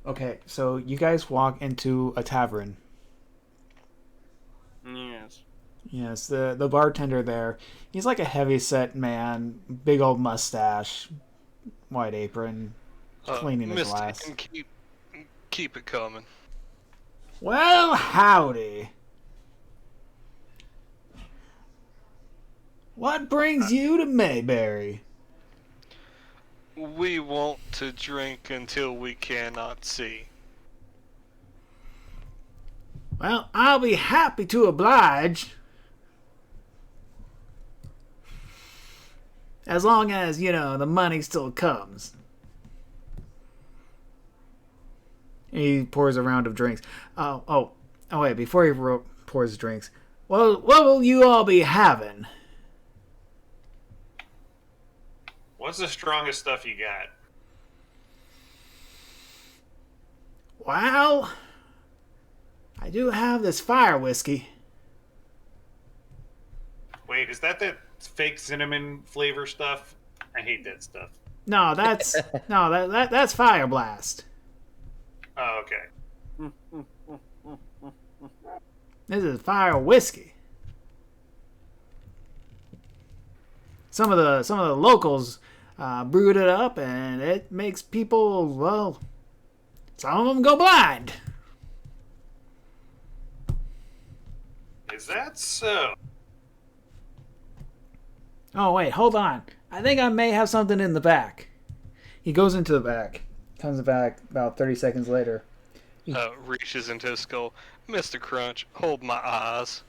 Okay, so you guys walk into a tavern. Yes. Yes, the bartender there, he's like a heavy-set man, big old mustache, white apron, cleaning the Misty, glass. can keep it coming. Well, howdy. What brings you to Mayberry? We want to drink until we cannot see. Well, I'll be happy to oblige. As long as, the money still comes. He pours a round of drinks. Oh, wait, before he pours drinks. Well, what will you all be having? What's the strongest stuff you got? Well, I do have this fire whiskey. Wait, is that fake cinnamon flavor stuff? I hate that stuff. No, that's that's Fire Blast. Oh, okay. This is fire whiskey. Some of the locals brewed it up, and it makes people, well, some of them go blind. Is that so? Oh wait, hold on. I think I may have something in the back. He goes into the back, comes back about 30 seconds later. Reaches into his skull. Mr. Crunch, hold my eyes.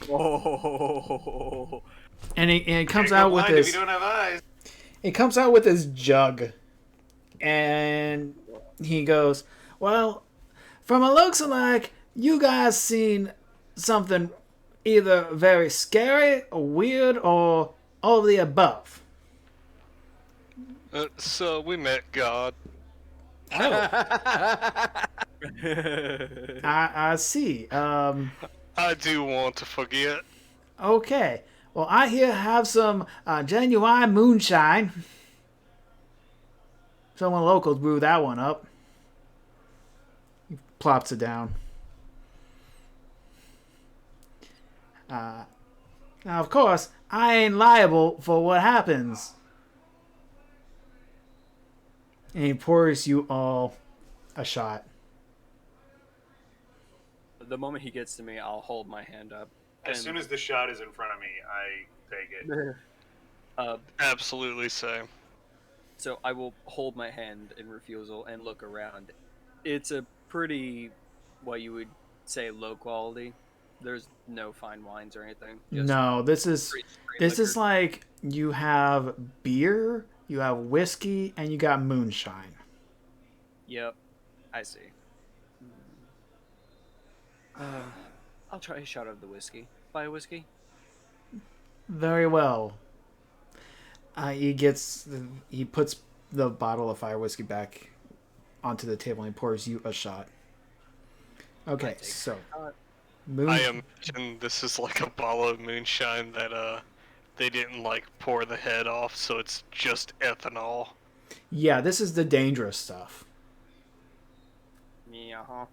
Oh. And he comes Can't go out with blind if this. you don't have eyes. He comes out with this jug, and he goes, "Well, from a looks like you guys seen something either very scary or weird or all of the above." So we met God. Oh, I see. I do want to forget. Okay. Well, I here have some genuine moonshine. Someone local brewed that one up. He plops it down. Now, of course, I ain't liable for what happens. And he pours you all a shot. The moment he gets to me, I'll hold my hand up. As soon as the shot is in front of me, I take it. Absolutely same. So I will hold my hand in refusal and look around. It's a pretty, what you would say, low quality. There's no fine wines or anything. Just No, this is straight this liquor. like you have beer, you have whiskey, and you got moonshine. Yep, I see. I'll try a shot of the whiskey. Buy a whiskey? Very well. He puts the bottle of fire whiskey back onto the table and he pours you a shot. Okay, so I imagine this is like a bottle of moonshine that they didn't like pour the head off, so it's just ethanol. Yeah, this is the dangerous stuff. Yeah, huh?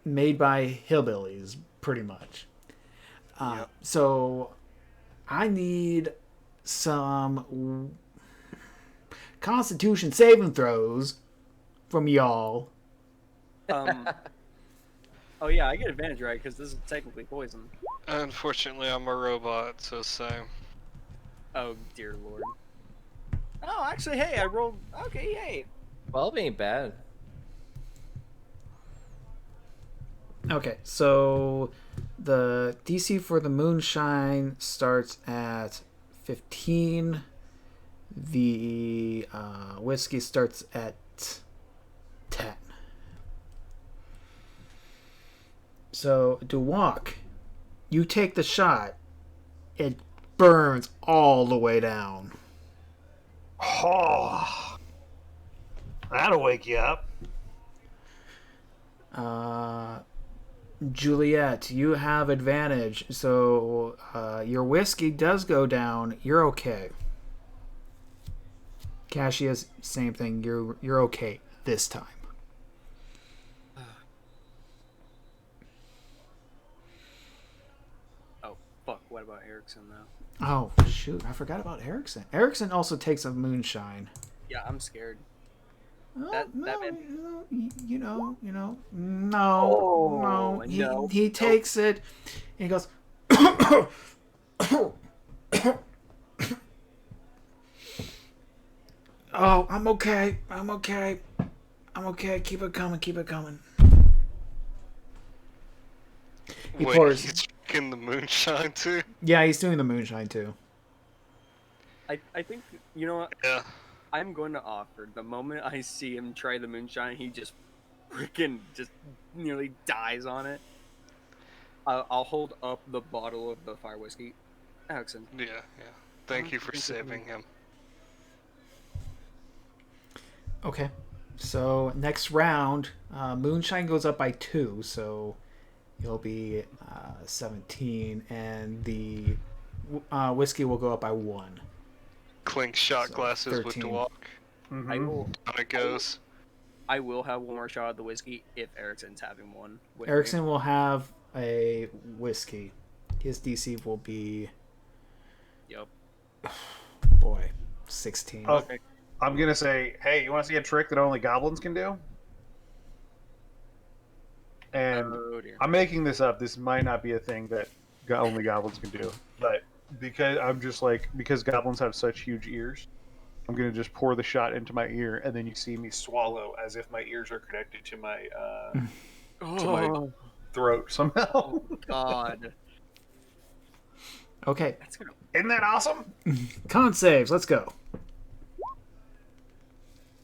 Made by hillbillies, pretty much. Yep. So, I need some Constitution saving throws from y'all. Oh yeah, I get advantage, right? Because this is technically poison. Unfortunately, I'm a robot, so same. Oh dear lord. Oh, actually, hey, I rolled. Okay, yay. 12 ain't bad. Okay, so the DC for the moonshine starts at 15. The whiskey starts at 10. So, Duwalk, you take the shot. It burns all the way down. Oh, that'll wake you up. Juliet, you have advantage. So, your whiskey does go down. You're okay. Cassius, same thing. You're okay this time. Oh fuck! What about Erickson though? Oh shoot! I forgot about Erickson. Erickson also takes a moonshine. Yeah, I'm scared. Oh, That no, man. no. Oh, He no. he takes it. And he goes. Oh, I'm okay. I'm okay. I'm okay. Keep it coming. Keep it coming. He Wait, pours. he's drinking the moonshine too? Yeah, he's doing the moonshine too. I think you know what? Yeah. I'm going to offer. The moment I see him try the moonshine, he just freaking just nearly dies on it. I'll hold up the bottle of the fire whiskey. Erickson. Yeah. Thank you for saving him. Okay. So next round, moonshine goes up by 2, so you'll be 17, and the whiskey will go up by 1. Clink shot So, glasses with 13. the walk. I will. Down it goes. I will have one more shot of the whiskey if Erickson's having one. With Erickson me. will have a whiskey. His DC will be, Yep. boy, 16. Okay. I'm gonna say, hey, you want to see a trick that only goblins can do? And Oh dear. I'm making this up. This might not be a thing that only goblins can do, but because goblins have such huge ears, I'm gonna just pour the shot into my ear, and then you see me swallow as if my ears are connected to my Oh throat somehow. God. Okay. That's gonna. Isn't that awesome? Con saves. Let's go.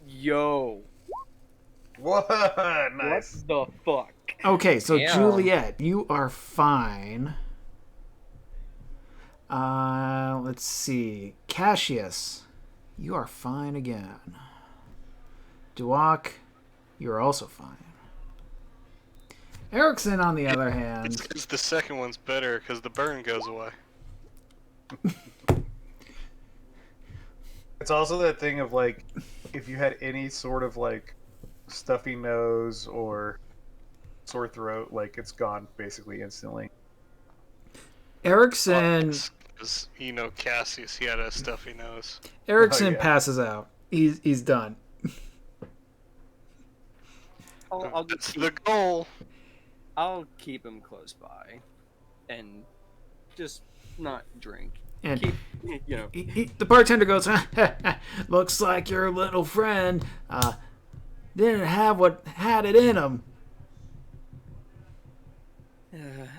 Yo. What? Nice. What the fuck? Okay, so Damn. Juliet, you are fine. Let's see. Cassius, you are fine again. Duak, you are also fine. Erickson, on the other It's hand, because the second one's better because the burn goes away. It's also that thing of like, if you had any sort of like stuffy nose or sore throat, like it's gone basically instantly. Erickson Because, Cassius, he had a stuffy nose. Erickson Oh, yeah. passes out. He's done. I'll That's keep, the goal. I'll keep him close by, and just not drink. And Keep, the bartender goes, "Looks like your little friend didn't have what had it in him."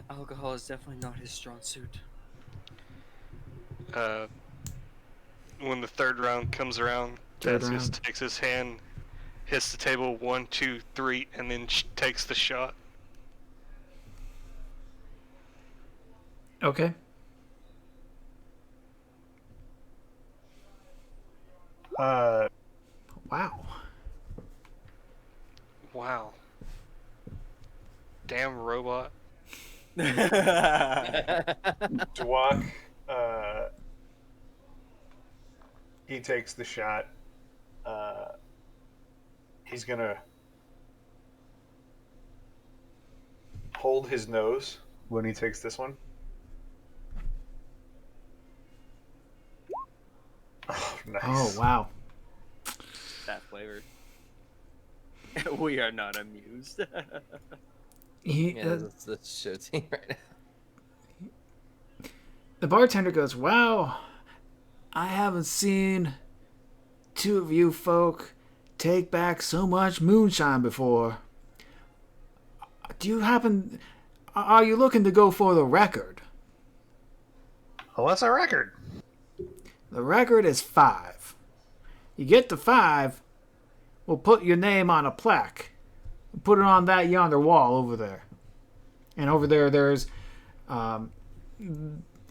alcohol is definitely not his strong suit. When the third round comes around, Third Cassius round. takes his hand, hits the table 1, 2, 3, and then takes the shot. Okay. Wow. Wow. Damn robot. Dwok, he takes the shot. He's gonna hold his nose when he takes this one. Oh, nice. Oh wow. That flavor. We are not amused. He, Yeah, that's show team right now. the bartender goes, "Wow, I haven't seen two of you folk take back so much moonshine before. Do you happen? Are you looking to go for the record? Oh, what's our record? The record is 5. You get to 5, we'll put your name on a plaque. Put it on that yonder wall over there. And over there, there's,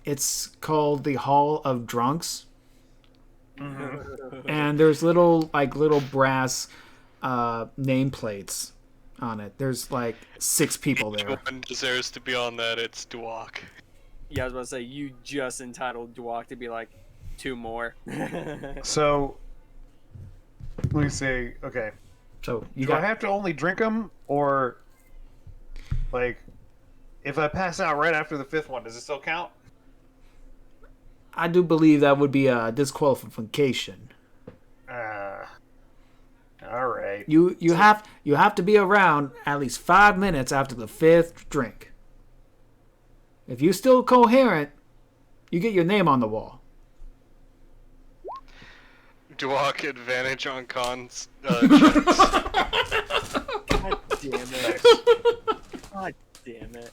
it's called the Hall of Drunks. And there's little brass nameplates on it. There's like 6 people Each there. one deserves to be on that. It's Dwok. Yeah, I was about to say, you just entitled Dwok to be like, 2 more. So, let me see. Okay, So you do I got have to only drink them, or like, if I pass out right after the 5th one, does it still count? I do believe that would be a disqualification. All right. You have to be around at least 5 minutes after the 5th drink. If you're still coherent, you get your name on the wall. Dwok advantage on cons. God damn it. God damn it.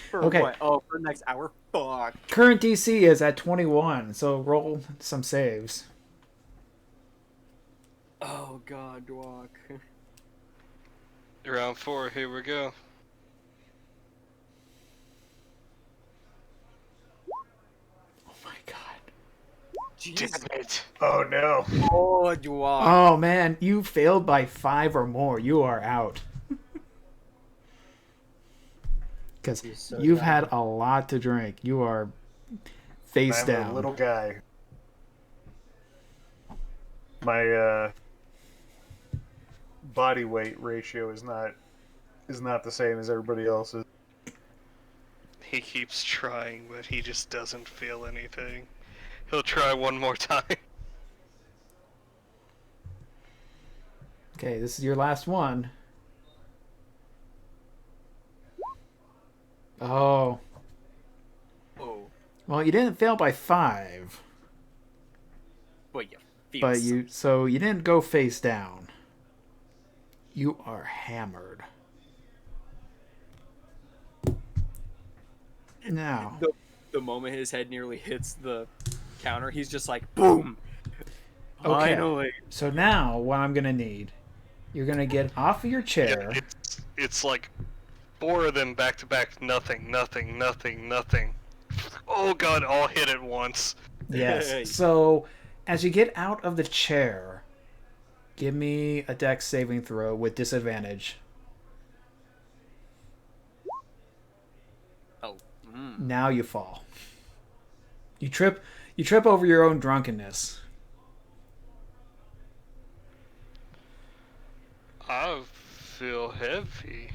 For Okay. what? Oh, for the next hour? Fuck. Current DC is at 21, so roll some saves. Oh, God, Dwok. Round 4, here we go. Oh my god. Jesus. Damn it. Oh no. Oh, Dwok. Oh man, you failed by 5 or more. You are out. Because You're so you've dumb. had a lot to drink. You are face I'm down. a little guy. My body weight ratio is not the same as everybody else's. He keeps trying, but he just doesn't feel anything. He'll try one more time. Okay, this is your last one. Oh. Oh, Well, you didn't fail by 5. but you feel But you didn't go face down. You are hammered. Now, the moment his head nearly hits the counter, he's just like, boom. Okay. Finally. so now what I'm gonna need, you're gonna get off of your chair. Yeah, it's like 4 of them back to back. Nothing, nothing, nothing, nothing. Oh god, all hit at once. Yes. So as you get out of the chair, give me a dex saving throw with disadvantage. Oh. Now you fall. You trip over your own drunkenness. I feel heavy.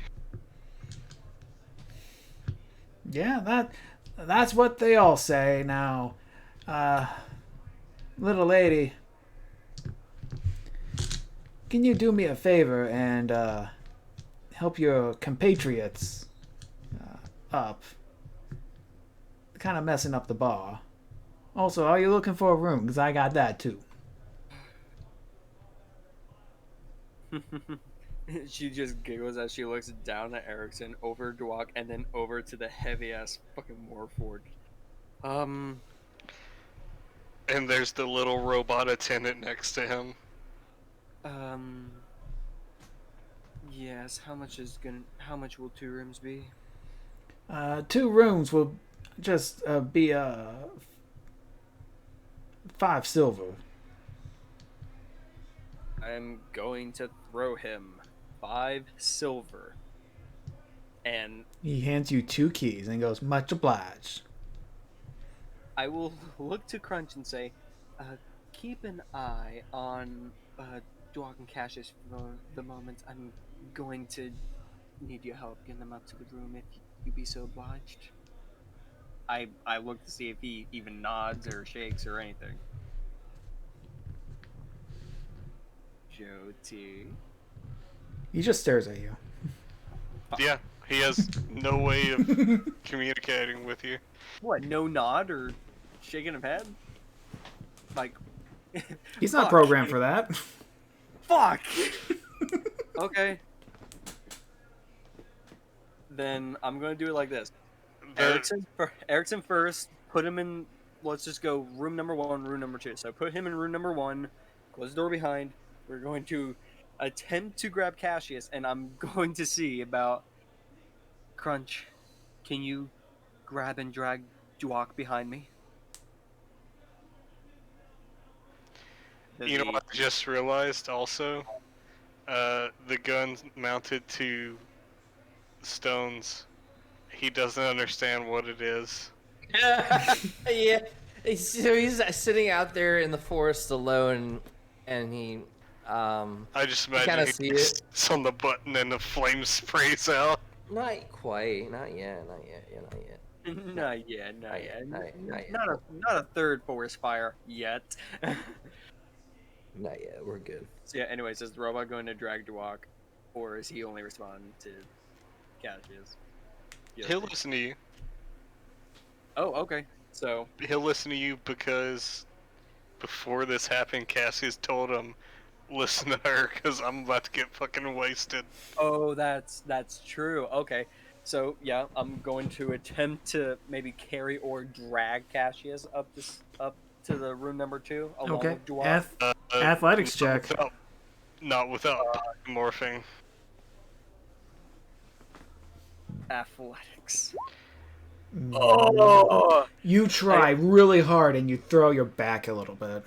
Yeah, that's what they all say now. Little lady, can you do me a favor and help your compatriots up? Kind of messing up the bar. Also, are you looking for a room? Because I got that too. She just giggles as she looks down at Erickson, over Dwok, and then over to the heavy ass fucking Warforged. And there's the little robot attendant next to him. Yes, how much will 2 rooms be? 2 rooms will just be 5 silver. I'm going to throw him 5 silver. And He hands you 2 keys and goes, "Much obliged." I will look to Crunch and say, keep an eye on Dwok and Cassius for the moment. I'm going to need your help getting them up to the room if you'd be so obliged. I look to see if he even nods or shakes or anything. Jyoti. He just stares at you. Yeah, he has no way of communicating with you. What? No nod or shaking of head? Like, He's not fuck. programmed for that. Fuck. Okay. Then I'm gonna do it like this. Erickson first. Put him in. Let's just go room number 1, room number 2. So put him in room number 1. Close the door behind. We're going to attempt to grab Cassius, and I'm going to see about Crunch. Can you grab and drag Duak behind me? Does You know he- what I just realized also? The gun mounted to stones. He doesn't understand what it is. Yeah. So he's sitting out there in the forest alone, and he, I just kinda imagine see he it. sits on the button and the flame sprays out. not quite, not yet, not yet, yeah, not yet. Not yet, not yet. Not yet. Not a third forest fire yet. Not yet. We're good. So yeah, anyways, is the robot going to drag Duak, or is he only responding to Cassius? Yes. He'll listen to you. Oh, okay. So He'll listen to you because before this happened, Cassius told him, listen to her because I'm about to get fucking wasted. oh, that's true. Okay. So yeah, I'm going to attempt to maybe carry or drag Cassius up to the room number 2 along Okay. with Duak. Athletics check. Not without morphing. Athletics. Oh. You try really hard and you throw your back a little bit.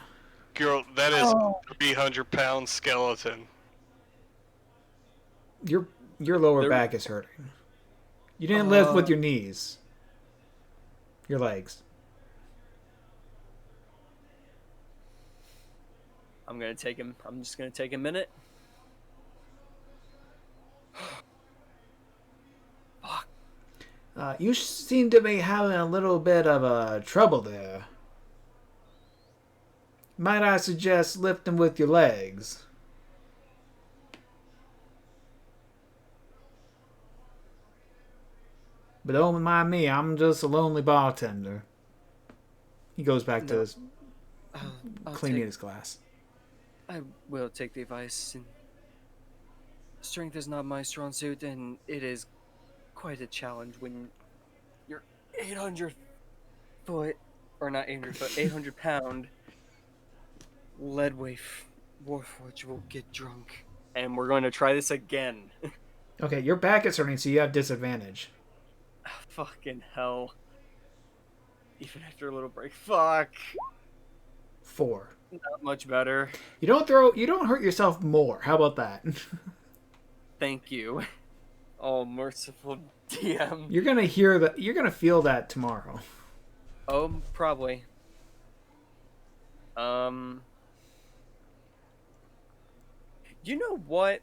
Girl, that is a 300-pound skeleton. Your lower There- back is hurting. You didn't lift with your knees. Your legs. I'm just gonna take a minute. Fuck. You seem to be having a little bit of trouble there. Might I suggest lifting with your legs? But don't mind me, I'm just a lonely bartender. He goes back to his cleaning his glass. I will take the advice. And strength is not my strong suit, and it is quite a challenge when you're 800 foot, or not 800 foot, 800 pound leadweight warforged will get drunk. And we're going to try this again. Okay, your back is hurting, so you have disadvantage. Fucking hell. Even after a little break. Fuck. 4. Not much better. You don't hurt yourself more. How about that? Thank you. Oh, merciful DM. You're gonna feel that tomorrow. Oh, probably. You know what?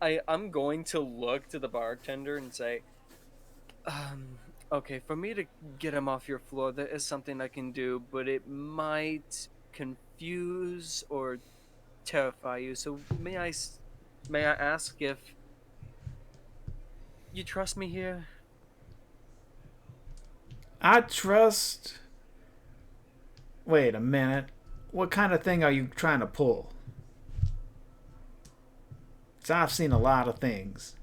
I'm going to look to the bartender and say, okay, for me to get him off your floor, there is something I can do, but it might confuse or terrify you. So may I ask if you trust me here? I trust. Wait a minute. What kind of thing are you trying to pull? 'Cause I've seen a lot of things.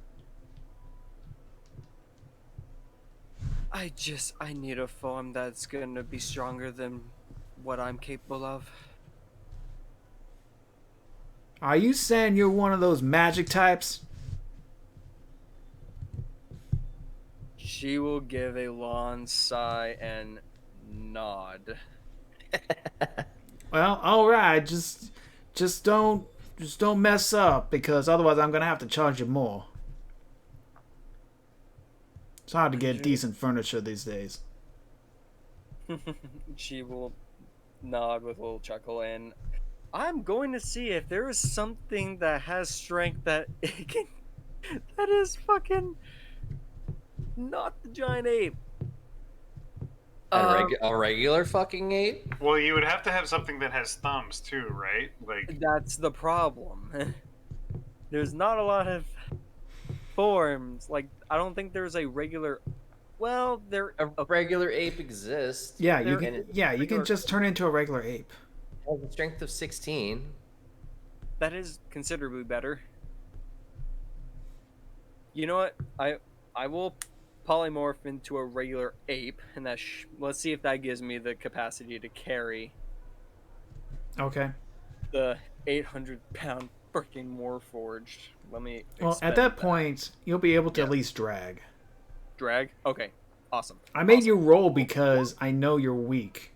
I need a form that's gonna be stronger than what I'm capable of. Are you saying you're one of those magic types? She will give a long sigh and nod. Well, all right. Just don't mess up, because otherwise I'm gonna have to charge you more. It's hard to get decent furniture these days. She will nod with a little chuckle, and I'm going to see if there is something that has strength that it can, that is fucking not the giant ape. A regular fucking ape? Well, you would have to have something that has thumbs too, right? Like, That's the problem. there's not a lot of forms. Like, I don't think there's a regular. Well, there. A regular ape exists. Yeah, you There can. is Yeah, you can regular- just turn into a regular ape. Has a strength of 16. That is considerably better. You know what? I will polymorph into a regular ape, and let's see if that gives me the capacity to carry Okay. the 800-pound freaking Warforged. Let me. Well, at expend that point, you'll be able to Yeah. at least drag. Drag. Okay. Awesome. I made Awesome. you roll because I know you're weak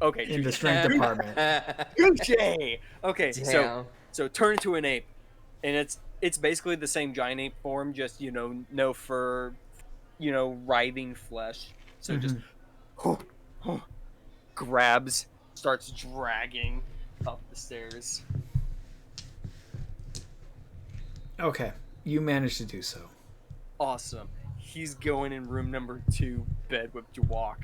Okay. in the strength department. Touché. Okay. Damn. So turn into an ape, and it's basically the same giant ape form, just no fur, writhing flesh. So just grabs, starts dragging up the stairs. Okay, you managed to do so. Awesome. He's going in room number 2, bed with Dewok.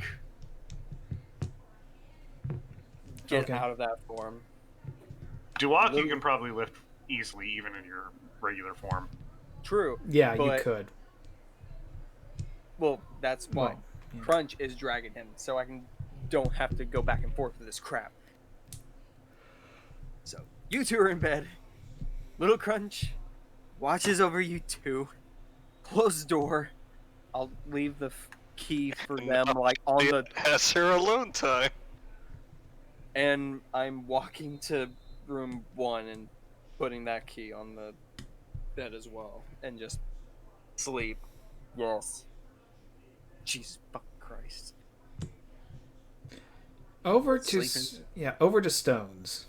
Get Okay. out of that form. Duwak you can probably lift easily, even in your regular form. True. Yeah, you but- could. Well, that's why Well, yeah. Crunch is dragging him, so I don't have to go back and forth with this crap. So you two are in bed. Little Crunch watches over you two. Close the door. I'll leave the key for them, like on the. Has her alone time. And I'm walking to room 1 and putting that key on the bed as well, and just sleep. Yes. Jesus fucking Christ. Over to Sleeping. over to Stones.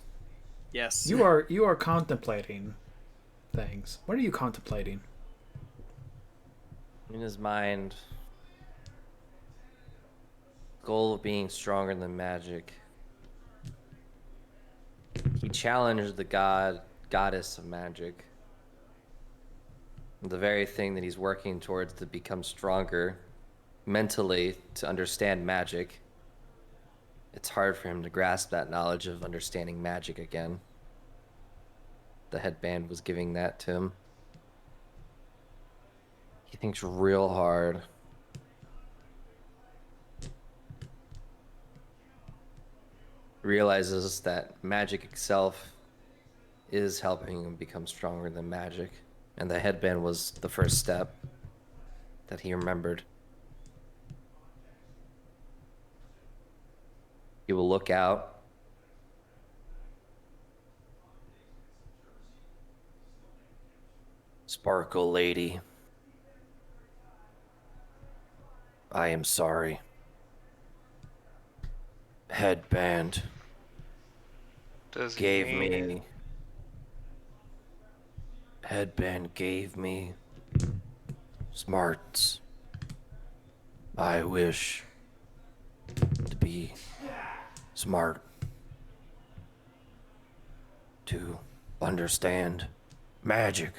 Yes. You are contemplating things. What are you contemplating? In his mind, goal of being stronger than magic. He challenged the goddess of magic. The very thing that he's working towards to become stronger mentally, to understand magic. It's hard for him to grasp that knowledge of understanding magic again. The headband was giving that to him. He thinks real hard. Realizes that magic itself is helping him become stronger than magic. And the headband was the first step that he remembered. He will look out. Sparkle lady. I am sorry. Headband Does he gave mean- me. Headband gave me smarts. I wish to be smart. To understand magic.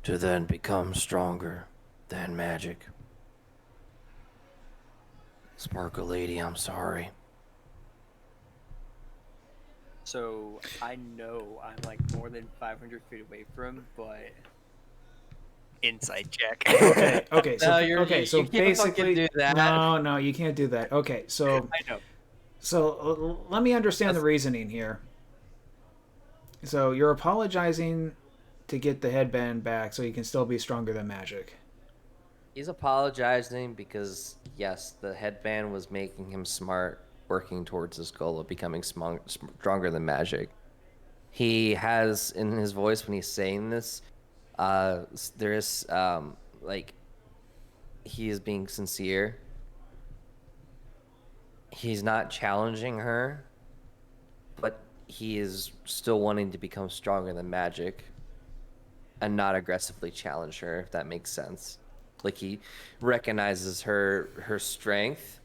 To then become stronger than magic. Sparkle lady, I'm sorry. So I know I'm like more than 500 feet away from him, but insight check. Okay, so No, you so can't fucking basically, do that. no, you can't do that. Okay, so I know. let me understand the reasoning here. So you're apologizing to get the headband back, so you can still be stronger than magic. He's apologizing because, yes, the headband was making him smart, working towards his goal of becoming stronger than magic. He has, in his voice when he's saying this, there is, like, he is being sincere. He's not challenging her, but he is still wanting to become stronger than magic and not aggressively challenge her, if that makes sense. Like, he recognizes her strength,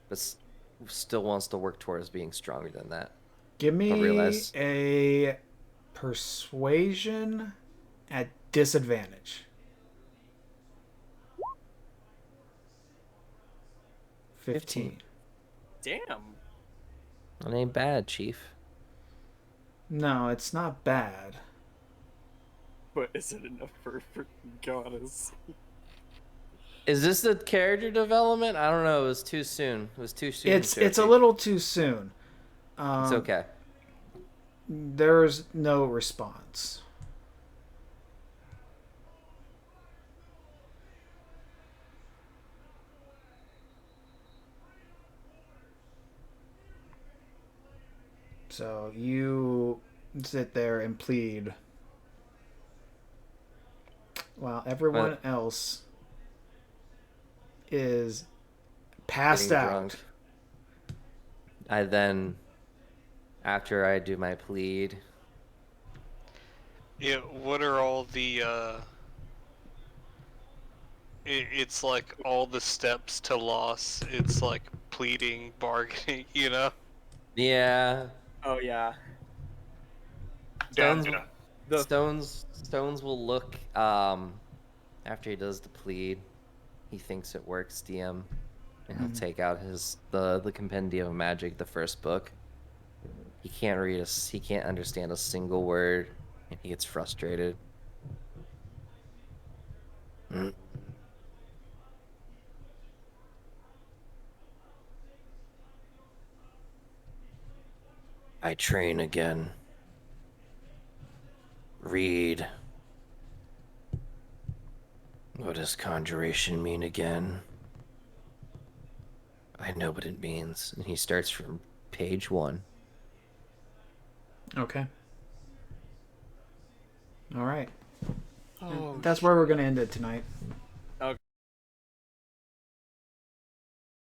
but still wants to work towards being stronger than that. Give I me realize. a persuasion at disadvantage. 15. Damn. That ain't bad, Chief. No, it's not bad. But is it enough for goddess? Is this the character development? I don't know. It was too soon. It was too soon. It's a Joji. little too soon. It's okay. There's no response. So you sit there and plead while everyone else is passed Getting out. drunk. I then, after I do my plead, Yeah, what are all the, it's like all the steps to loss. It's like pleading, bargaining, you know? yeah, Oh yeah. Stones, Yeah. The Stones will look after he does the plead. He thinks it works, DM, and he'll take out the Compendium of Magic, the first book. He can't read us. He can't understand a single word, and he gets frustrated. I train again. Read. What does conjuration mean again? I know what it means. And he starts from page 1. Okay. All right. oh That's where we're going to end it tonight.